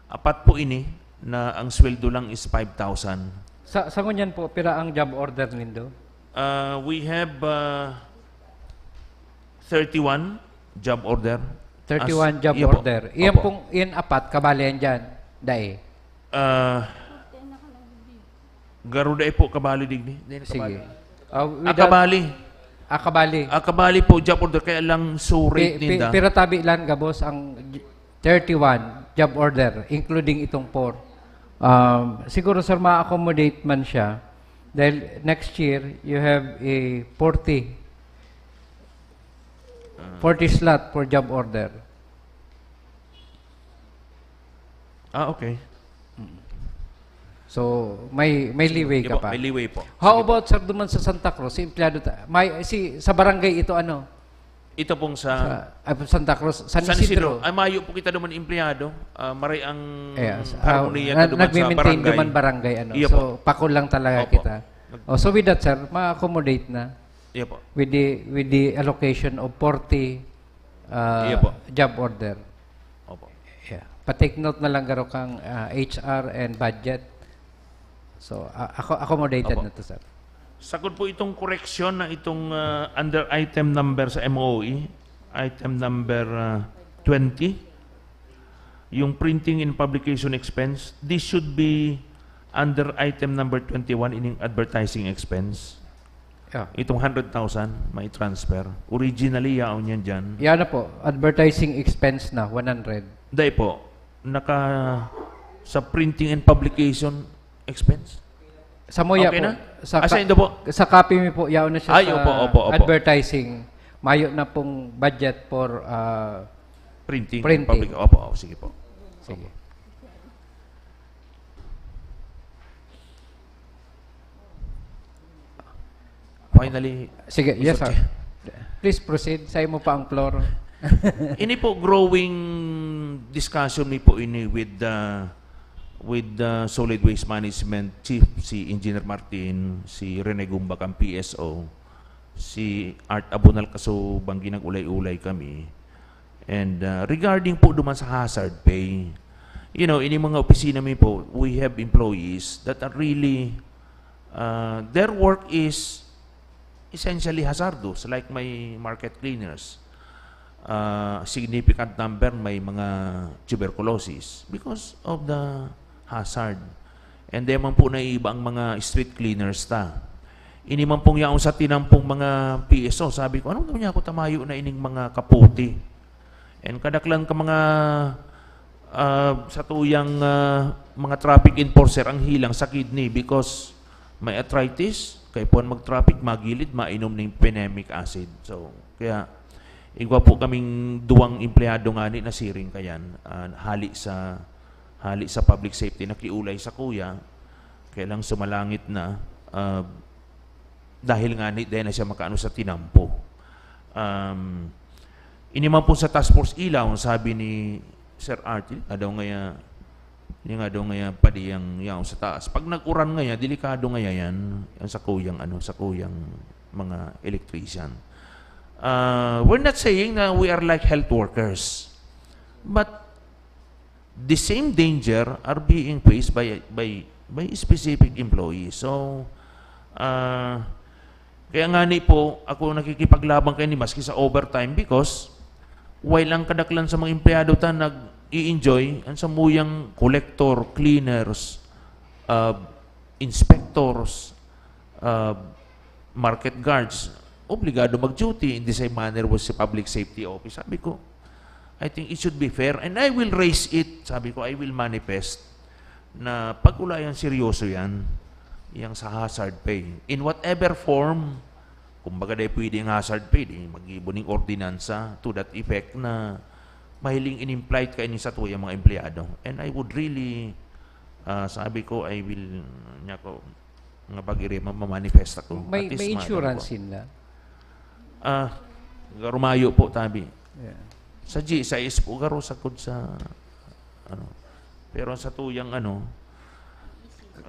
4 po ini na ang sweldo lang is 5,000. Sa ngunyan po, pira ang job order nindo? We have 31 job order. 31 job order. Iyan pong, iyan 4, kabali yan dyan? Dae. Garuda po kabali digni. Sige. Akabali. Akabali. Akabali po job order kaya lang so rate ninda. Pero tabi lan ka boss ang 31 job order including itong 4. Siguro sir ma-accommodate man siya dahil next year you have a 40 slot for job order. Okay. So may leeway ka Iba, pa. may leeway po. How about sir duman sa Santa Cruz, si empleyado sa barangay ito ano? Ito pong sa Santa Cruz, San Isidro. Ay mayo po kita duman empleyado. Maray ang harmonia duman sa nagme-maintain barangay. duman barangay ano. Iya So pako lang talaga Opo. kita. So with that sir, ma-accommodate na. Iya po. With the allocation of 40 Iya po. job order. Opo. Yeah. Pa-take note na lang garo kang HR and budget. So accommodated Opo. na to sir. Sakot po itong correction na itong under item number sa MOE, item number 20, yung printing and publication expense, this should be under item number 21 in advertising expense. Yeah. Itong 100,000 may transfer. Originally, yaon yan dyan. Yan na po, advertising expense na 100. Dahil po, sa printing and publication expense. Sa Moya Okay po. na? Sa Indo po? Sa copy mi po, yaon na siya Ay, sa opo. advertising. Mayo na pong budget for Printing. printing. Opo, sige po. Sige. Finally, Sige, yes Mr. sir. Please proceed. Sa mo pa ang floor. Ini po growing discussion ni po ini with the solid waste management chief, si Engineer Martin, si Rene Gumbak ang PSO, si Art Abunal kaso banggi nag-ulay-ulay kami. And regarding po duman sa hazard pay, you know, ini mga opisina mi po, we have employees that are really their work is essentially hazardous, like my market cleaners. Significant number may mga tuberculosis because of the hazard. And then man po na iba ang mga street cleaners ta. Ini man pong yaon sa tinampong mga PSO, sabi ko, anong niya ako tamayo na ining mga kaputi? And kadaklan ka mga sa tuyang mga traffic enforcer ang hilang sa kidney because may arthritis, kaya po mag-traffic, magilid, mainom ng phonemic acid. So, kaya igwa po kaming duwang empleyado nga ni nasiring kayan, hali sa public safety, nakiulay sa kuya, kailang sumalangit na, dahil nga ni, dahil na siya makaano sa tinampo. Iniman po sa task force ilaw, sabi ni Sir Artie, nga daw ngaya padi yang sa taas. Pag nag-uran ngaya, delikado ngaya yan sa kuyang mga electrician. We're not saying na we are like health workers, but the same danger are being faced by specific employees. So, kaya nga ni po, ako nakikipaglabang kayo ni maski sa overtime because while ang kadaklan sa mga empleyado ta nag-i-enjoy, ang samuyang collector, cleaners, inspectors, market guards, obligado mag-duty in the same manner was the public safety office. Sabi ko, I think it should be fair and I will raise it. Sabi ko, I will manifest na pag-ulayan seryoso yan, yung sa hazard pay. In whatever form, kumbaga dahil pwede yung hazard pay, mag-ibuning ordinansa to that effect na mahiling in-implied kayo sa tuyang mga empleyado. And I would really, sabi ko, I will, nga pag-iri, mamanifest ako. May insurance sila? Garumayo po, tabi. Yeah. Sa GSIS po, garo sakod sa, pero sa tuyang,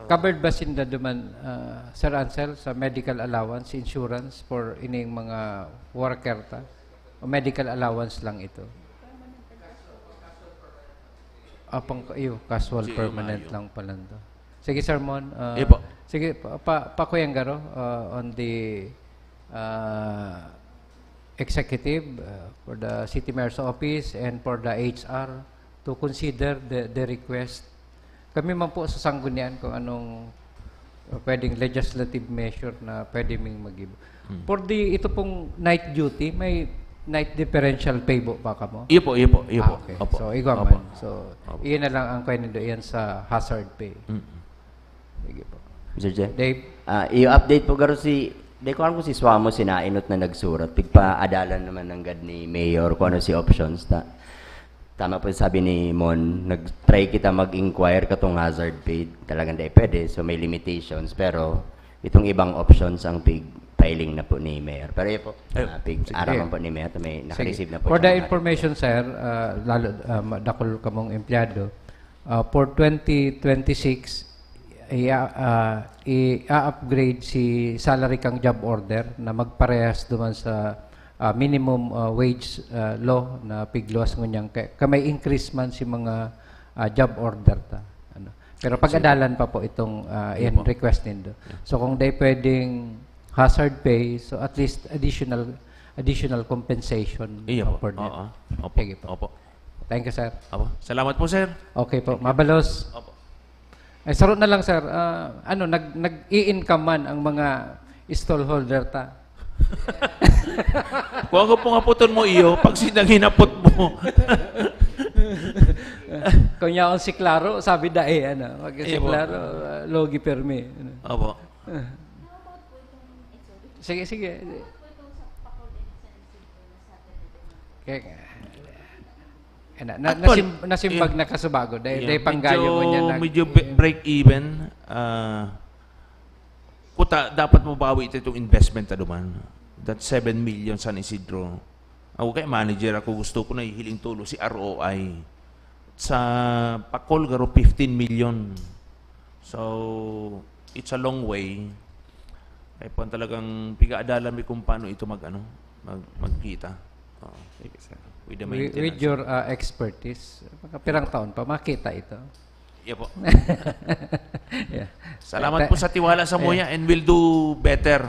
covered ba sinda duman, Sir Ansel, sa medical allowance, insurance for ining mga worker ta? O medical allowance lang ito? Casual permanent lang pala ito. Sige, Sir Mon. Sige, pakuyang garo on the executive for the City Mayor's Office and for the HR to consider the request kami man po sa sanggunian kung anong pwedeng legislative measure na pwede ming mag-give. For ito pong night duty, may night differential pay po pa ka mo? Iyo po. Okay. Opo. So, ikaw Opo. man. So, iyan na lang ang kwento iyan sa hazard pay. Sige po. Mr. Chair. Dave? I-update po garo di ko alam kung si Swamo sinainot na nagsurat. Pigpa-adalan naman ng gad ni Mayor kung ano si options. Tama po sabi ni Mon, nag-try kita mag-inquire katong hazard pay. Talagang di pwede, so may limitations. Pero itong ibang options ang filing na po ni Mayor. Pero yun po, araman po ni Mayor, may nakareceive na po. For the information, sir, lalo dakol kamong empleyado, for 2026, i-upgrade si salary kang job order na magparehas duman sa minimum wage law na pigluwas ngunyang kamay increase man si mga job order ta. Pero pag-adalan pa po itong request nindo. So kung day pwedeng hazard pay, so at least additional compensation for that. Opo. Thank you, sir. Opo. Salamat po, sir. Okay po. Mabalos. Opo. Sarot na lang, sir. Nag-i-income man ang mga stallholder ta. Kung ako pong aputon mo iyo, pag sinanginapot mo. Kung yaon si Claro, sabi pag si Claro, logi permi. Opo. Sige. Nasimbag na kasubago dahil panggayo mo niya medyo break even. Dapat mo bawi itong investment na duman. That 7 million San Isidro. Ako kay manager ako, gusto ko na ihiling tulo si ROI. Sa Pacol garo 15 million. So it's a long way. Kaya po talagang piga-adalan mi kung paano ito magkita. With your expertise, pirang taon pa makita ito. Yeah po. Salamat po sa tiwala sa Moya and we'll do better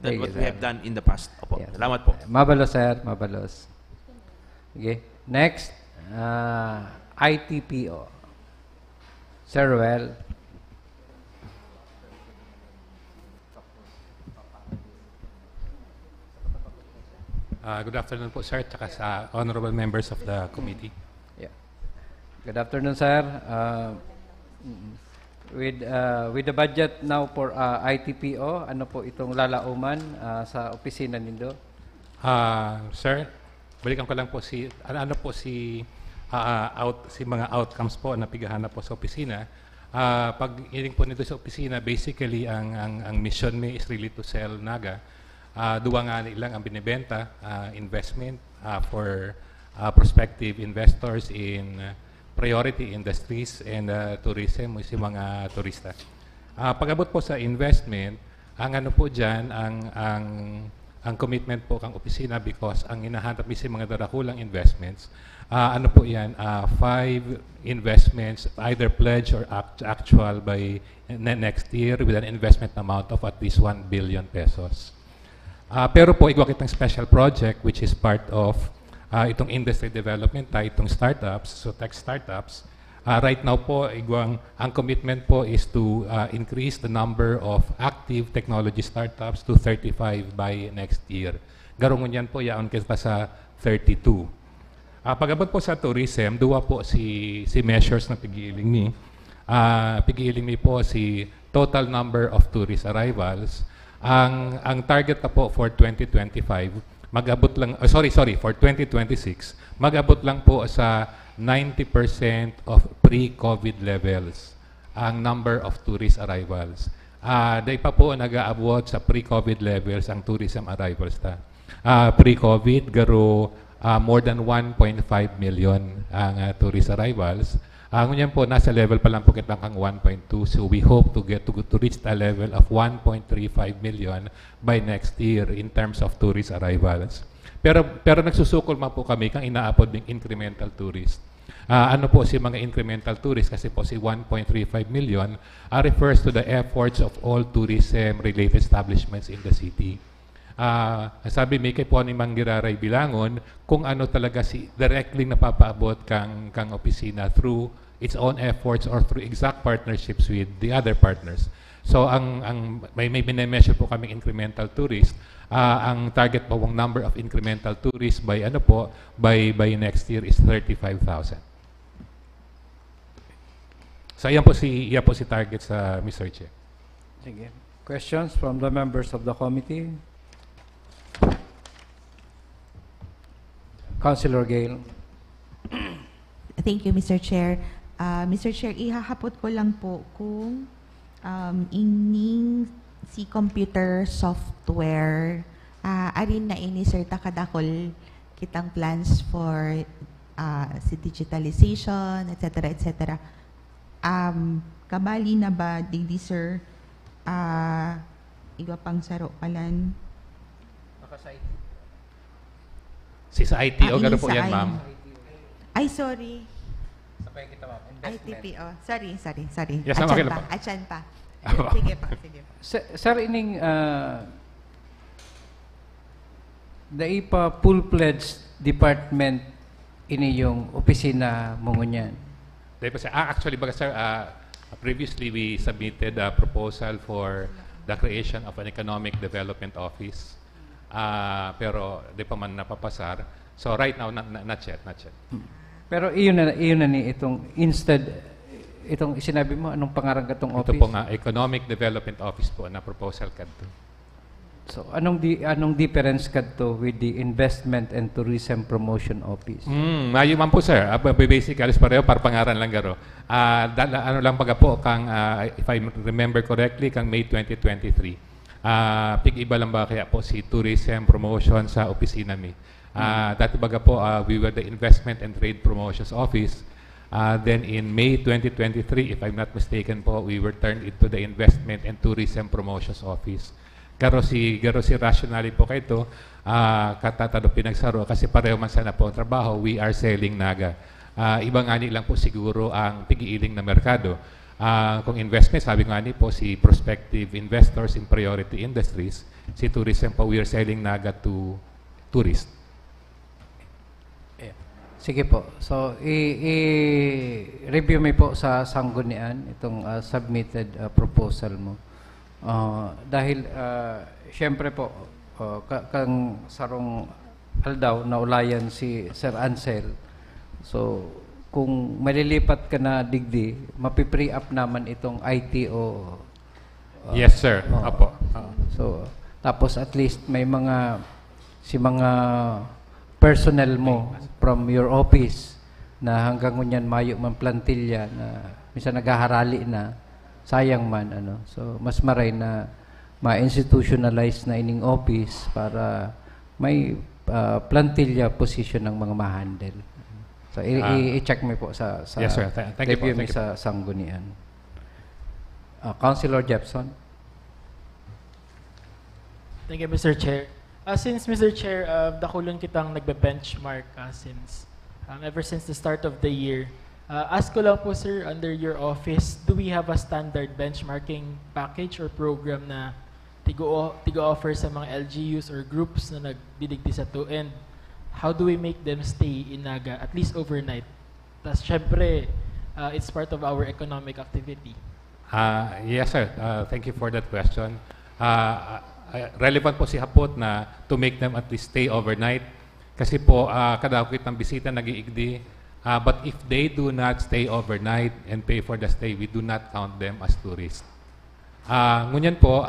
than what we have done in the past. Opo. Salamat po. Mabalos, sir. Mabalos. Okay. Next, ITPO. Sir Ruel. Good afternoon po, sir, at sa honorable members of the committee. Good afternoon, sir. With the budget now for ITPO, ano po itong lalauman sa opisina nindo? Sir, balikan ko lang po si mga outcomes po na pigahanap po sa opisina. Pag iling po nito sa opisina, basically ang mission me is really to sell Naga. Duwa nga nilang ang binibenta, investment for prospective investors in priority industries and tourism, si mga turista. Pag-abot po sa investment, ang ano po dyan, ang commitment po kang opisina because ang inahanap si mga darakulang investments, ano po yan, 5 investments, either pledge or actual by next year with an investment amount of at least 1 billion pesos. Pero po, igwa kitang special project which is part of itong industry development, itong startups, so tech startups. Right now po, ang commitment po is to increase the number of active technology startups to 35 by next year. Garungon yan po, yaon kita sa 32. Pag-abot po sa tourism, duwa po si measures na pigiling ni. Pigiling ni po si total number of tourist arrivals. Ang target na po for 2025, mag-abot lang, for 2026, mag-abot lang po sa 90% of pre-COVID levels ang number of tourist arrivals. Dahil pa po nag-aabot sa pre-COVID levels ang tourism arrivals ta. Pre-COVID, garo more than 1.5 million ang tourist arrivals. Ngunyan po, nasa level pa lang po kitang kang 1.2. So we hope to get to reach a level of 1.35 million by next year in terms of tourist arrivals. Pero nagsusukol man po kami kang inaapod ng incremental tourist. Ano po si mga incremental tourists kasi po si 1.35 million refers to the efforts of all tourism-related establishments in the city. Sabi may kay po ni Manggiraray Bilangon kung ano talaga si directly napapaabot kang opisina through its own efforts or through exact partnerships with the other partners. So may binemeasure po kaming incremental tourist. Ang target po ng number of incremental tourists by by next year is 35,000. So yan po si target sa Mr. Chair. Sige. Questions from the members of the committee? Councilor Gale. Thank you, Mr. Chair. Mr. Chair, ihahapot ko lang po kung ining si computer software arin na ini sir takadakol kitang plans for si digitalization, etc. etc. Kabali na ba digdi sir iba pang saro palan? Sa IT o gano'n po yan, ma'am? Ay, sorry. Sabay kita, ma'am. ITPO. Sorry. Yes, Achan pa. Sige pa. Sir, ining daipa full-fledged department ini yung opisina mo ngunyan? Actually, sir, previously we submitted a proposal for the creation of an economic development office. Pero di pa man napapasar. So right now, not yet. Pero iyon na ni itong itong sinabi mo, anong pangarang katong office? Ito po nga, Economic Development Office po na proposal kadto. So anong difference kadto with the Investment and Tourism Promotion Office? Mayo man po, sir. Basically, pareho par pangaran lang garo. Ano lang baga po kang if I remember correctly kang May 2023. Pig-iba lang ba kaya po si Tourism Promotion sa opisina mi. Dati baga po, we were the Investment and Trade Promotions Office. Then in May 2023, if I'm not mistaken po, we were turned into the Investment and Tourism Promotions Office. Garo si rationale po kayo ito, katatado pinagsaro kasi pareho man sana po ang trabaho, we are selling Naga. Ibang ani lang po siguro ang pigiiling na merkado. Kung investment, sabi nga ni po, si prospective investors in priority industries, si tourism po, we are selling Naga to tourists. Sige po. So, i-review mo po sa sanggunian itong submitted proposal mo. Dahil, syempre po, kang sarong aldaw na ulayan si Sir Ansel. So, kung malilipat ka na digdi, mapipree up naman itong ITO. Yes, sir. Apo. So, tapos at least may mga personnel mo from your office na hanggang ngunyan mayo man plantilla na minsan nagaharali na, sayang man. So, mas maray na ma-institutionalize na ining office para may plantilla position ng mga ma-handle. So, i-check mo po sa yes, sir. Thank you po. review mo sa sanggunian. Councilor Jepson. Thank you, Mr. Chair. Since, Mr. Chair, dakulan kitang nagbe-benchmark ever since the start of the year. Ask ko lang po, sir, under your office, do we have a standard benchmarking package or program na tigo-offer sa mga LGUs or groups na nagdidigdi sa to? And how do we make them stay in Naga, at least overnight? Tapos, syempre, it's part of our economic activity. Yes, sir. Thank you for that question. Relevant po si Hapot na to make them at least stay overnight. Kasi po, kadakit ng bisita nag-iigdi. But if they do not stay overnight and pay for the stay, we do not count them as tourists. Ngunyan po,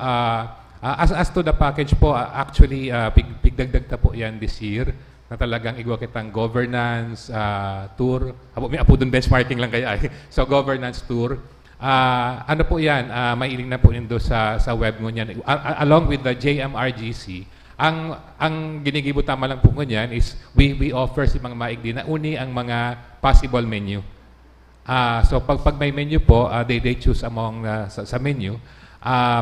as to the package po, actually, pigdagdag ta po yan this year na talagang igwa kitang governance tour. May apo dun benchmarking lang kaya. So, governance tour. Ano po yan, mailing na po nindo sa web ngunyan. Along with the JMRGC, ang ginigibo tama lang po ngunyan is we offer si mga maigdi na uni ang mga possible menu. So pag may menu po, they choose among sa menu.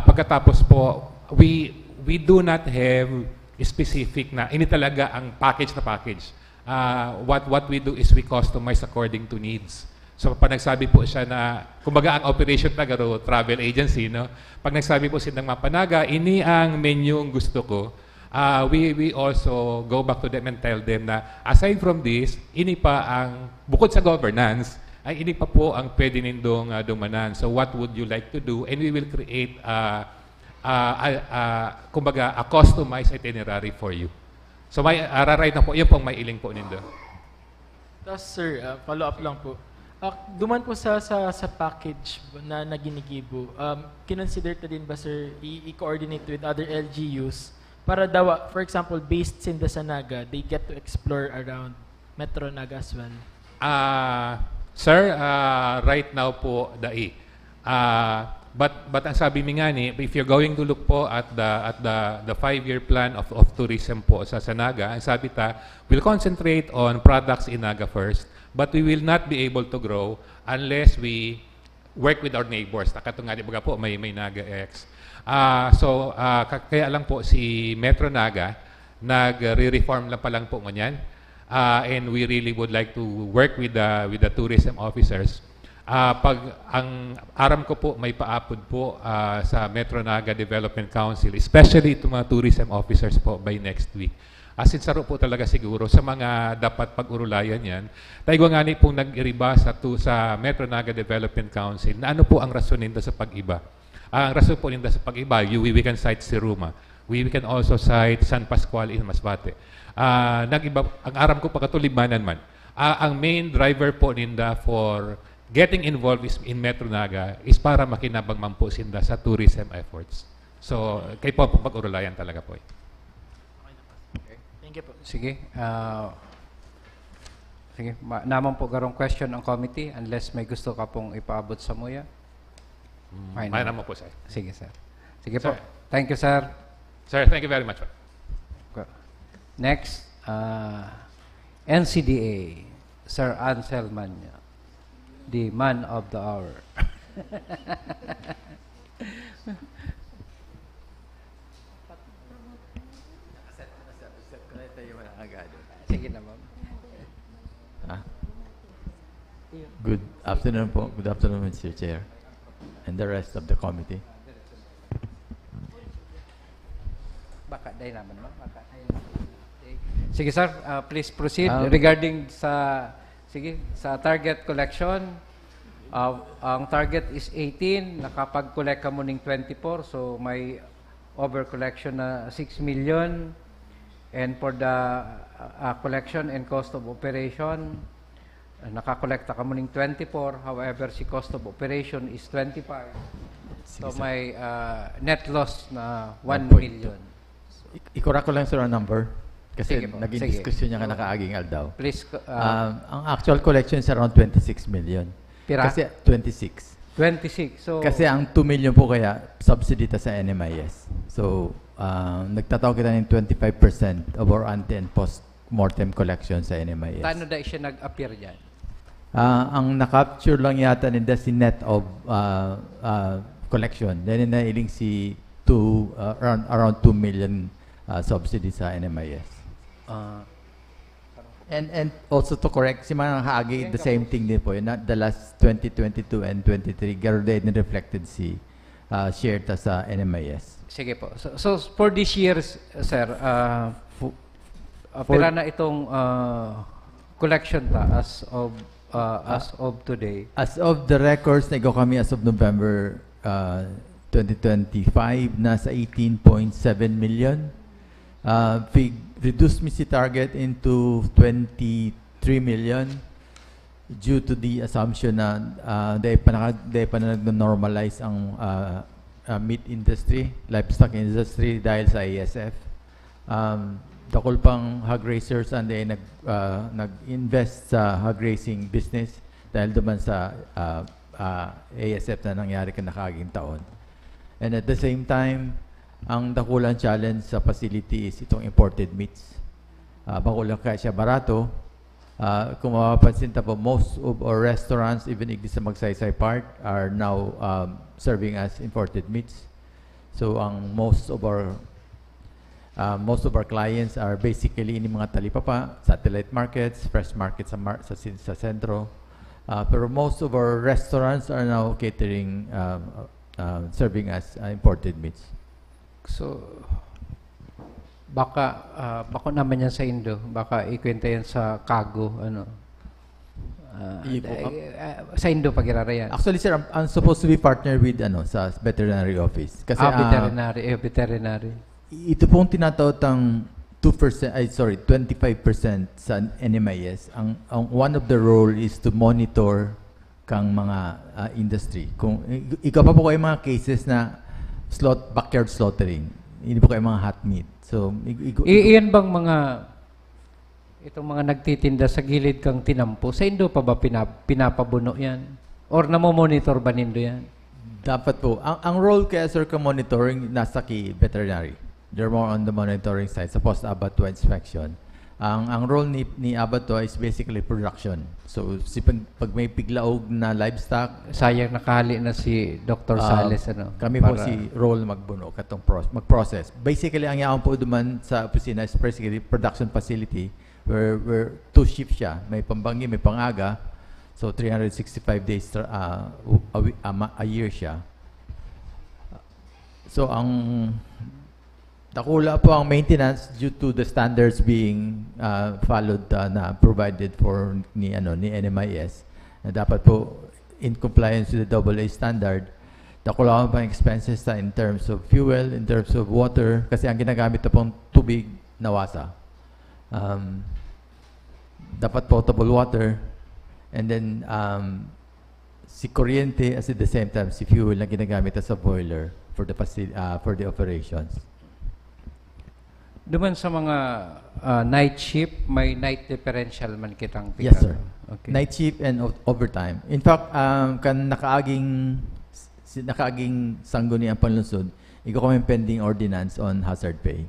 Pagkatapos po, we do not have specific na, ini talaga ang package na package. What we do is we customize according to needs. So pag nagsabi po siya na, kumbaga ang operation na garo, travel agency, no? Pag nagsabi po siya ng Mapanaga, ini ang menu ang gusto ko, we also go back to them and tell them na aside from this, ini pa ang, bukod sa governance, ay hindi pa po ang pwede nindong dumanan. So what would you like to do? And we will create kumbaga, a customized itinerary for you. So may raray na po, yun pong may iling po nindo. Tapos sir, follow up lang po. Duman po sa package na ginigibo, kinonsider na din ba sir i-coordinate with other LGUs para daw, for example, based in Dasanaga, they get to explore around Metro Naga as well? Sir, right now po, dai. But ang sabi mi nga ni, if you're going to look po at the 5-year plan of tourism po sa Naga, ang sabi ta, we'll concentrate on products in Naga first, but we will not be able to grow unless we work with our neighbors. Katong nga, di ba po, may Naga X. Kaya lang po si Metro Naga, nag-re-reform lang pa lang po nganyan. And we really would like to work with the tourism officers. Pag ang aram ko po may paapod po sa Metro Naga Development Council, especially itong mga tourism officers po by next week. Sinsaro po talaga siguro sa mga dapat pag-urulayan yan. Tayo nga ni pong nag-iriba sa Metro Naga Development Council na ano po ang rason ninda sa pag-iba. Ang rason po ninda sa pag-iba, we can cite Siruma. We can also cite San Pascual in Masbate. Nag-iba, ang aram ko pa katulibanan man. Ang main driver po ninda for getting involved in Metro Naga is para makinabang man po sinda sa tourism efforts. So, kayo po pag-urulayan talaga po. Thank you po. Sige. Sige. Naman po garong question ang committee unless may gusto ka pong ipaabot sa muya. May naman po, sir. Sige, sir. Sige po. Sir. Thank you, sir. Sir, thank you very much. Next, NCDA, Sir Anselman, the man of the hour. Sige na, ma'am. Good afternoon po. Good afternoon, Mr. Chair, and the rest of the committee. Baka day naman, ma'am. Sige, sir. Please proceed. Regarding sa target collection, ang target is 18. Nakapag-collect ka mo ng 24. So, may over-collection na 6 million. And for the collection and cost of operation, nakakolekta ka mo ng 24. However, si cost of operation is 25. So, may net loss na 1 million. I-correct ko lang sir ang number. Kasi Sige po, naging sige. diskusyon niya nga nakaaging aldaw. Please. Ang actual collection is around 26 million. Pira? Kasi 26. 26. So, Kasi ang 2 million po kaya subsidy ta sa NMIS. So, nagtataw kita ng 25% of our ante and post-mortem collection sa NMIS. paano da siya nag-appear dyan? Ang na-capture lang yata nila si net of collection. Then nailing si around 2 million subsidy sa NMIS. And also to correct, si Manang Haagi, the same thing din po. The last 2022 and 23, garo din reflected si share ta sa NMIS. Sige po. So for this year, sir, pira na itong collection ta as of today? As of the records na go kami as of November 2025, nasa 18.7 million. Reduced mi si target into 23 million due to the assumption na they pa na nag-normalize ang meat industry, livestock industry dahil sa ASF. Dakol pang hog raisers and they nag-invest sa hog raising business dahil duman sa ASF na nangyari ka nakaging taon. And at the same time, ang dakulang challenge sa facility is itong imported meats. Bakulang kaya siya barato. Kung mapapansin ta po, most of our restaurants, even sa Magsaysay part, are now serving as imported meats. So ang most of our clients are basically ini mga talipapa, satellite markets, fresh markets sa sentro. Pero most of our restaurants are now catering, serving as imported meats. So, baka naman yan sa Indo. Baka ikwenta yan sa cargo, Sa Indo pagirara yan. Actually, sir, I'm supposed to be partner with sa veterinary office. Kasi, veterinary. Ito pong tinatawag 25% sa NMIS. Ang one of the role is to monitor kang mga industry. Kung ikaw pa po kayo mga cases na backyard slaughtering. Hindi po kayo mga hot meat. So, iyan bang itong mga nagtitinda sa gilid kang tinampo, sa Indo pa ba pinapabuno yan? Or namomonitor ba nindo yan? Dapat po. Ang role kaya, sir, ka monitoring nasa veterinary. They're more on the monitoring side sa post-abattoir inspection. Ang role ni abattoir is basically production. So, pag may piglaog na livestock, sayang nakahali na si Dr. Sales. Kami po si role magbuno, mag-process. Basically, ang yaon po duman sa opisina is basically production facility where two shifts siya. May pambangi, may pangaga. So, 365 days a year siya. So, nakula po ang maintenance due to the standards being followed na provided for ni NMIS. Na dapat po in compliance with the AA standard. Nakula po ang expenses in terms of fuel, in terms of water, kasi ang ginagamit na pong tubig nawasa. Dapat potable water, and then si kuryente at the same time si fuel na ginagamit sa boiler for the operations. Duman sa mga night shift, may night differential man kitang Yes, sir. Okay. Night shift and overtime. In fact, kan nakaaging sangguni ang panlusod, ikaw kami pending ordinance on hazard pay.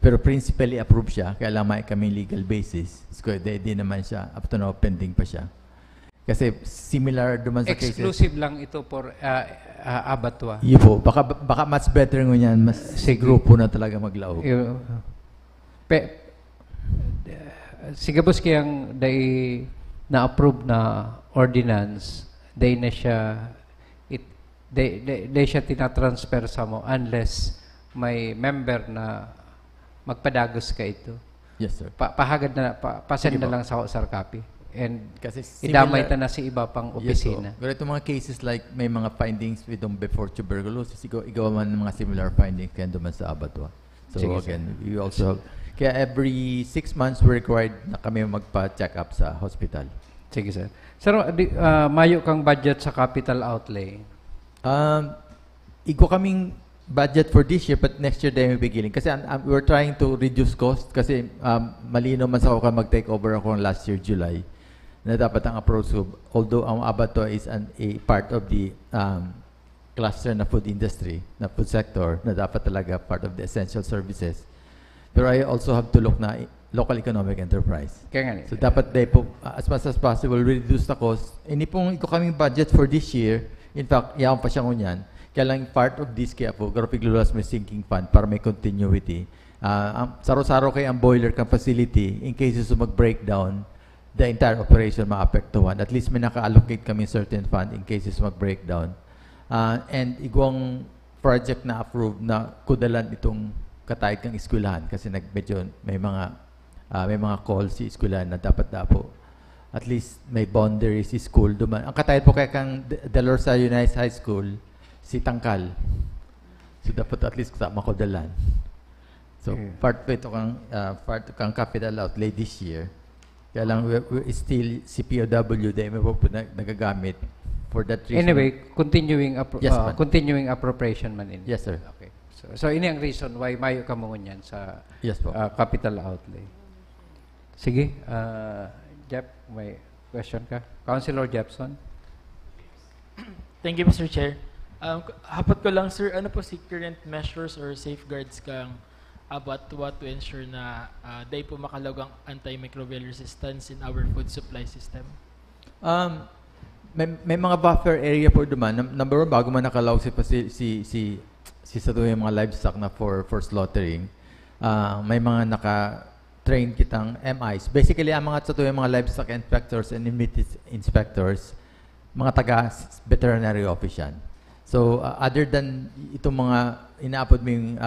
Pero principally approved siya, kaya lang may kami legal basis. So, di naman siya, up to now, pending pa siya. Kasi similar duman sa cases. Exclusive lang ito for abattoir. Yun po. Baka much better ngunyan, mas grupo na talaga maglaog. Sigabos kayang na-approve na ordinance, day siya tinatransfer sa mo unless may member na magpadagos ka ito. Yes, sir. Pahagad na, pasend na lang sa hard copy. And kasi idamay ta na si iba pang opisina. Yes, pero itong mga cases like may mga findings with before tuberculosis, igawa man mga similar findings kaya duman sa abattoir. So sige, again, we also kaya every 6 months we're required na kami magpa-check up sa hospital. Sige, sir. Sir, mayo kang budget sa capital outlay? Igo kaming budget for this year, but next year tayo beginning. Kasi we're trying to reduce cost kasi malino man sa ako mag-take over ako last year, July, na dapat ang approach ko, although ang abattoir is a part of the cluster na food industry, na food sector, na dapat talaga part of the essential services. Pero I also have to look na local economic enterprise. So dapat po, as much as possible, reduce the cost. Ini pong iko kaming budget for this year, in fact, yaon pa siya ngunyan. Kaya lang part of this kaya po, garapiglulas may sinking fund para may continuity. Saro-saro kay ang boiler kang facility, in cases of mag-breakdown, the entire operation maapektuhan. At least may naka-allocate kami certain fund in cases of mag-breakdown. And igwang project na approved na kudalan itong katayid kang eskwelahan kasi medyo may mga calls si eskwelahan na dapat po at least may boundaries si school duman. Ang katayid po kaya kang Delorsa United High School si Tangkal. So dapat at least kasama ko dalan. So part po ito kang capital outlay this year. Kaya lang we still CPOW dahil may po nagagamit for that reason. Anyway, continuing appropriation man in. Yes, sir. Okay. So ini ang reason why mayo ka mo ngunyan sa capital outlay. Sige, Jeff, may question ka? Councilor Jepson. Thank you, Mr. Chair. Hapot ko lang, sir, ano po si current measures or safeguards kang abattoir to ensure na day po makalagang antimicrobial resistance in our food supply system? May mga buffer area po duman. Number one, bago man nakalaw si yung mga livestock na for slaughtering, may mga naka-train kitang MIs. Basically, ang mga yung mga livestock inspectors and meat inspectors, mga taga-veterinary office yan. So, other than itong mga inaapod mo yung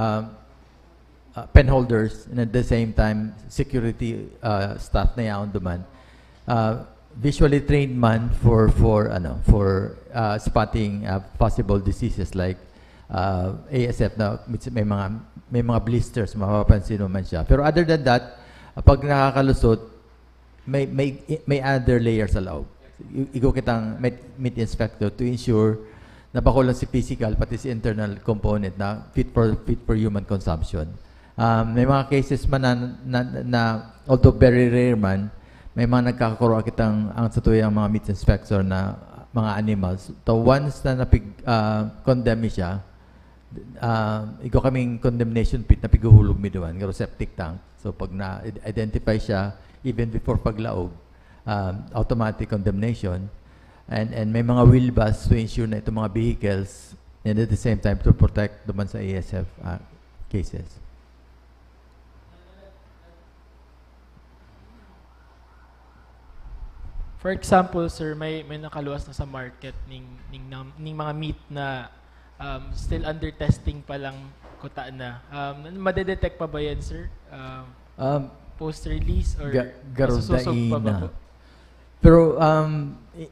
penholders and at the same time, security staff na yaon duman, visually trained man for spotting possible diseases like ASF na may mga blisters, mapapansin mo man siya. Pero other than that, pag nakakalusot, may other layers sa loob. Ikaw kitang meat inspector to ensure na bako lang si physical pati si internal component na fit for human consumption. May mga cases man na although very rare man, may mga nagkakaroon kitang ang satuyang mga meat inspector na mga animals. So once na condemn siya, ikaw kaming condemnation pit na piguhulog mi doon, ngaro septic tank. So pag na-identify siya, even before paglaog, automatic condemnation. And may mga wheelbus to ensure na itong mga vehicles and at the same time to protect duman sa ASF cases. For example, sir, may nakaluwas na sa market ning mga meat na still under testing pa lang kuta na. Madedetect pa ba yan, sir? Post-release or masususog pa ba po? Pero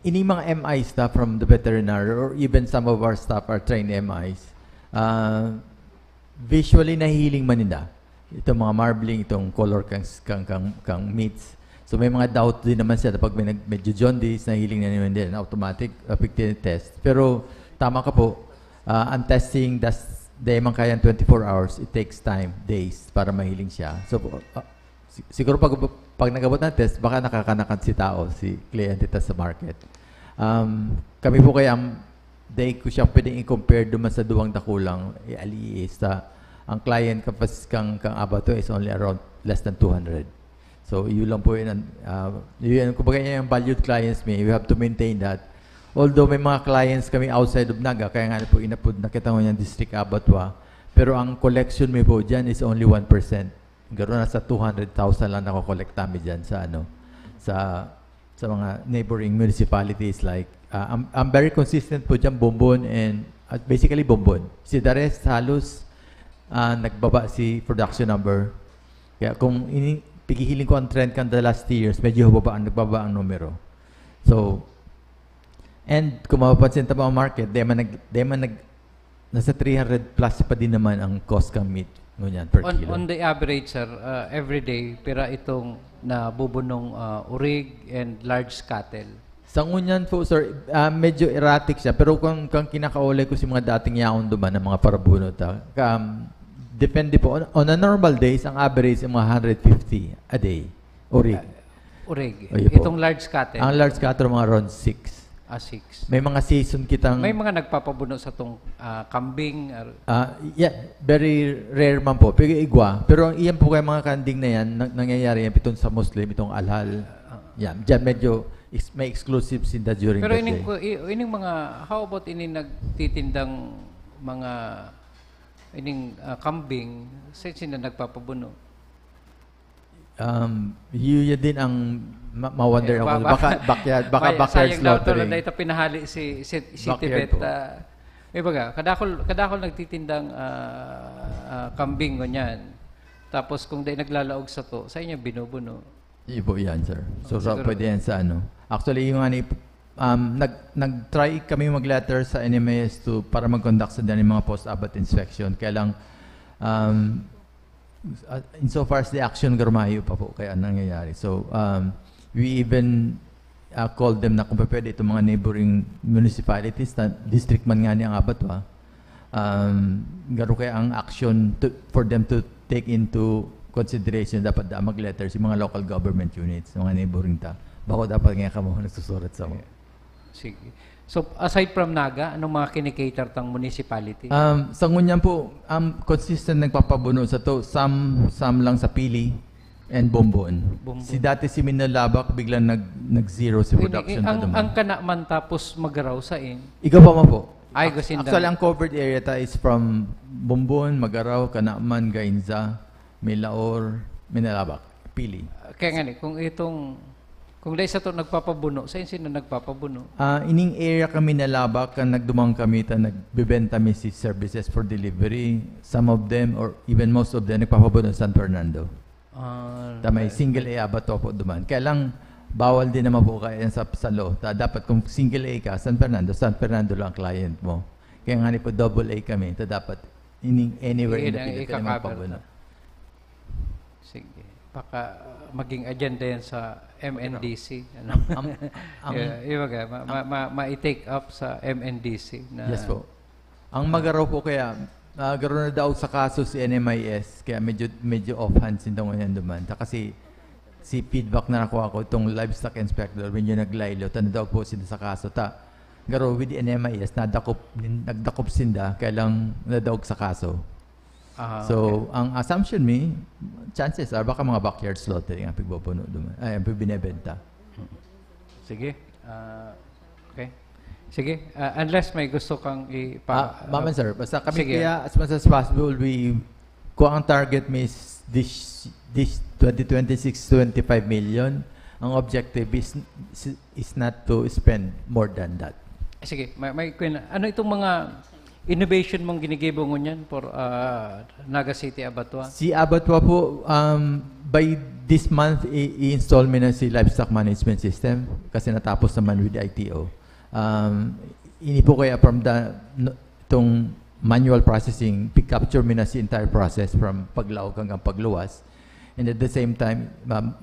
ini mga MI staff from the veterinary or even some of our staff are trained MIs. Visually nahihiling man nila. Itong mga marbling, itong color kang meats. So may mga doubt din naman siya pag may medyo jaundice, nahihiling na naman din, automatic picture test. Pero tama ka po, ang testing, dahil man kaya 24 hours, it takes time, days, para mahiling siya. So siguro pag nagabot ng test, baka nakakanakan si tao, si kliyente sa market. Kami po kaya, dahil ko siya pwedeng i-compare duman sa duwang dakulang aliis, ang client kang abato is only around less than 200. So, yun lang po yun. Kumbaga yung valued clients you have to maintain that. Although may mga clients kami outside of Naga, kaya nga po inapod, nakita ko yung district abattoir, pero ang collection may po dyan is only 1%. Ganoon na sa 200,000 lang nakokollect namin dyan sa sa mga neighboring municipalities like I'm very consistent po dyan, Bombon and basically Bombon. Si Dares halos nagbaba si production number. Kaya kung pigihiling ko ang trend kan the last years, medyo nagbaba ang numero. So, and kung mapapansin tayo ang market, nasa 300 plus pa din naman ang cost ng meat ngunyan per kilo. On the average, sir, every day, pira itong nabubunong urig and large cattle. Sa ngunyan po, sir, medyo erratic siya. Pero kung kinakaulay ko si mga dating yaon duman ng mga parabunot, depende po. On a normal days, ang average ay mga 150 a day. Urig. Urig. Itong large cattle. Ang large cattle, mga around 6. 6. May mga season kitang... May mga nagpapabuno sa itong kambing? Yeah, very rare man po. Pero igwa. Pero iyan po kayo mga kanding na yan, nangyayari yan itong sa Muslim, itong alhal. Yan. Diyan medyo may exclusive sinda during pero that day. Pero ining mga, how about ining nagtitindang mga kambing, sino nagpapabuno? Yun din ang ma-wonder ako. Baka backyard slaughtering. Sayang daw ito pinahali si Tibet. May baga, kadakol nagtitindang kambing ganyan. Tapos kung di naglalaog sa to, sa inyo binubuno. Ibo yan, sir. So, pwede yan sa ano. Actually, yung nag-try kami mag-letter sa NMAS para mag-conduct sa mga post-abat inspection. Kaya lang, insofar as the action, garmayo pa po kaya nangyayari. So, we even called them na kung pwede itong mga neighboring municipalities, na district man nga niya ang abattoir, garo kaya ang action for them to take into consideration, dapat mag-letters yung mga local government units, mga neighboring bako dapat nga kamo nagsusurat sa mga. Sige. So, aside from Naga, anong mga kinikater tang municipality? Sa ngunyan po, consistent nagpapabuno sa to. Some lang sa Pili and Bombon. Si dati si Minalabak, biglang nag-zero si production. Ang kanaman tapos magaraw sa Ikaw pa mo po. Ay, Gasinda. Actually, ang covered area is from Bombon, Magaraw, Kanaman, Gainza, Milaor, Minalabak, Pili. Kaya nga kung dahil sa ito nagpapabuno, sino nagpapabuno? Ining area kami nalabak, nagdumang kami, nagbibenta mi si services for delivery. Some of them, or even most of them, nagpapabuno sa San Fernando. May single abato po duman. Kaya lang, bawal din naman po kaya yan sa law. Dapat kung single A ka, San Fernando lang client mo. Kaya nga po double A kami, dapat anywhere in the Philippines naman ika-cover pabuno. na. Sige. Baka maging agenda yan sa MNDC. Ano? Ma-take up sa MNDC. Na Yes po. Ang magaraw po kaya, garo na daw sa kaso si NMIS, kaya medyo offhand sinta ko yan duman. Kasi si feedback na nakuha ko, itong livestock inspector, when yung naglaylo, daw po sila sa kaso. Garo with the NMIS, nagdakop sinda, kaya lang nadawag sa kaso. So, ang assumption chances are baka mga backyard slaughtering ang pagbobono duman. Ay, ang binebenta. Sige. Okay. Sige. Unless may gusto kang Ma'am and sir, basta kami sige. kaya as much as possible, kung ang target mo is this 2026, 25 million, ang objective is not to spend more than that. Sige. Ano itong mga innovation mong ginigibo mo niyan for Naga City Abattoir? Si Abattoir po, by this month, i-install mo na si Livestock Management System kasi natapos naman with ITO. Ini po kaya from itong manual processing, capture mo na si entire process from paglawag hanggang pagluwas. And at the same time,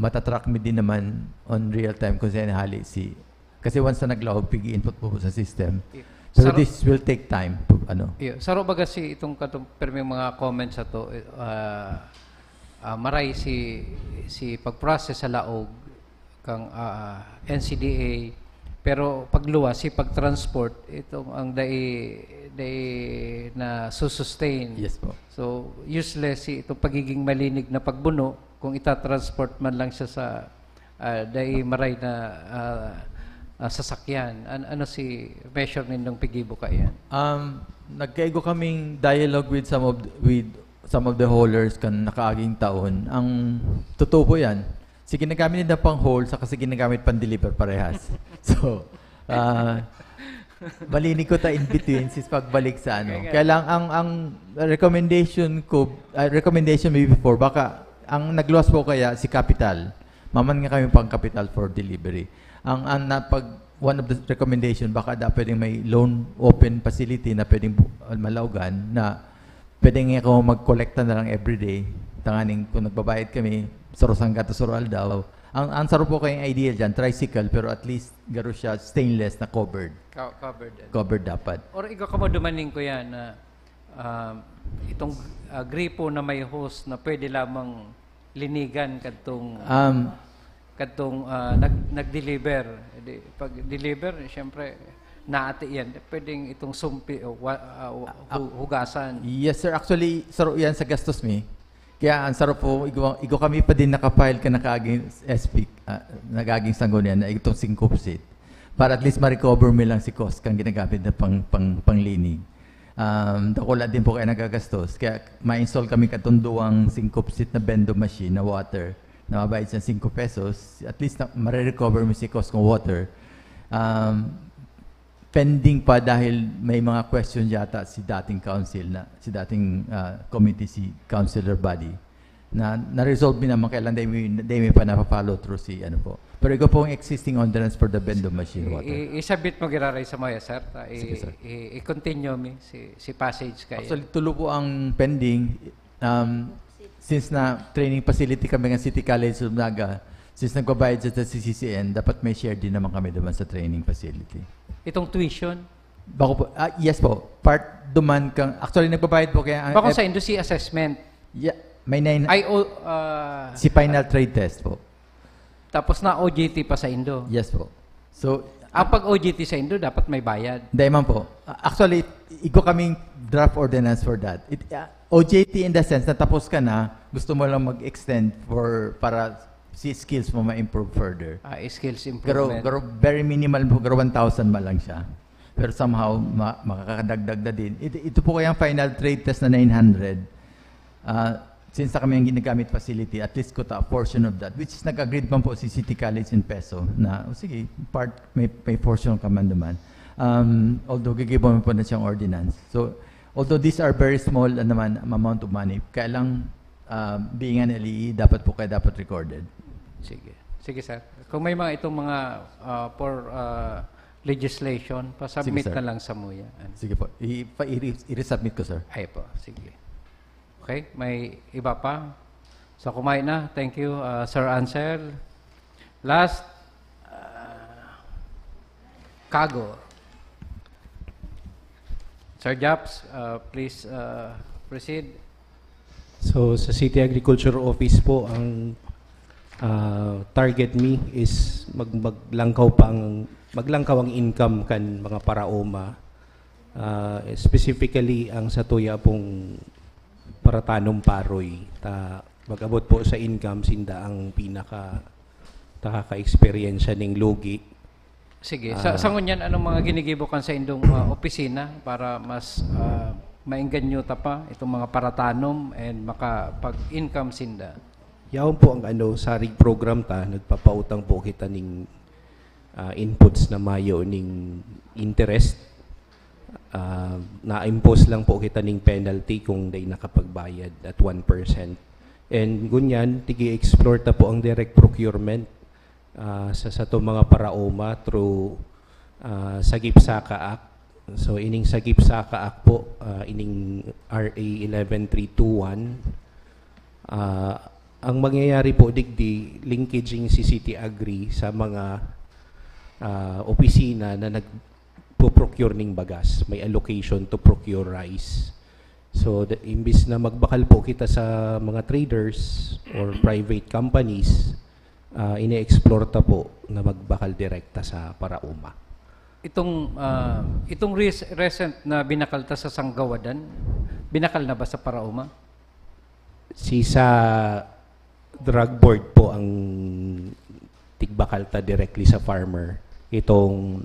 matatrack mo din naman on real time kung saan hali kasi once na naglawag, pig-input po sa system. So this will take time. Saro baga itong perming mga comments sa to, maray si pag-process sa laog kang NCDA, pero pagluwas, si pag-transport, itong ang na susustain. Yes po. So, useless itong pagiging malinig na pagbuno kung itatransport man lang siya sa maray na sasakyan. Ano si measure ninyong pigibo ka yan? Nagkaigo kaming dialogue with some of the haulers kan nakaaging taon. Ang totoo po yan. Sige, ginagamit nila pang haul, saka sige ginagamit pang deliver parehas. So, malinig ko in between sis pagbalik sa ano. Kaya lang ang recommendation maybe before, baka ang nag-loss po kaya si Capital. Maman nga kami pang Capital for delivery. One of the recommendation, baka pwedeng may loan open facility na pwedeng malaugan na pwedeng nga ako mag-collecta na lang everyday. Tanganing kung nagbabayad kami, sarosangga to sural daw. Ang saro po kayong ideal dyan, tricycle, pero at least garo siya stainless na covered. Covered dapat. Or ikaw ka mo dumaning ko yan na itong gripo na may hose na pwede lamang linigan kadtong nag-deliver. Pag deliver, siyempre, naati yan. Pwedeng itong sumpi o hugasan. Yes, sir. Actually, saro yan sa gastos mi. Kaya ang sarap po, igo kami pa din nakapile ka nagaging SP, nagaging sanggunian na itong syncopsit. Para at least ma-recover mo lang si cost kang ginagamit na panglinig. Dakula din po kayo nagagastos. Kaya ma-install kami katunduang syncopsit na bendo machine na water na mabayad sa 5 pesos, at least ma-recover mo si cost ng water. Pending pa dahil may mga question yata si dating council si dating committee, si councilor body na-resolve naman kailan may pa na-follow through si ano po. Pero ikaw po ang existing ordinance for the bendo machine water. Isabit mo giraray sa mga sir. Sige, sir. I-continue si passage kayo. Actually, tulo po ang pending. Since na training facility kami ng City College of Naga, since nagbabayad sa CCCN, dapat may share din naman kami naman sa training facility. Itong tuition? Bako po, yes po. Part duman kang, actually nagbabayad po kaya... Bako sa industry assessment? Yeah, may 9... si final trade test po. Tapos na OJT pa sa Indo? Yes po. So, pag OJT sa Indo, dapat may bayad? Hindi man po. Actually, iko kaming draft ordinance for that. OJT in the sense na tapos ka na, gusto mo lang mag-extend para si skills mo ma-improve further. Skills improvement. Pero very minimal po, 1,000 ma lang siya. Pero somehow, makakadagdag na din. Ito po kayang final trade test na 900. Since kami ang ginagamit facility, at least ko a portion of that, which is nag-agreed man po si City College in peso na, sige, may portion ka man naman. Although, gigibo mo po na siyang ordinance. So, although these are very small naman amount of money, kaya lang being an LEE, dapat recorded. Sige. Sige, sir. Kung may mga itong mga for legislation, pasubmit Sige, sir. na lang sa MUYA. Sige po. I-resubmit ko, sir. Ay po, sige. Okay, may iba pa? So, kumain na. Thank you, Sir Ansel. Last, Kago. Sir Japs, please proceed. So sa City Agriculture Office po, ang target me is maglangkaw ang income kan mga paraoma. Specifically ang sa tuya pong paratanong paroy. Mag-abot po sa income sinda ang pinaka nakaka-experience ning lugi. Sige, sa ngunyan, anong mga ginigibukan sa indong opisina para mas mainganyo ta pa itong mga paratanom and makapag-income sinda? Yaon po ang sarig program ta, nagpapautang po kita ning inputs na mayo ning interest. Na-impose lang po kita ning penalty kung day nakapagbayad at 1%. And gunyan, tigi-explore ta po ang direct procurement sa to mga paraoma through Sagip-Saka Act. So ining Sagip-Saka Act po, ining RA 11321, ang mangyayari po digdi linkaging si City Agri sa mga opisina na nagpo-procure ning bagas, may allocation to procure rice. So imbis na magbakal po kita sa mga traders or private companies, ine-explore ta po na magbakal direkta sa paraoma. Itong recent na binakalta sa Sanggawadan, binakal na ba sa paraoma? Sa drug board po ang tigbakalta directly sa farmer. Itong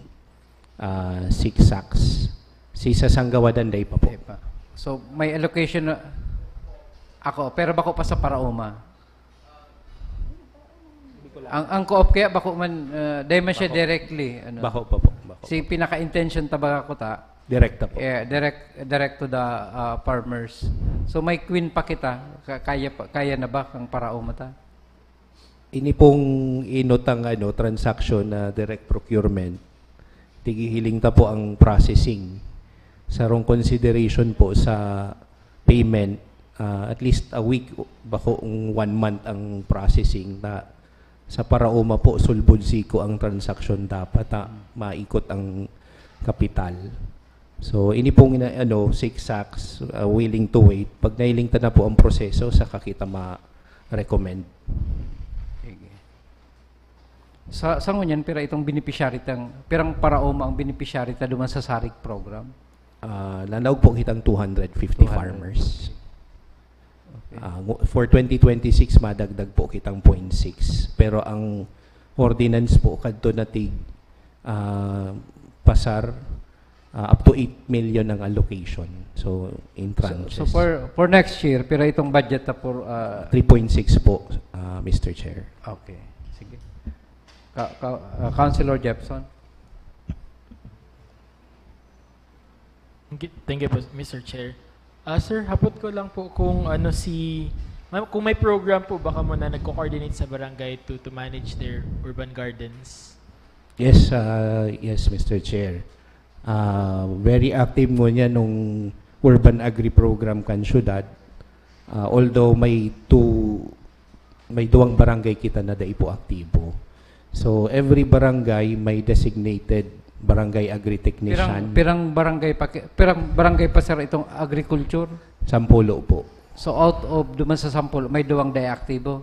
6 sacks. Sa Sanggawadan day pa po. So may allocation na ako, pero bako pa sa paraoma. Ang co-op kaya bako man dahil man siya directly Bako pa po. Bako. Si pinaka-intention tabaga ko ta Direkta po. Direct to the farmers. So may queen pa kita, kaya na ba kang paraoma ta? Ini pong inotang transaction na direct procurement. Tigihiling ta po ang processing. Sa wrong consideration po sa payment, at least a week bako 1 month ang processing na sa paraoma po sulbod siko ang transaction dapat maikot ang kapital. So ini pong 6 sacks willing to wait. Pag nailing ta na po ang proseso saka kita ma-recommend. Sa ngunyan pira itong beneficiary pirang paraoma ang beneficiary ta duman sa SARIC program. Nanawag po kitang 250 farmers. For 2026, madagdag po kitang 0.6. Pero ang ordinance po, kadto natig pasar, up to 8 million ang allocation. So, in tranches. So for next year, pira itong budget ta for 3.6 po, Mr. Chair. Okay. Sige. Councilor Jepson. Thank you po, Mr. Chair. Sir, hapot ko lang po kung kung may program po baka mo na nagko-coordinate sa barangay to manage their urban gardens. Yes, yes, Mr. Chair. Very active mo niya nung urban agri program kan syudad. Although may duwang barangay kita na dai po aktibo. So every barangay may designated barangay agri-technician. Pirang barangay pa sir itong agriculture? 10 po. So out of duman sa 10, may duwang day aktibo?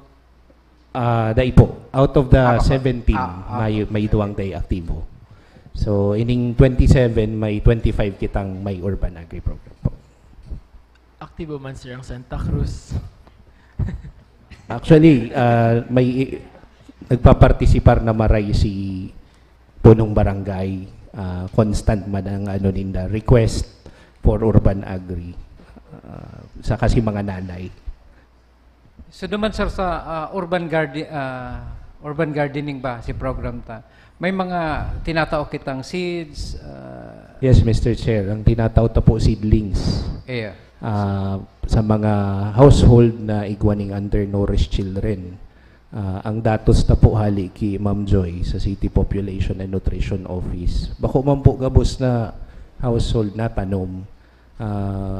Dai po. Out of the 17, may duwang day aktibo. So ining 27, may 25 kitang may urban agri program po. Aktibo man sir ang Santa Cruz. Actually, may nagpapartisipar na maray si punong barangay, constant man ang ninda request for urban agri sa kasi mga nanay. So duman sir sa urban gardening ba si program ta? May mga tinatao kitang seeds? Yes, Mr. Chair. Ang tinatao ta po seedlings. Yeah. Sa mga household na igwaning undernourished children. Ang datos na po hali ki Ma'am Joy sa City Population and Nutrition Office. Bako man po gabos na household na tanom.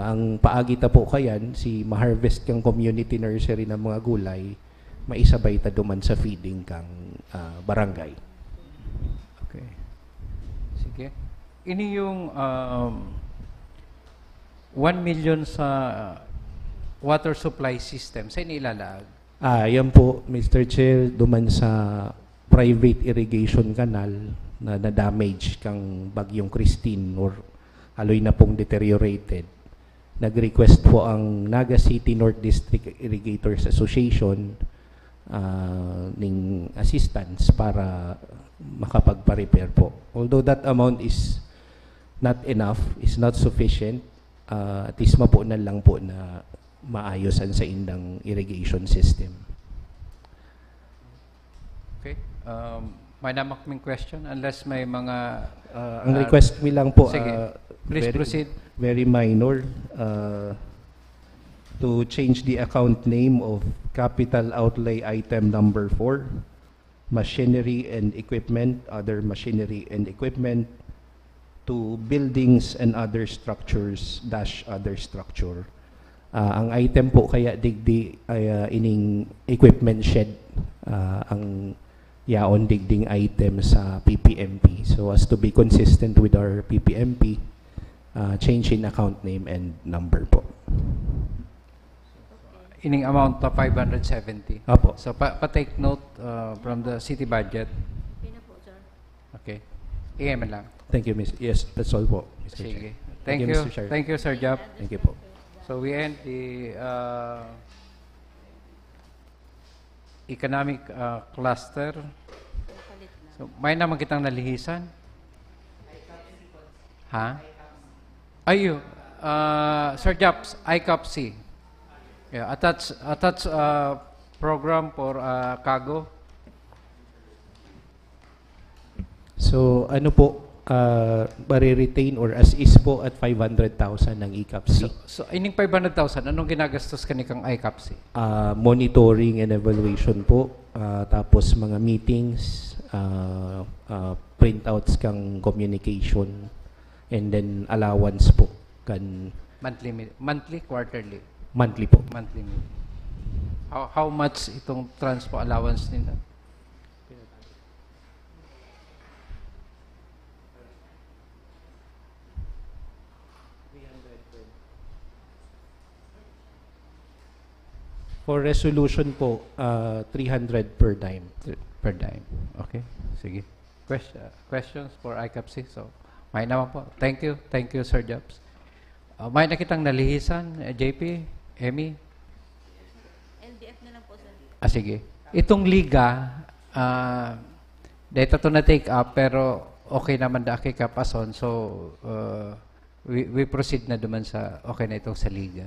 Ang paagi ta po kayan, si ma-harvest kang community nursery ng mga gulay, maisabay ta duman sa feeding kang barangay. Okay. Sige. Ini yung 1 million sa water supply system. Sa inilalag? Yan po, Mr. Chair, duman sa private irrigation canal na na-damage kang bagyong Christine or aloy na pong deteriorated. Nag-request po ang Naga City North District Irrigators Association ning assistance para makapagpa-repair po. Although that amount is not enough, is not sufficient, at least mapunan lang po na maayosan sa indang irrigation system. Okay. May namakming question unless may mga... ang request mi lang po, sige. Please proceed. Very minor, to change the account name of capital outlay item number 4, machinery and equipment, other machinery and equipment, to buildings and other structures dash other structure. Ang item po kaya digdi ay ining equipment shed, ang yaon digding item sa PPMP. So as to be consistent with our PPMP, change in account name and number po. Ining amount to 570. Apo. So pa-take note from the city budget. Okay. EM lang. Thank you, Miss. Yes, that's all po, Mr. Sige. Chair. Thank you. Mr. Chair. Thank you, Sir Jap. Thank you po. So we end the economic cluster. So may naman kitang nalihisan? Ha? Ayo. Sir Japs, ICAPC. Yeah, attach program for cargo. So ano po, bari-retain or as is po at 500,000 ng ICAPC. So ining 500,000, anong ginagastos ka ni kang ICAPC? Monitoring and evaluation po, tapos mga meetings, printouts kang communication, and then allowance po kan monthly, quarterly. Monthly po. Monthly. How much itong transport allowance nila? For resolution po, 300 per dime. Per dime. Okay. Sige. Questions for ICAPC? So, may naman po. Thank you. Thank you, Sir Jobs. May nakitang nalihisan, JP, Emmy? LDF na lang po, sir. Sige. Itong liga, data to na take up, pero okay naman da kay kapason. So, we proceed na duman sa okay na itong sa liga.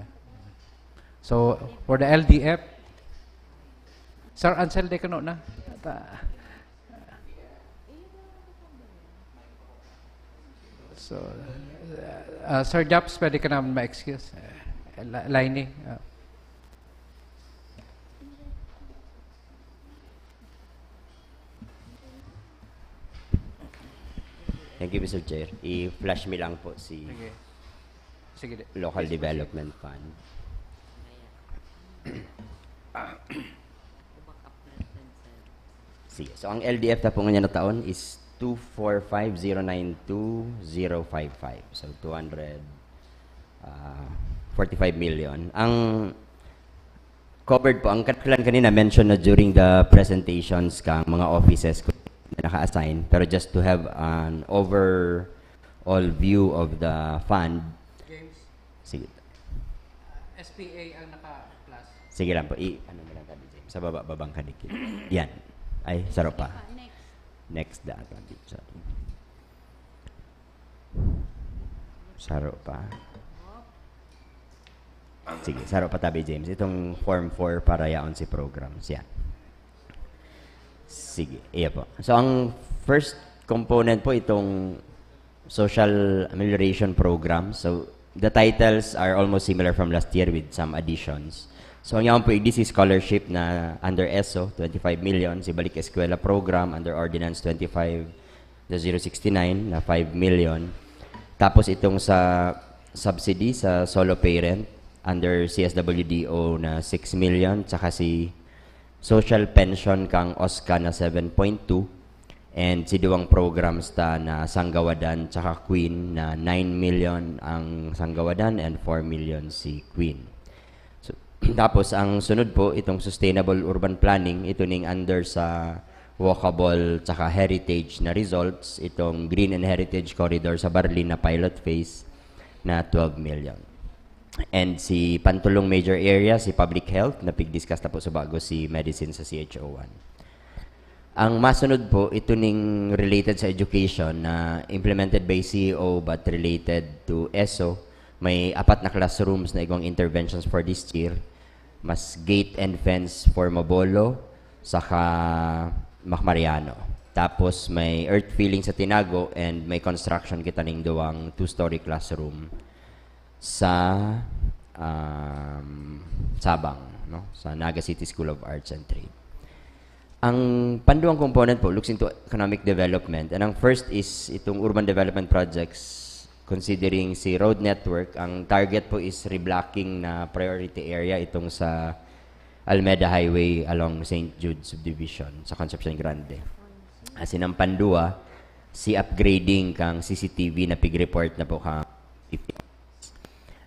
So, for the LDF, Sir Ansel, de kano na? So, Sir Japs, pwede ka naman ma-excuse. Laini. Thank you, Mr. Chair. I-flash me lang po si Sige. Local Development Fund. Sige. So, ang LDF na po ngayon na taon is 245,092,055. So, 245 million. Ang covered po, ang katkulan kanina mention na during the presentations kang mga offices na naka-assign, pero just to have an overall view of the fund. James? Sige. SPA ang naka-plus. Sige lang po. Ano mo lang kami, James? Sa babang kadikit. Yan. Ay, sarap pa. Next data. Sorry. Saro pa. Sige, saro pa tabi, James. Itong Form 4 para yaon si programs. Yan. Sige, iya po. So, ang first component po itong social amelioration program. So, the titles are almost similar from last year with some additions. So ang yaman po igdi si scholarship na under ESO 25 million, si Balik Eskwela program under Ordinance 25/069 na 5 million. Tapos itong sa subsidy sa solo parent under CSWDO na 6 million, tsaka si social pension kang OSCA na 7.2, and si duwang programs ta na Sanggawadan tsaka Queen na 9 million ang Sanggawadan and 4 million si Queen. So, tapos ang sunod po itong sustainable urban planning, ito ning under sa walkable tsaka heritage na results, itong green and heritage corridor sa Barlin na pilot phase na 12 million. And si pantulong major area, si public health, na pig-discuss na po sa bago si medicine sa CHO1. Ang masunod po, ito ning related sa education na implemented by CEO but related to ESO. May 4 na classrooms na igong interventions for this year. Mas gate and fence for Mabolo, saka Macmariano. Tapos may earth filling sa Tinago and may construction kita ning duwang 2-story classroom sa Sabang, no? Sa Naga City School of Arts and Trade. Ang panduang component po looks into economic development, and ang first is itong urban development projects considering si road network. Ang target po is reblocking na priority area itong sa Almeda Highway along St. Jude Subdivision sa Concepcion Grande. Asin ang pandua, si upgrading kang CCTV na pig-report na po kang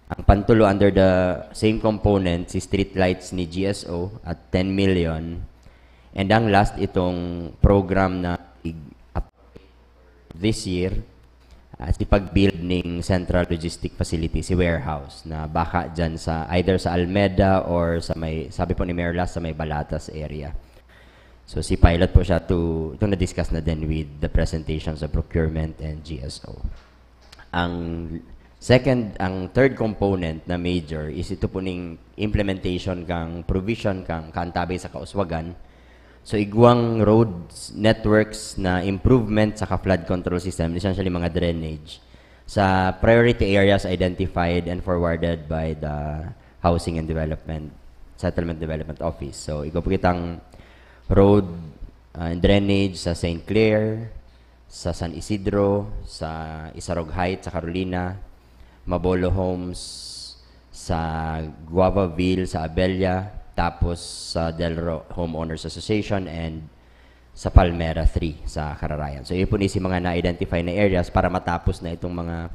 ang pantulo under the same component, si street lights ni GSO at 10 million. And ang last, itong program na this year, si pag-build ng central logistic facility, si warehouse, na baka dyan sa, either sa Almeda or sa may, sabi po ni Mayor Las, sa may Balatas area. So si pilot po siya itong na-discuss na din with the presentations of procurement and GSO. Ang third component na major is ito po ning implementation kang provision kang kaantabay sa kauswagan. So igwang roads networks na improvement sa flood control system, essentially mga drainage, sa priority areas identified and forwarded by the Housing and Settlement Development Office. So igwa po kitang road drainage sa St. Clair, sa San Isidro, sa Isarog Heights, sa Carolina, Mabolo Homes, sa Guavaville, sa Abella, tapos sa Delro Homeowners Association, and sa Palmera 3 sa Kararayan. So yun po ni si mga na-identify na areas para matapos na itong mga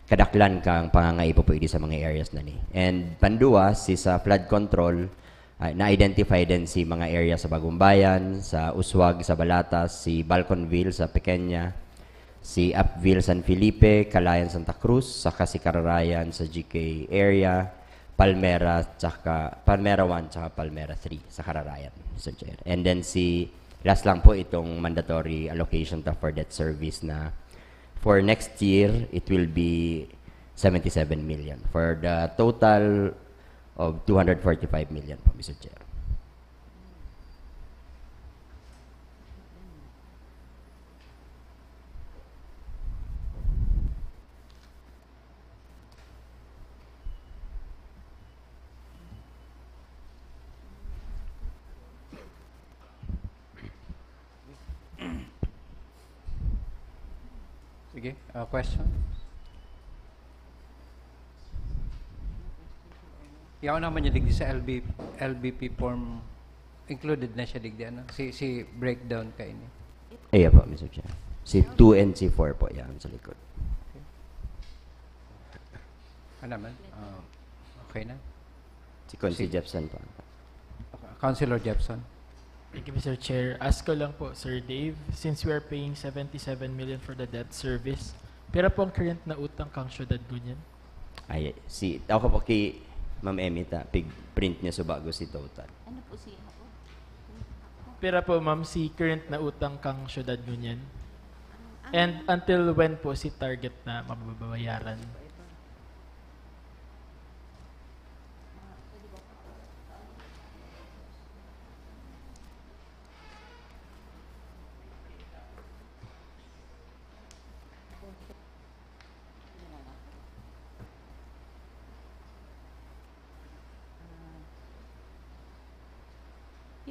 kadaklan kang pangangaipo po sa mga areas na ni. And pandua, si sa flood control, na-identify din si mga areas sa Bagong Bayan, sa Uswag, sa Balatas, si Balconville, sa Pequeña, si Upville, San Felipe, Calayan, Santa Cruz, saka si Kararayan sa GK area, Palmera 1, tsaka Palmera 3 sa Kararayan. And then si last lang po itong mandatory allocation for debt service na for next year, it will be 77 million for the total of 245 million po, Mr. Chair. Sige, question? Yaw naman yung digdi sa LBP form, included na siya digdi, ano? Si breakdown ka ini. Iya po, Mr. Chair. Si 2 and si 4 po, yan sa likod. Ano naman? Okay na? Si Consi Jepson po. Councilor Jepson. Thank you, Mr. Chair. Ask ko lang po, Sir Dave, since we are paying 77 million for the debt service, pero po ang current na utang kang syudad Gunyan? Ay, ako po kay Ma'am Emita, print niya so bago si total. Ano po siya po? Pero po, ma'am, si current na utang kang syudad Gunyan? And until when po si target na mababayaran?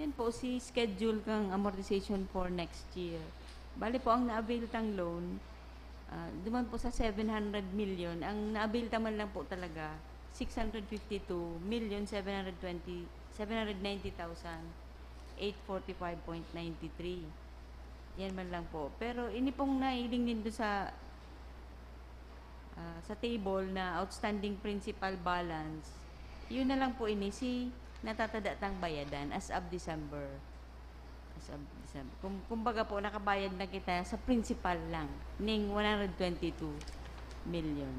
Yan po, si schedule kang amortization for next year. Bali po, ang na-avail tang loan, duman po sa 700 million. Ang na-avail taman lang po talaga, 652,720,845.93. Yan man lang po. Pero ini pong nailing din doon sa table na outstanding principal balance, yun na lang po ini si natatadatang bayadan as of December. Kumbaga po, nakabayad na kita sa principal lang, ning 122 million.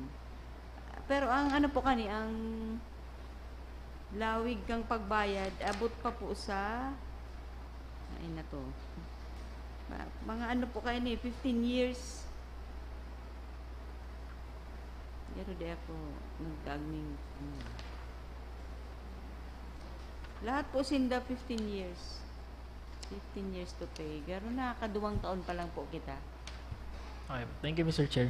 Pero ang ano po kani, ang lawig kang pagbayad, abot pa po sa, ay na to, mga ano po kayo ni, 15 years. Yaro di ako nagdagning. Lahat po sinda 15 years. 15 years to pay. Garo na, kaduwang taon pa lang po kita. Okay. Thank you, Mr. Chair.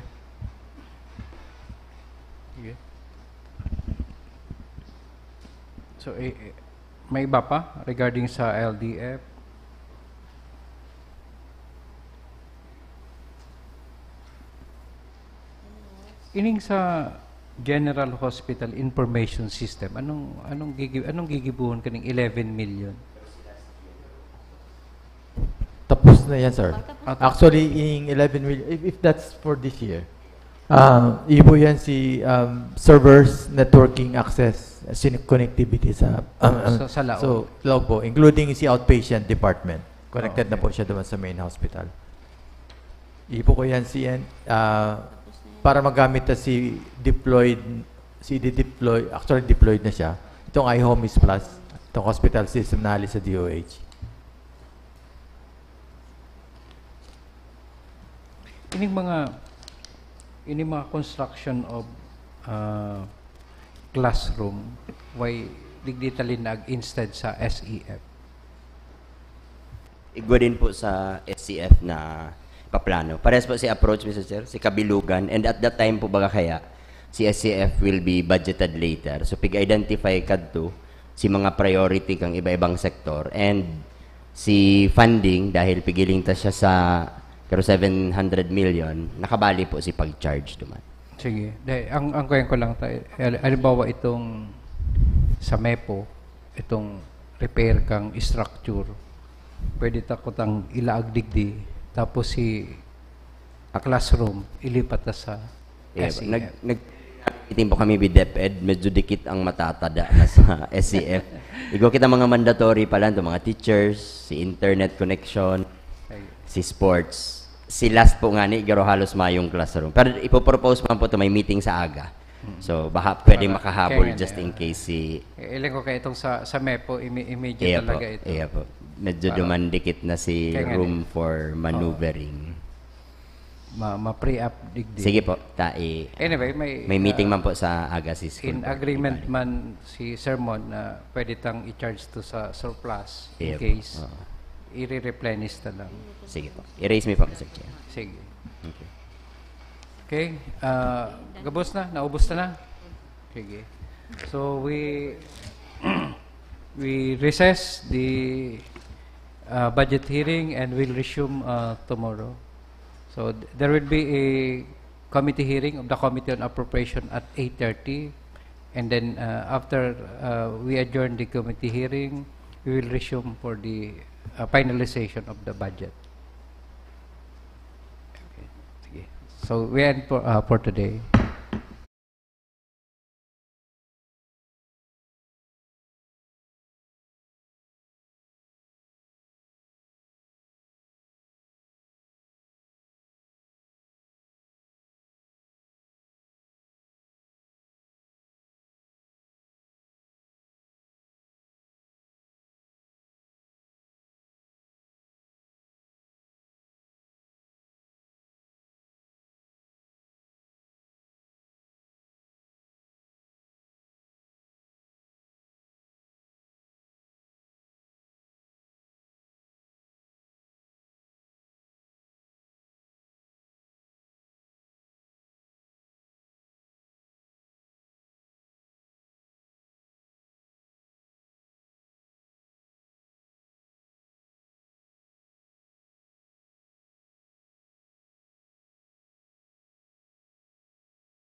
Okay. So, may iba pa regarding sa LDF? Ining sa General Hospital Information System, anong gigibuhon kaning 11 million? Tapos na yan, sir. Actually, in 11 million, if that's for this year, ibo yan si servers, networking access, connectivity sa laog. So, laog po, including si outpatient department. Connected na po siya doon sa main hospital. Ibo ko yan si para magamit na si deployed, actually deployed na siya. Itong iHomies Plus, itong hospital system na halis sa DOH. Ining mga construction of classroom, why digitally nag instead sa SEF? Igwa din po sa SCF na paplano. Parehas po si approach, Mr. Chair, si kabilugan. And at that time po baga kaya, si SCF will be budgeted later. So, pig-identify kadto si mga priority kang iba-ibang sektor. And si funding, dahil pigiling ta siya sa 700 million, nakabali po si pag-charge duman. Sige. Ang kuya ko lang, halimbawa itong sa MEPO, itong repair kang structure, pwede takotang ilaag digdi, tapos si classroom, ilipat na sa SEF. Nag-meeting po kami with DepEd, medyo dikit ang matatada na sa SEF. Igo kita mga mandatory pa lang, mga teachers, si internet connection, si sports. Si last po nga ni, garo halos mayong classroom. Pero ipopropose man po ito, may meeting sa aga. So, baka pwede makahabol just in case si... Ilan ko kayo itong sa MEPO, immediate talaga ito. Iya po. Medyo dumandikit na si room for maneuvering. Ma-pre-up digdi. Sige po. Anyway, may meeting man po sa aga si school. In agreement man si Sermon na pwede tang i-charge to sa surplus in case i-replenish na lang. Sige po. I-raise me po, Mr. Chair. Sige. Okay. Okay. Gabos na? Naubos na na? Sige. So, we recess the budget hearing and we'll resume tomorrow. So, there will be a committee hearing of the Committee on Appropriation at 8:30. And then, after we adjourn the committee hearing, we will resume for the finalization of the budget. Okay. Sige. So, we end for today.